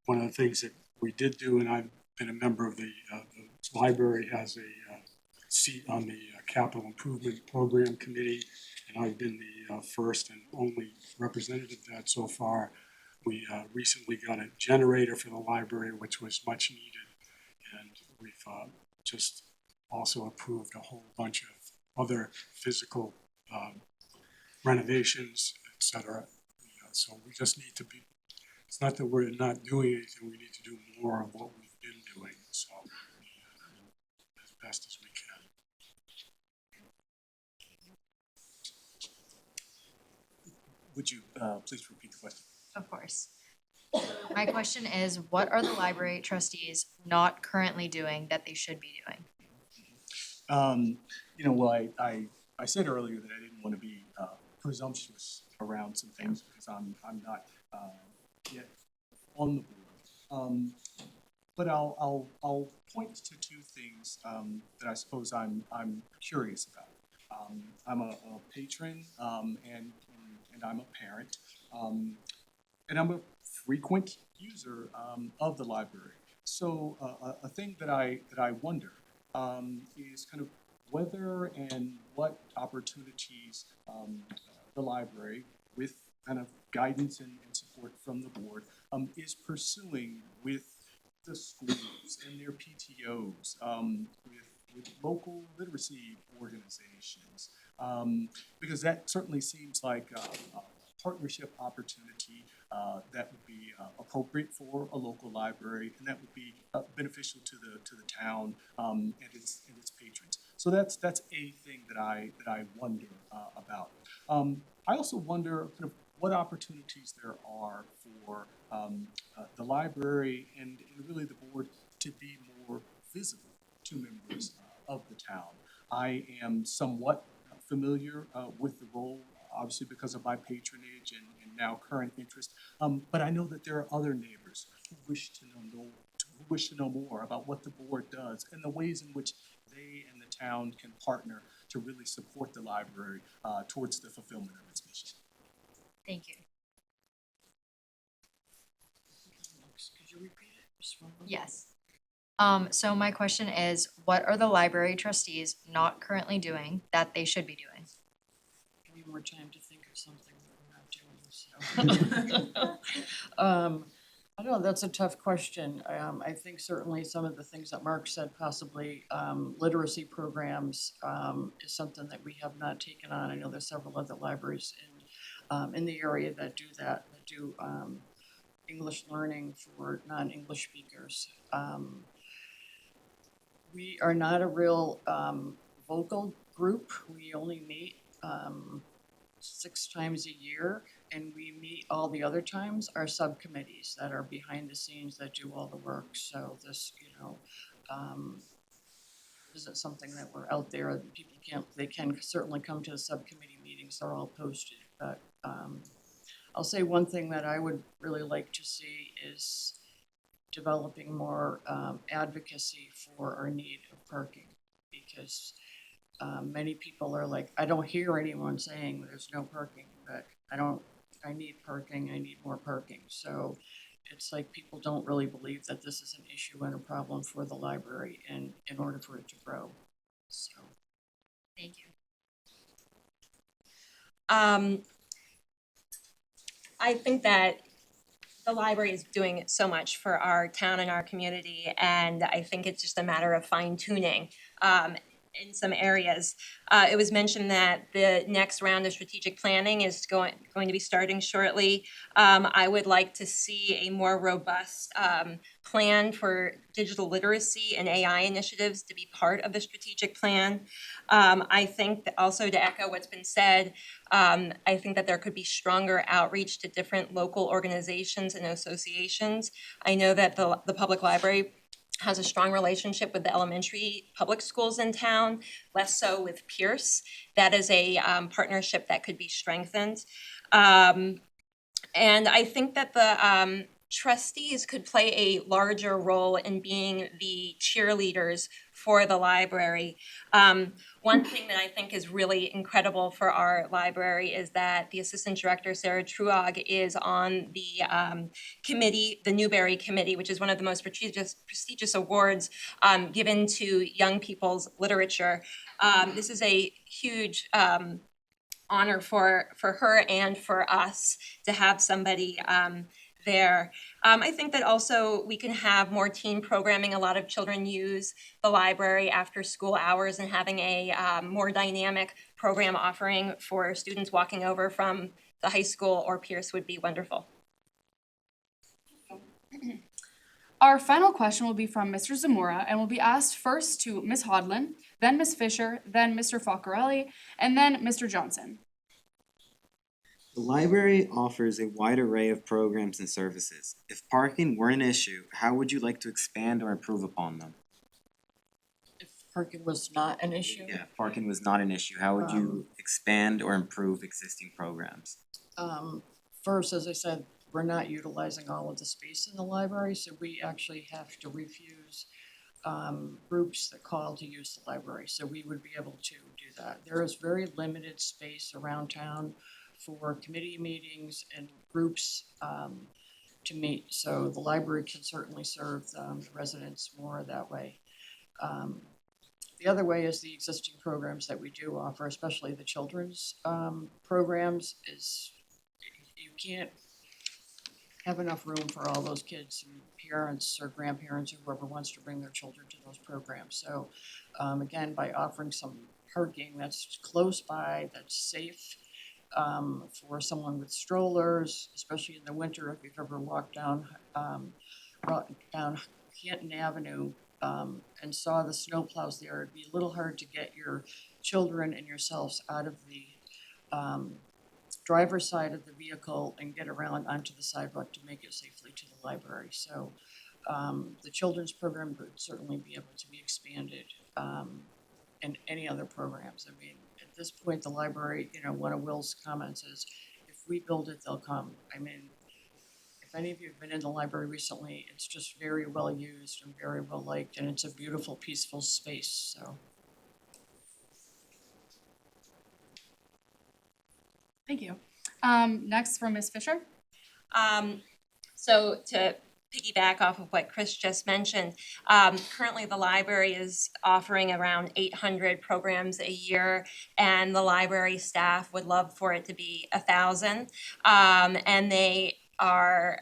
One of the things that we did do, and I've been a member of the library has a seat on the Capital Improvement Program Committee, and I've been the first and only representative of that so far. We recently got a generator for the library, which was much needed, and we've just also approved a whole bunch of other physical renovations, et cetera. So we just need to be, it's not that we're not doing anything, we need to do more of what we've been doing, so as best as we can. Would you please repeat the question? Of course. My question is, what are the library trustees not currently doing that they should be doing? Well, I said earlier that I didn't want to be presumptuous around some things because I'm not yet on the board. But I'll point to two things that I suppose I'm curious about. I'm a patron and I'm a parent, and I'm a frequent user of the library. So a thing that I wonder is kind of whether and what opportunities the library, with kind of guidance and support from the board, is pursuing with the schools and their PTOs, with local literacy organizations, because that certainly seems like a partnership opportunity that would be appropriate for a local library, and that would be beneficial to the town and its patrons. So that's a thing that I wonder about. I also wonder kind of what opportunities there are for the library and really the board to be more visible to members of the town. I am somewhat familiar with the role, obviously because of my patronage and now current interest, but I know that there are other neighbors who wish to know more about what the board does and the ways in which they and the town can partner to really support the library towards the fulfillment of its mission. Thank you. Could you repeat it? Just one more. Yes. So my question is, what are the library trustees not currently doing that they should be doing? Give me more time to think of something that we're not doing, so. I don't know, that's a tough question. I think certainly some of the things that Mark said, possibly literacy programs is something that we have not taken on. I know there's several other libraries in the area that do that, that do English learning for non-English speakers. We are not a real vocal group. We only meet 6 times a year, and we meet all the other times are subcommittees that are behind the scenes that do all the work. So this, isn't something that we're out there. People they can certainly come to the subcommittee meetings. They're all posted. But I'll say one thing that I would really like to see is developing more advocacy for our need of parking, because many people are like, I don't hear anyone saying there's no parking, but I need parking, I need more parking. So it's like people don't really believe that this is an issue and a problem for the library in order for it to grow. So, thank you. I think that the library is doing so much for our town and our community, and I think it's just a matter of fine tuning in some areas. It was mentioned that the next round of strategic planning is going to be starting shortly. I would like to see a more robust plan for digital literacy and AI initiatives to be part of the strategic plan. I think that also, to echo what's been said, I think that there could be stronger outreach to different local organizations and associations. I know that the public library has a strong relationship with the elementary public schools in town, less so with Pierce. That is a partnership that could be strengthened. And I think that the trustees could play a larger role in being the cheerleaders for the library. One thing that I think is really incredible for our library is that the Assistant Director, Sarah Truog, is on the committee, the Newberry Committee, which is one of the most prestigious awards given to young people's literature. This is a huge honor for her and for us to have somebody there. I think that also we can have more teen programming. A lot of children use the library after school hours, and having a more dynamic program offering for students walking over from the high school or Pierce would be wonderful. Our final question will be from Mr. Zamora and will be asked first to Ms. Hodlin, then Ms. Fisher, then Mr. Falcarelli, and then Mr. Johnson. The library offers a wide array of programs and services. If parking were an issue, how would you like to expand or improve upon them? If parking was not an issue. Yeah, if parking was not an issue, how would you expand or improve existing programs? First, as I said, we're not utilizing all of the space in the library, so we actually have to refuse groups that call to use the library, so we would be able to do that. There is very limited space around town for committee meetings and groups to meet, so the library can certainly serve the residents more that way. The other way is the existing programs that we do offer, especially the children's programs, is you can't have enough room for all those kids and parents or grandparents or whoever wants to bring their children to those programs. So again, by offering some parking that's close by, that's safe for someone with strollers, especially in the winter, if you've ever walked down Canton Avenue and saw the snowplows there, it'd be a little hard to get your children and yourselves out of the driver's side of the vehicle and get around onto the sidewalk to make it safely to the library. So the children's program would certainly be able to be expanded, and any other programs. I mean, at this point, the library, one of Will's comments is, if we build it, they'll come. I mean, if any of you have been in the library recently, it's just very well used and very well liked, and it's a beautiful, peaceful space, so. Thank you. Next from Ms. Fisher. So to piggyback off of what Chris just mentioned, currently the library is offering around 800 programs a year, and the library staff would love for it to be 1,000. And they are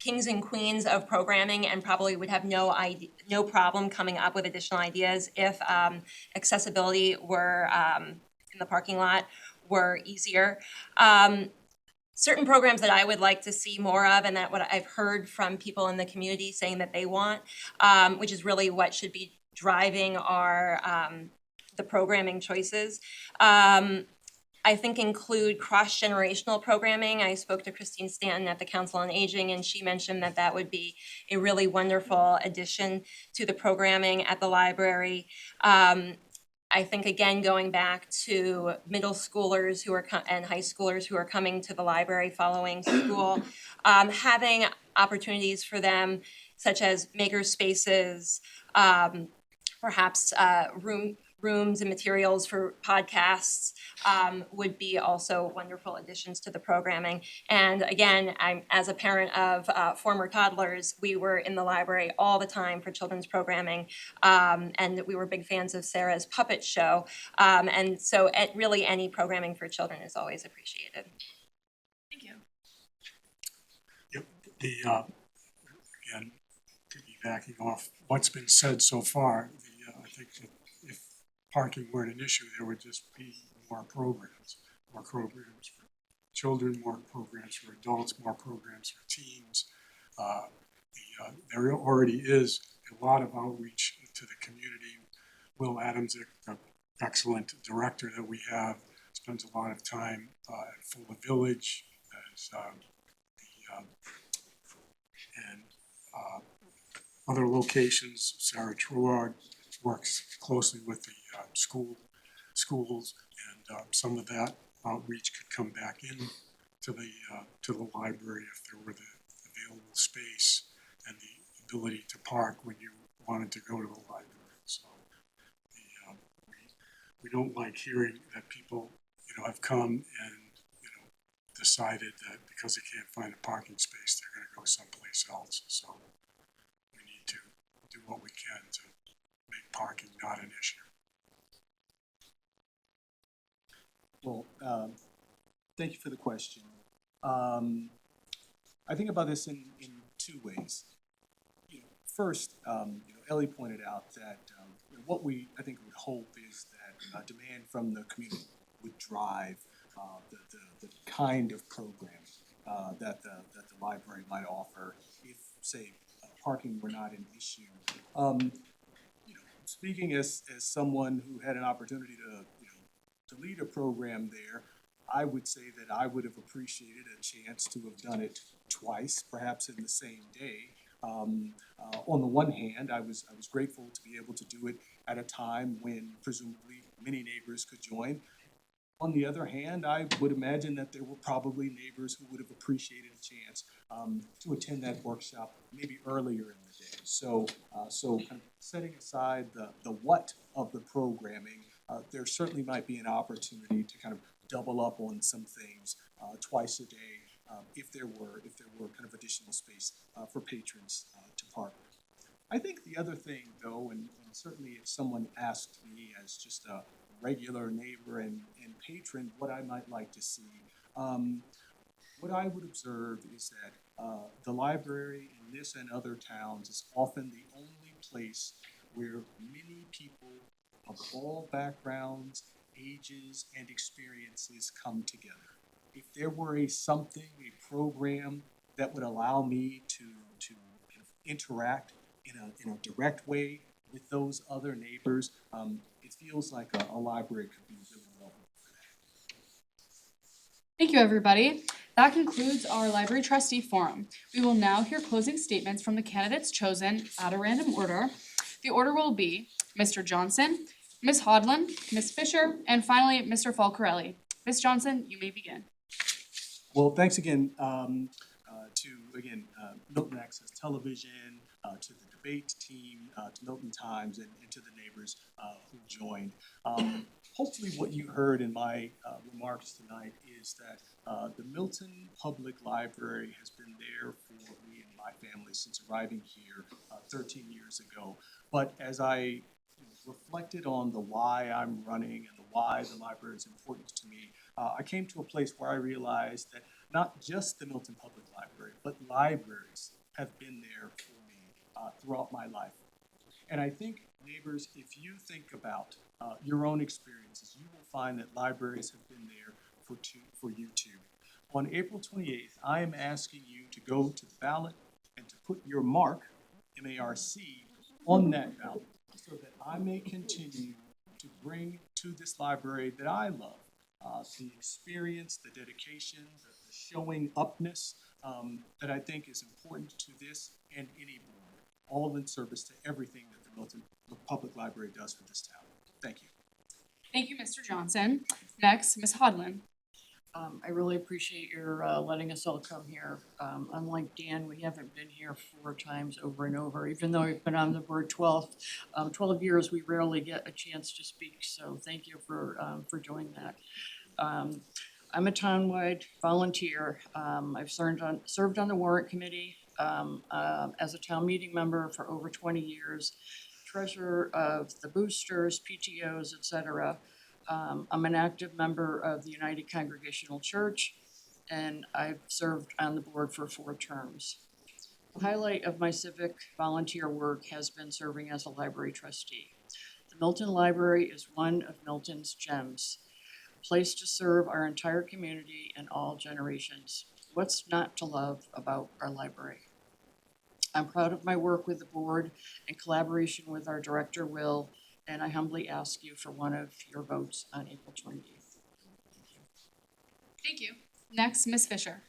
kings and queens of programming, and probably would have no problem coming up with additional ideas if accessibility were in the parking lot were easier. Certain programs that I would like to see more of, and that what I've heard from people in the community saying that they want, which is really what should be driving our the programming choices. I think include cross-generational programming. I spoke to Christine Stanton at the Council on Aging, and she mentioned that that would be a really wonderful addition to the programming at the library. I think, again, going back to middle schoolers and high schoolers who are coming to the library following school, having opportunities for them, such as maker spaces, perhaps rooms and materials for podcasts, would be also wonderful additions to the programming. And again, as a parent of former toddlers, we were in the library all the time for children's programming, and we were big fans of Sarah's puppet show. And so really any programming for children is always appreciated. Thank you. The, again, piggybacking off what's been said so far, I think that if parking weren't an issue, there would just be more programs for children, more programs for adults, more programs for teens. There already is a lot of outreach to the community. Will Adams, an excellent director that we have, spends a lot of time at Fuller Village as other locations. Sarah Truard works closely with the schools, and some of that outreach could come back in to the library if there were the available space and the ability to park when you wanted to go to the library. So we don't like hearing that people, have come and, decided that because they can't find a parking space, they're gonna go someplace else. So we need to do what we can to make parking not an issue. Well, thank you for the question. I think about this in two ways. First, Ellie pointed out that what we, I think, would hope is that demand from the community would drive the kind of programming that the library might offer if, say, parking were not an issue. Speaking as someone who had an opportunity to lead a program there, I would say that I would have appreciated a chance to have done it twice, perhaps in the same day. On the one hand, I was grateful to be able to do it at a time when presumably many neighbors could join. On the other hand, I would imagine that there were probably neighbors who would have appreciated a chance to attend that workshop maybe earlier in the day. So kind of setting aside the what of the programming, there certainly might be an opportunity to kind of double up on some things twice a day if there were kind of additional space for patrons to park. I think the other thing, though, and certainly if someone asked me as just a regular neighbor and patron what I might like to see, what I would observe is that the library in this and other towns is often the only place where many people of all backgrounds, ages, and experiences come together. If there were a program that would allow me to kind of interact in a direct way with those other neighbors, it feels like a library could be really well. Thank you, everybody. That concludes our library trustee forum. We will now hear closing statements from the candidates chosen at a random order. The order will be Mr. Johnson, Ms. Hodlin, Ms. Fisher, and finally, Mr. Falcarelli. Ms. Johnson, you may begin. Well, thanks again to Milton Access Television, to the debate team, to Milton Times, and to the neighbors who joined. Hopefully what you heard in my remarks tonight is that the Milton Public Library has been there for me and my family since arriving here 13 years ago. But as I reflected on the why I'm running and the why the library is important to me, I came to a place where I realized that not just the Milton Public Library, but libraries have been there for me throughout my life. And I think, neighbors, if you think about your own experiences, you will find that libraries have been there for you too. On April 28th, I am asking you to go to the ballot and to put your mark, M-A-R-C, on that ballot so that I may continue to bring to this library that I love the experience, the dedication, the showing upness that I think is important to this and any board, all in service to everything that the Milton Public Library does for this town. Thank you. Thank you, Mr. Johnson. Next, Ms. Hodlin. I really appreciate your letting us all come here. Unlike Dan, we haven't been here 4 times over and over. Even though we've been on the board 12 years, we rarely get a chance to speak. So thank you for doing that. I'm a townwide volunteer. I've served on the warrant committee as a town meeting member for over 20 years, treasurer of the boosters, PTOs, etc. I'm an active member of the United Congregational Church, and I've served on the board for 4 terms. The highlight of my civic volunteer work has been serving as a library trustee. The Milton Library is one of Milton's gems, a place to serve our entire community and all generations. What's not to love about our library? I'm proud of my work with the board in collaboration with our director, Will, and I humbly ask you for one of your votes on April 28th. Thank you. Next, Ms. Fisher.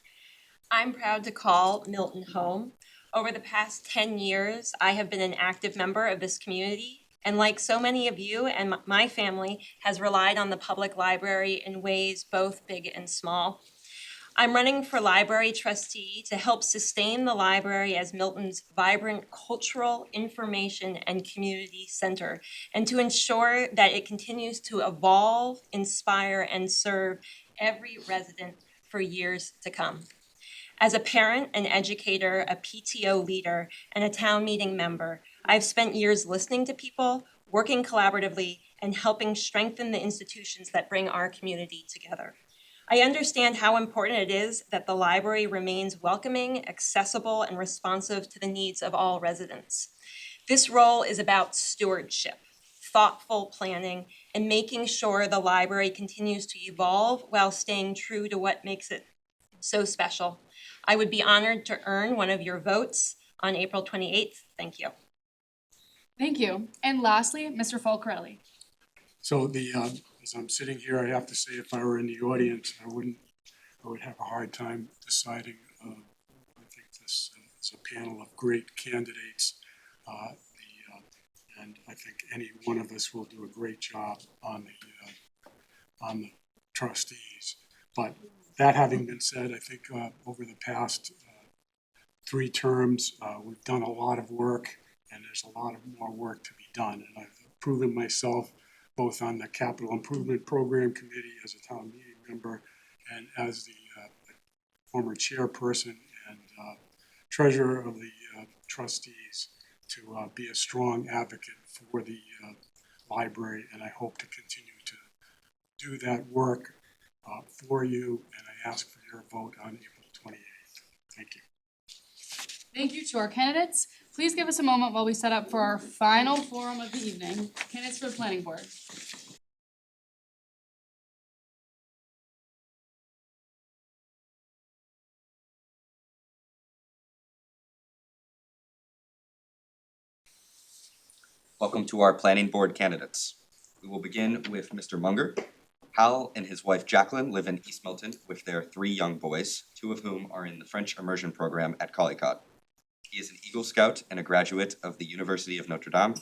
I'm proud to call Milton home. Over the past 10 years, I have been an active member of this community, and like so many of you and my family, has relied on the public library in ways both big and small. I'm running for library trustee to help sustain the library as Milton's vibrant cultural, information, and community center, and to ensure that it continues to evolve, inspire, and serve every resident for years to come. As a parent, an educator, a PTO leader, and a town meeting member, I've spent years listening to people, working collaboratively, and helping strengthen the institutions that bring our community together. I understand how important it is that the library remains welcoming, accessible, and responsive to the needs of all residents. This role is about stewardship, thoughtful planning, and making sure the library continues to evolve while staying true to what makes it so special. I would be honored to earn one of your votes on April 28th. Thank you. Thank you. And lastly, Mr. Falcarelli. So as I'm sitting here, I have to say, if I were in the audience, I would have a hard time deciding. I think this is a panel of great candidates. And I think any one of us will do a great job on the trustees. But that having been said, I think over the past 3 terms, we've done a lot of work, and there's a lot of more work to be done. And I've proven myself both on the Capital Improvement Program Committee as a town meeting member and as the former chairperson and treasurer of the trustees to be a strong advocate for the library. And I hope to continue to do that work for you, and I ask for your vote on April 28th. Thank you. Thank you to our candidates. Please give us a moment while we set up for our final forum of the evening. Candidates for the planning board. Welcome to our planning board candidates. We will begin with Mr. Munger. Hal and his wife Jacqueline live in East Milton with their 3 young boys, 2 of whom are in the French immersion program at Collycott. He is an Eagle Scout and a graduate of the University of Notre Dame.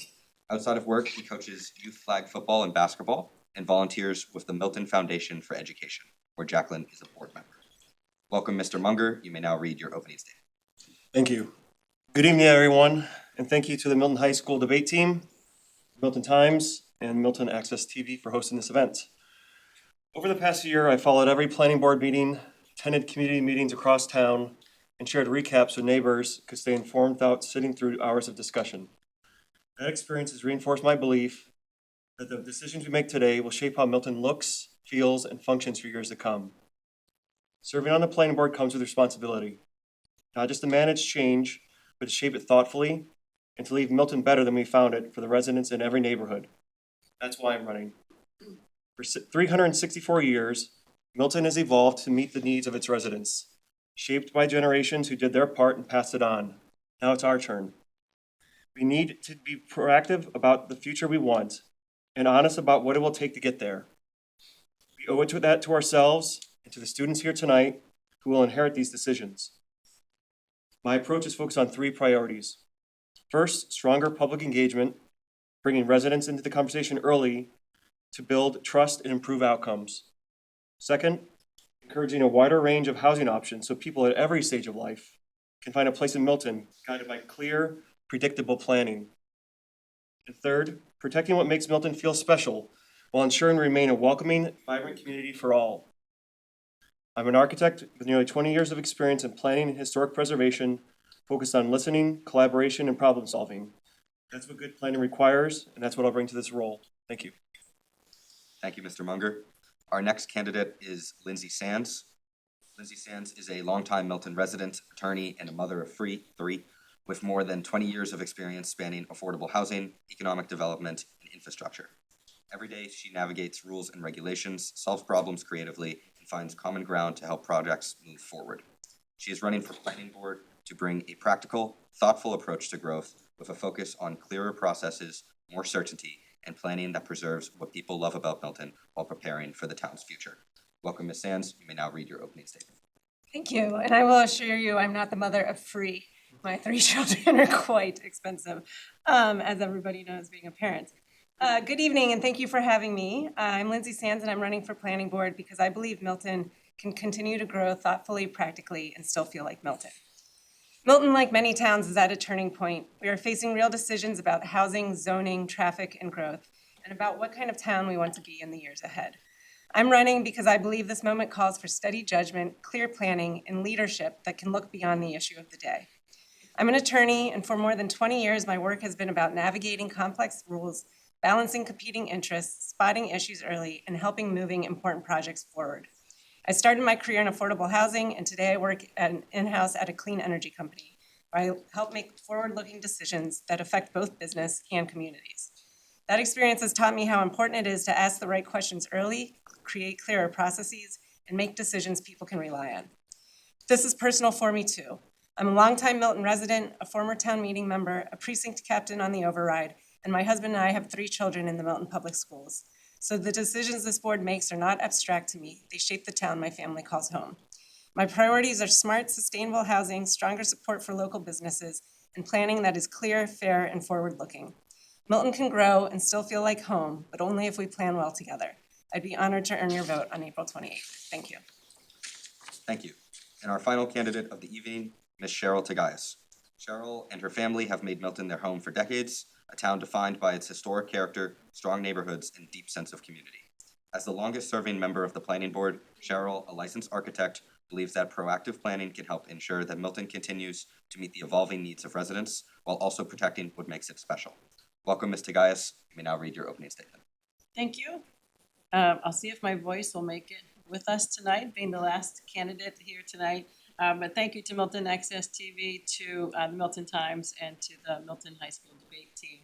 Outside of work, he coaches youth flag football and basketball and volunteers with the Milton Foundation for Education, where Jacqueline is a board member. Welcome, Mr. Munger. You may now read your opening statement. Thank you. Good evening, everyone, and thank you to the Milton High School debate team, Milton Times, and Milton Access TV for hosting this event. Over the past year, I followed every planning board meeting, attended community meetings across town, and shared recaps with neighbors could stay informed without sitting through hours of discussion. That experience has reinforced my belief that the decisions we make today will shape how Milton looks, feels, and functions for years to come. Serving on the planning board comes with responsibility, not just to manage change, but to shape it thoughtfully and to leave Milton better than we found it for the residents in every neighborhood. That's why I'm running. For 364 years, Milton has evolved to meet the needs of its residents, shaped by generations who did their part and passed it on. Now it's our turn. We need to be proactive about the future we want and honest about what it will take to get there. We owe it to that to ourselves and to the students here tonight who will inherit these decisions. My approach is focused on 3 priorities. First, stronger public engagement, bringing residents into the conversation early to build trust and improve outcomes. Second, encouraging a wider range of housing options so people at every stage of life can find a place in Milton, guided by clear, predictable planning. And third, protecting what makes Milton feel special while ensuring we remain a welcoming, vibrant community for all. I'm an architect with nearly 20 years of experience in planning and historic preservation, focused on listening, collaboration, and problem solving. That's what good planning requires, and that's what I'll bring to this role. Thank you. Thank you, Mr. Munger. Our next candidate is Lindsay Sands. Lindsay Sands is a longtime Milton resident, attorney, and a mother of 3. with more than 20 years of experience spanning affordable housing, economic development, and infrastructure. Every day, she navigates rules and regulations, solves problems creatively, and finds common ground to help projects move forward. She is running for planning board to bring a practical, thoughtful approach to growth with a focus on clearer processes, more certainty, and planning that preserves what people love about Milton while preparing for the town's future. Welcome, Ms. Sands. You may now read your opening statement. Thank you, and I will assure you, I'm not the mother of free. My 3 children are quite expensive, as everybody knows, being a parent. Good evening, and thank you for having me. I'm Lindsay Sands, and I'm running for planning board because I believe Milton can continue to grow thoughtfully, practically, and still feel like Milton. Milton, like many towns, is at a turning point. We are facing real decisions about housing, zoning, traffic, and growth, and about what kind of town we want to be in the years ahead. I'm running because I believe this moment calls for steady judgment, clear planning, and leadership that can look beyond the issue of the day. I'm an attorney, and for more than 20 years, my work has been about navigating complex rules, balancing competing interests, spotting issues early, and helping moving important projects forward. I started my career in affordable housing, and today I work in-house at a clean energy company, where I help make forward-looking decisions that affect both business and communities. That experience has taught me how important it is to ask the right questions early, create clearer processes, and make decisions people can rely on. This is personal for me too. I'm a longtime Milton resident, a former town meeting member, a precinct captain on the override, and my husband and I have 3 children in the Milton Public Schools. So the decisions this board makes are not abstract to me. They shape the town my family calls home. My priorities are smart, sustainable housing, stronger support for local businesses, and planning that is clear, fair, and forward-looking. Milton can grow and still feel like home, but only if we plan well together. I'd be honored to earn your vote on April 28th. Thank you. Thank you. And our final candidate of the evening, Ms. Cheryl Tagayas. Cheryl and her family have made Milton their home for decades, a town defined by its historic character, strong neighborhoods, and deep sense of community. As the longest-serving member of the planning board, Cheryl, a licensed architect, believes that proactive planning can help ensure that Milton continues to meet the evolving needs of residents while also protecting what makes it special. Welcome, Ms. Tagayas. You may now read your opening statement. Thank you. I'll see if my voice will make it with us tonight, being the last candidate here tonight. But thank you to Milton Access TV, to the Milton Times, and to the Milton High School debate team.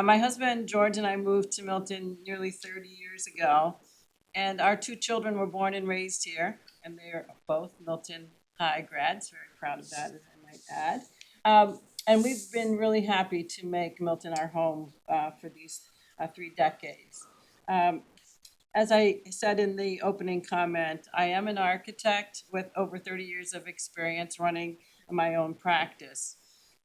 My husband, George, and I moved to Milton nearly 30 years ago, and our 2 children were born and raised here, and they are both Milton High grads. Very proud of that, as I might add. And we've been really happy to make Milton our home for these 3 decades. As I said in the opening comment, I am an architect with over 30 years of experience running my own practice.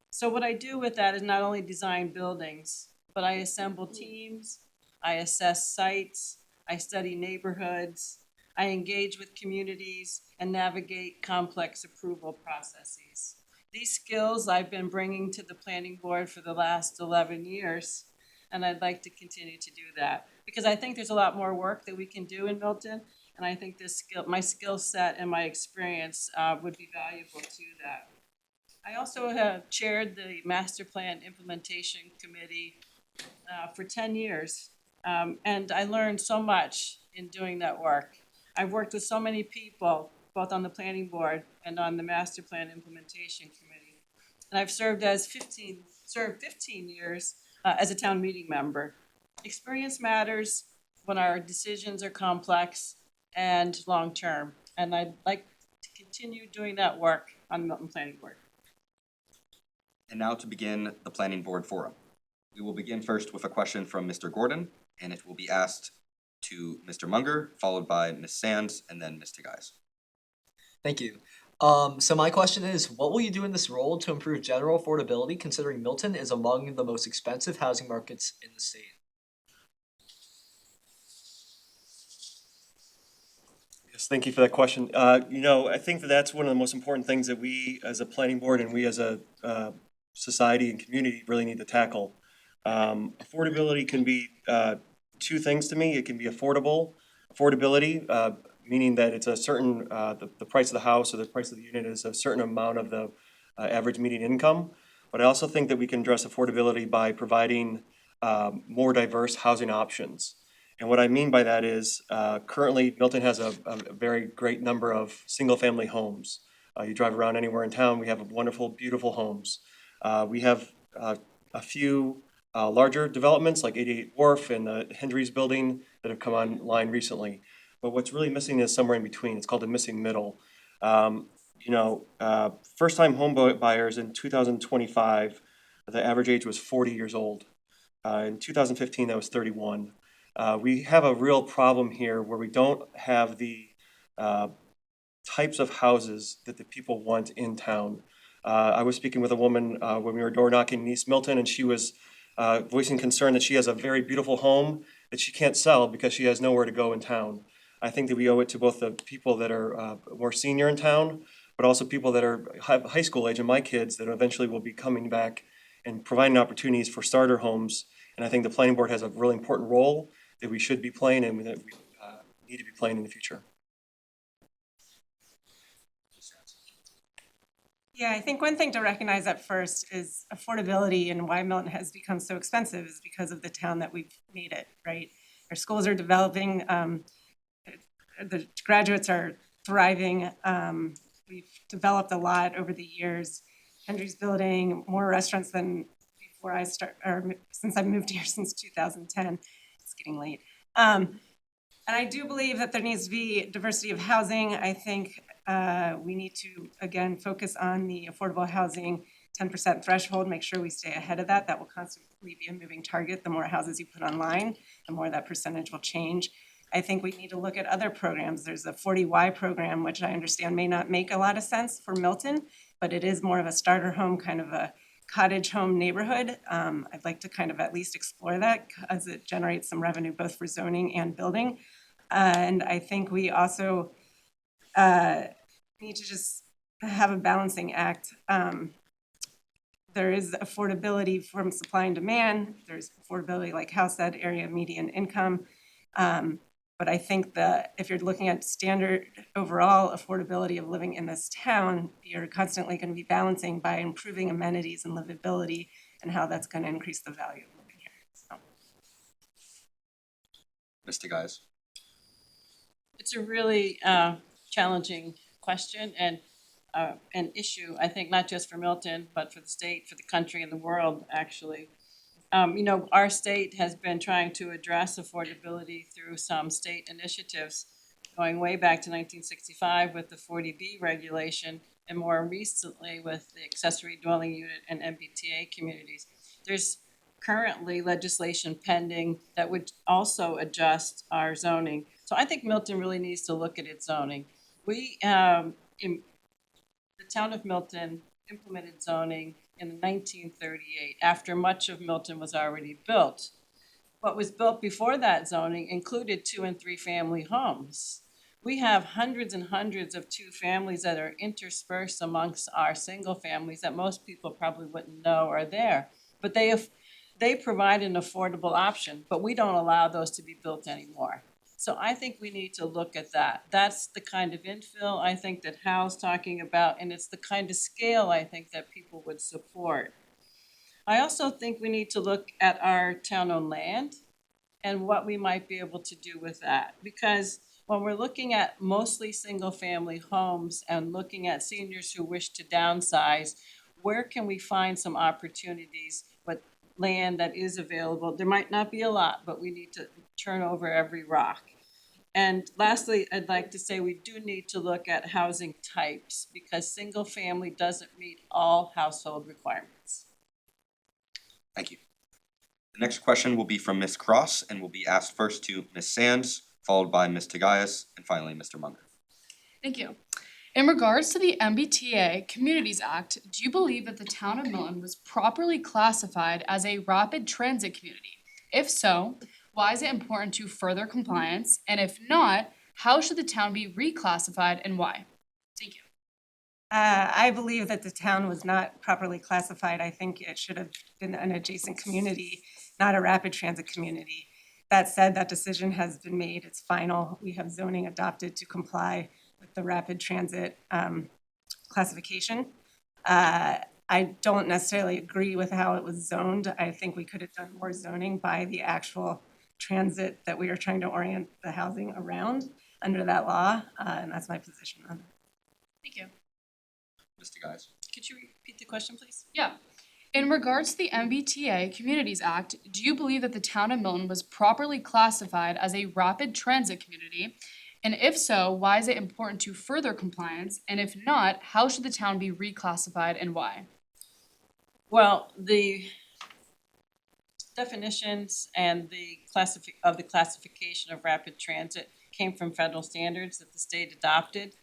So what I do with that is not only design buildings, but I assemble teams, I assess sites, I study neighborhoods, I engage with communities, and navigate complex approval processes. These skills I've been bringing to the planning board for the last 11 years, and I'd like to continue to do that because I think there's a lot more work that we can do in Milton, and I think my skill set and my experience would be valuable to that. I also have chaired the Master Plan Implementation Committee for 10 years, and I learned so much in doing that work. I've worked with so many people, both on the planning board and on the Master Plan Implementation Committee. And I've served 15 years as a town meeting member. Experience matters when our decisions are complex and long-term, and I'd like to continue doing that work on the Milton Planning Board. And now to begin the planning board forum. We will begin first with a question from Mr. Gordon, and it will be asked to Mr. Munger, followed by Ms. Sands, and then Ms. Tagayas. Thank you. So my question is, what will you do in this role to improve general affordability, considering Milton is among the most expensive housing markets in the state? Yes, thank you for that question. I think that that's one of the most important things that we as a planning board and we as a society and community really need to tackle. Affordability can be 2 things to me. It can be affordability, meaning that it's a certain, the price of the house or the price of the unit is a certain amount of the average median income. But I also think that we can address affordability by providing more diverse housing options. And what I mean by that is currently Milton has a very great number of single-family homes. You drive around anywhere in town, we have wonderful, beautiful homes. We have a few larger developments like 88 Wharf and the Hendry's Building that have come online recently. But what's really missing is somewhere in between. It's called the missing middle. First-time home buyers in 2025, the average age was 40 years old. In 2015, that was 31. We have a real problem here where we don't have the types of houses that the people want in town. I was speaking with a woman when we were door knocking in East Milton, and she was voicing concern that she has a very beautiful home that she can't sell because she has nowhere to go in town. I think that we owe it to both the people that are more senior in town, but also people that are high school age, and my kids that eventually will be coming back and providing opportunities for starter homes. And I think the planning board has a really important role that we should be playing and that we need to be playing in the future. Yeah, I think one thing to recognize at first is affordability, and why Milton has become so expensive is because of the town that we've made it, right? Our schools are developing, the graduates are thriving. We've developed a lot over the years. Hendry's Building, more restaurants than before since I moved here since 2010. It's getting late. And I do believe that there needs to be diversity of housing. I think we need to, again, focus on the affordable housing 10% threshold, make sure we stay ahead of that. That will constantly be a moving target. The more houses you put online, the more that percentage will change. I think we need to look at other programs. There's a 40Y program, which I understand may not make a lot of sense for Milton, but it is more of a starter home, kind of a cottage home neighborhood. I'd like to kind of at least explore that as it generates some revenue both for zoning and building. And I think we also need to just have a balancing act. There is affordability from supply and demand. There's affordability, like Hal said, area median income. But I think that if you're looking at standard overall affordability of living in this town, you're constantly going to be balancing by improving amenities and livability and how that's going to increase the value of living here. Mr. Guys. It's a really challenging question and an issue, I think, not just for Milton, but for the state, for the country, and the world, actually. Our state has been trying to address affordability through some state initiatives, going way back to 1965 with the 40B regulation, and more recently with the accessory dwelling unit and MBTA communities. There's currently legislation pending that would also adjust our zoning. So I think Milton really needs to look at its zoning. We, in the town of Milton, implemented zoning in 1938, after much of Milton was already built. What was built before that zoning included 2- and 3-family homes. We have hundreds and hundreds of 2 families that are interspersed amongst our single families that most people probably wouldn't know are there. But they provide an affordable option, but we don't allow those to be built anymore. So I think we need to look at that. That's the kind of infill I think that Hal's talking about, and it's the kind of scale I think that people would support. I also think we need to look at our town-owned land and what we might be able to do with that. Because when we're looking at mostly single-family homes and looking at seniors who wish to downsize, where can we find some opportunities with land that is available? There might not be a lot, but we need to turn over every rock. And lastly, I'd like to say we do need to look at housing types because single family doesn't meet all household requirements. Thank you. The next question will be from Ms. Cross and will be asked first to Ms. Sands, followed by Ms. Tagayas, and finally Mr. Munger. Thank you. In regards to the MBTA Communities Act, do you believe that the town of Milton was properly classified as a rapid transit community? If so, why is it important to further compliance? And if not, how should the town be reclassified and why? Thank you. I believe that the town was not properly classified. I think it should have been an adjacent community, not a rapid transit community. That said, that decision has been made. It's final. We have zoning adopted to comply with the rapid transit classification. I don't necessarily agree with how it was zoned. I think we could have done more zoning by the actual transit that we are trying to orient the housing around under that law, and that's my position on it. Thank you. Mr. Guys. Could you repeat the question, please? Yeah. In regards to the MBTA Communities Act, do you believe that the town of Milton was properly classified as a rapid transit community? And if so, why is it important to further compliance? And if not, how should the town be reclassified and why? Well, the definitions and the classification of rapid transit came from federal standards that the state adopted.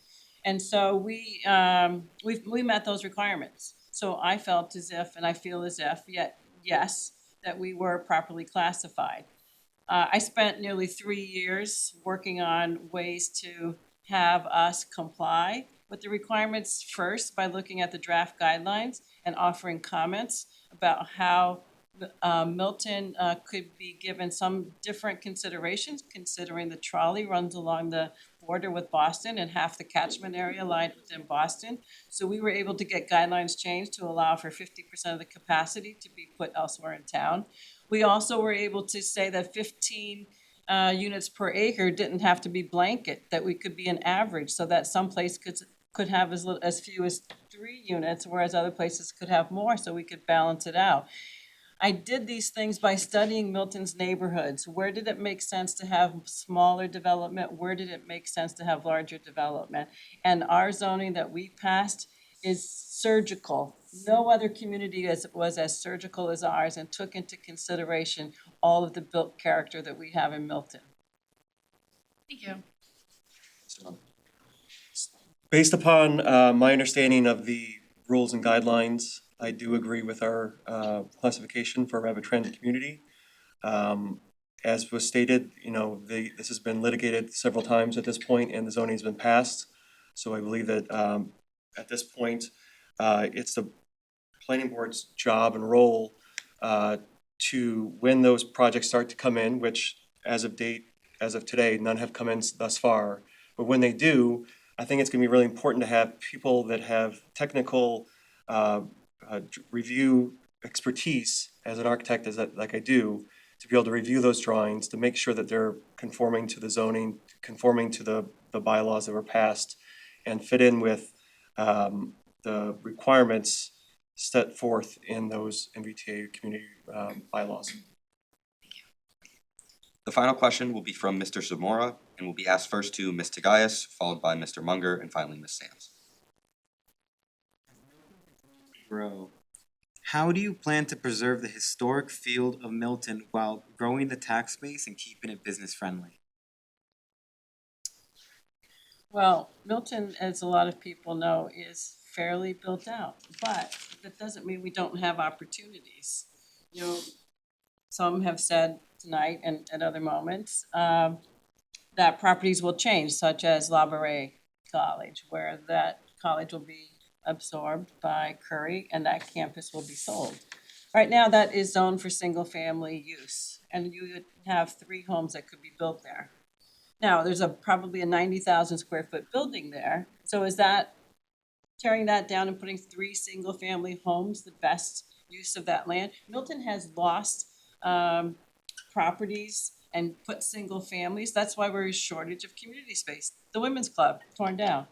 And so we met those requirements. So I felt as if, and I feel as if, yes, that we were properly classified. I spent nearly 3 years working on ways to have us comply with the requirements first by looking at the draft guidelines and offering comments about how Milton could be given some different considerations, considering the trolley runs along the border with Boston and half the catchment area lied within Boston. So we were able to get guidelines changed to allow for 50% of the capacity to be put elsewhere in town. We also were able to say that 15 units per acre didn't have to be blanket, that we could be an average, so that some place could have as few as 3 units, whereas other places could have more, so we could balance it out. I did these things by studying Milton's neighborhoods. Where did it make sense to have smaller development? Where did it make sense to have larger development? And our zoning that we passed is surgical. No other community was as surgical as ours and took into consideration all of the built character that we have in Milton. Thank you. Based upon my understanding of the rules and guidelines, I do agree with our classification for a rapid transit community. As was stated, this has been litigated several times at this point, and the zoning's been passed. So I believe that at this point, it's the planning board's job and role to, when those projects start to come in, which as of today, none have come in thus far. But when they do, I think it's gonna be really important to have people that have technical review expertise as an architect, like I do, to be able to review those drawings, to make sure that they're conforming to the zoning, conforming to the bylaws that were passed, and fit in with the requirements set forth in those MBTA community bylaws. The final question will be from Mr. Zamora and will be asked first to Ms. Tagayas, followed by Mr. Munger, and finally Ms. Sams. Bro, how do you plan to preserve the historic field of Milton while growing the tax base and keeping it business friendly? Well, Milton, as a lot of people know, is fairly built out, but that doesn't mean we don't have opportunities. Some have said tonight and at other moments that properties will change, such as La Brea College, where that college will be absorbed by Curry and that campus will be sold. Right now, that is zoned for single-family use, and you would have 3 homes that could be built there. Now, there's probably a 90,000 square foot building there, so is that tearing that down and putting 3 single-family homes the best use of that land? Milton has lost properties and put single families. That's why we're in shortage of community space. The Women's Club torn down,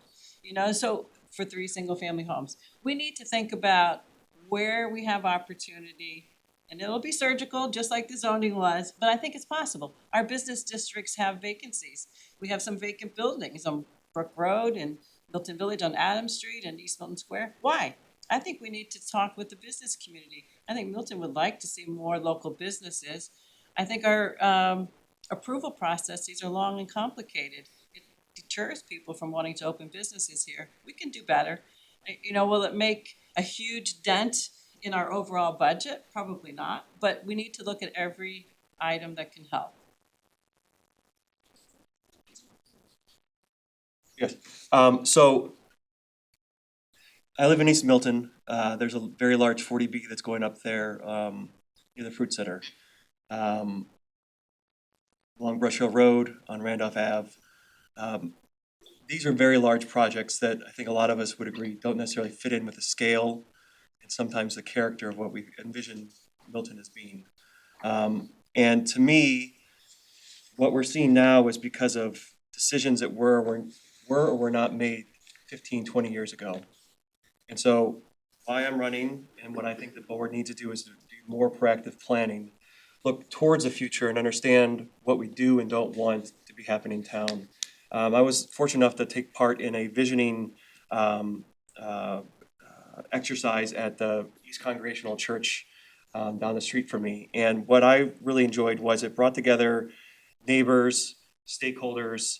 so for 3 single-family homes. We need to think about where we have opportunity, and it'll be surgical, just like the zoning was, but I think it's possible. Our business districts have vacancies. We have some vacant buildings on Brook Road and Milton Village on Adams Street and East Milton Square. Why? I think we need to talk with the business community. I think Milton would like to see more local businesses. I think our approval processes are long and complicated. It deters people from wanting to open businesses here. We can do better. Will it make a huge dent in our overall budget? Probably not, but we need to look at every item that can help. Yes, so I live in East Milton. There's a very large 40B that's going up there near the Fruit Center. Along Brush Hill Road, on Randolph Ave. These are very large projects that I think a lot of us would agree don't necessarily fit in with the scale and sometimes the character of what we envision Milton as being. And to me, what we're seeing now is because of decisions that were or were not made 15, 20 years ago. And so why I'm running and what I think the board needs to do is to do more proactive planning. Look towards the future and understand what we do and don't want to be happening in town. I was fortunate enough to take part in a visioning exercise at the East Congregational Church down the street from me. And what I really enjoyed was it brought together neighbors, stakeholders,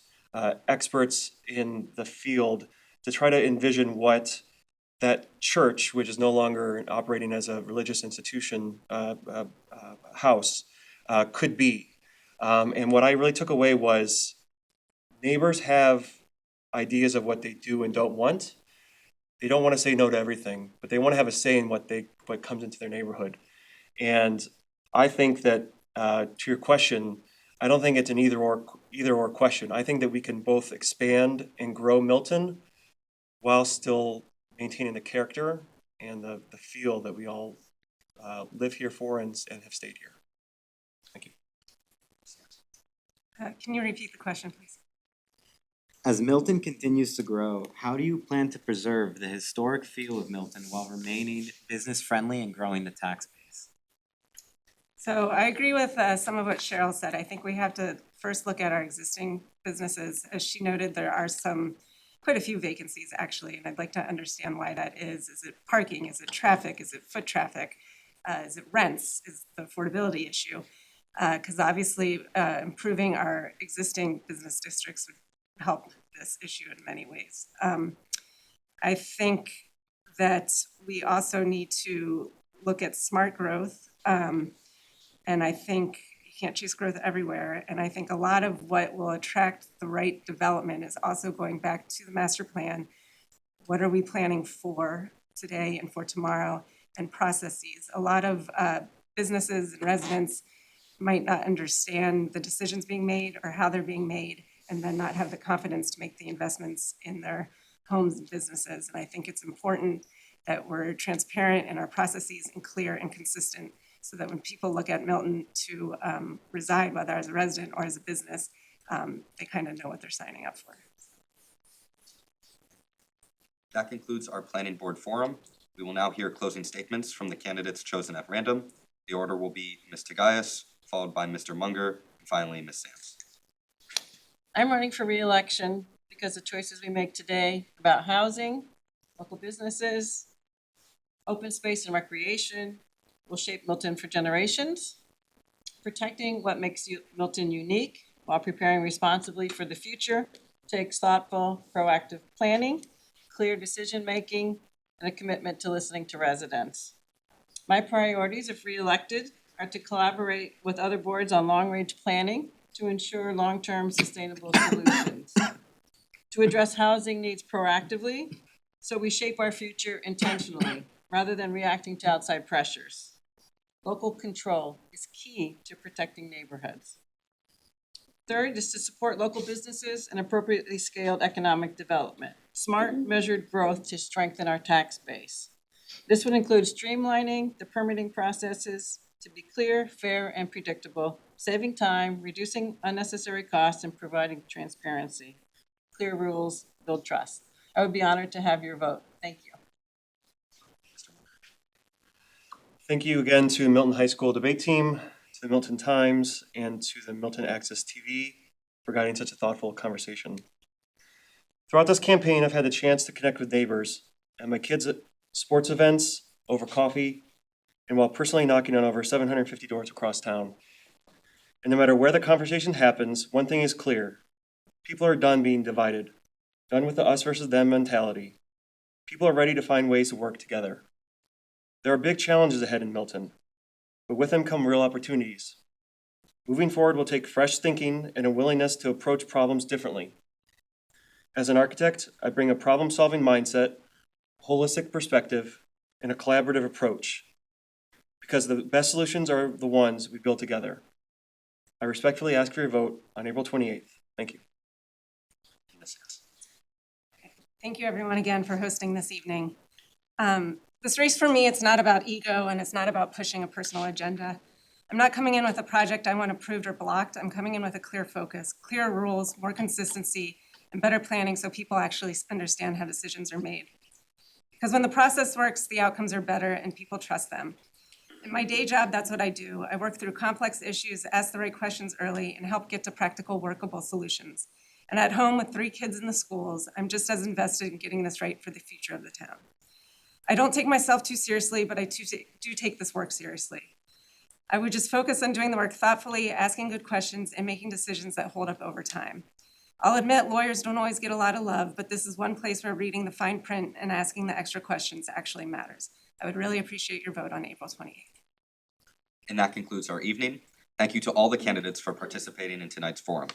experts in the field to try to envision what that church, which is no longer operating as a religious institution, house, could be. And what I really took away was neighbors have ideas of what they do and don't want. They don't want to say no to everything, but they want to have a say in what comes into their neighborhood. And I think that to your question, I don't think it's an either or question. I think that we can both expand and grow Milton while still maintaining the character and the feel that we all live here for and have stayed here. Thank you. Can you repeat the question, please? As Milton continues to grow, how do you plan to preserve the historic feel of Milton while remaining business-friendly and growing the tax base? So I agree with some of what Cheryl said. I think we have to first look at our existing businesses. As she noted, there are quite a few vacancies actually, and I'd like to understand why that is. Is it parking? Is it traffic? Is it foot traffic? Is it rents? Is the affordability issue? Because obviously improving our existing business districts would help this issue in many ways. I think that we also need to look at smart growth. And I think you can't chase growth everywhere. And I think a lot of what will attract the right development is also going back to the master plan. What are we planning for today and for tomorrow, and processes? A lot of businesses and residents might not understand the decisions being made or how they're being made, and then not have the confidence to make the investments in their homes and businesses. And I think it's important that we're transparent in our processes and clear and consistent, so that when people look at Milton to reside, whether as a resident or as a business, they kind of know what they're signing up for. That concludes our planning board forum. We will now hear closing statements from the candidates chosen at random. The order will be Ms. Tagayas, followed by Mr. Munger, and finally Ms. Sams. I'm running for re-election because the choices we make today about housing, local businesses, open space and recreation will shape Milton for generations. Protecting what makes Milton unique while preparing responsibly for the future takes thoughtful, proactive planning, clear decision-making, and a commitment to listening to residents. My priorities, if re-elected, are to collaborate with other boards on long-range planning to ensure long-term sustainable solutions, to address housing needs proactively so we shape our future intentionally rather than reacting to outside pressures. Local control is key to protecting neighborhoods. Third is to support local businesses and appropriately scaled economic development, smart, measured growth to strengthen our tax base. This would include streamlining the permitting processes to be clear, fair, and predictable, saving time, reducing unnecessary costs, and providing transparency. Clear rules build trust. I would be honored to have your vote. Thank you. Thank you again to the Milton High School debate team, to the Milton Times, and to the Milton Access TV for guiding such a thoughtful conversation. Throughout this campaign, I've had the chance to connect with neighbors at my kids' sports events, over coffee, and while personally knocking on over 750 doors across town. And no matter where the conversation happens, one thing is clear. People are done being divided, done with the us versus them mentality. People are ready to find ways to work together. There are big challenges ahead in Milton, but with them come real opportunities. Moving forward will take fresh thinking and a willingness to approach problems differently. As an architect, I bring a problem-solving mindset, holistic perspective, and a collaborative approach, because the best solutions are the ones we build together. I respectfully ask for your vote on April 28th. Thank you. Thank you everyone again for hosting this evening. This race for me, it's not about ego and it's not about pushing a personal agenda. I'm not coming in with a project I want approved or blocked. I'm coming in with a clear focus, clear rules, more consistency, and better planning so people actually understand how decisions are made. Because when the process works, the outcomes are better and people trust them. In my day job, that's what I do. I work through complex issues, ask the right questions early, and help get to practical, workable solutions. And at home with 3 kids in the schools, I'm just as invested in getting this right for the future of the town. I don't take myself too seriously, but I do take this work seriously. I would just focus on doing the work thoughtfully, asking good questions, and making decisions that hold up over time. I'll admit lawyers don't always get a lot of love, but this is one place where reading the fine print and asking the extra questions actually matters. I would really appreciate your vote on April 28th. And that concludes our evening. Thank you to all the candidates for participating in tonight's forum.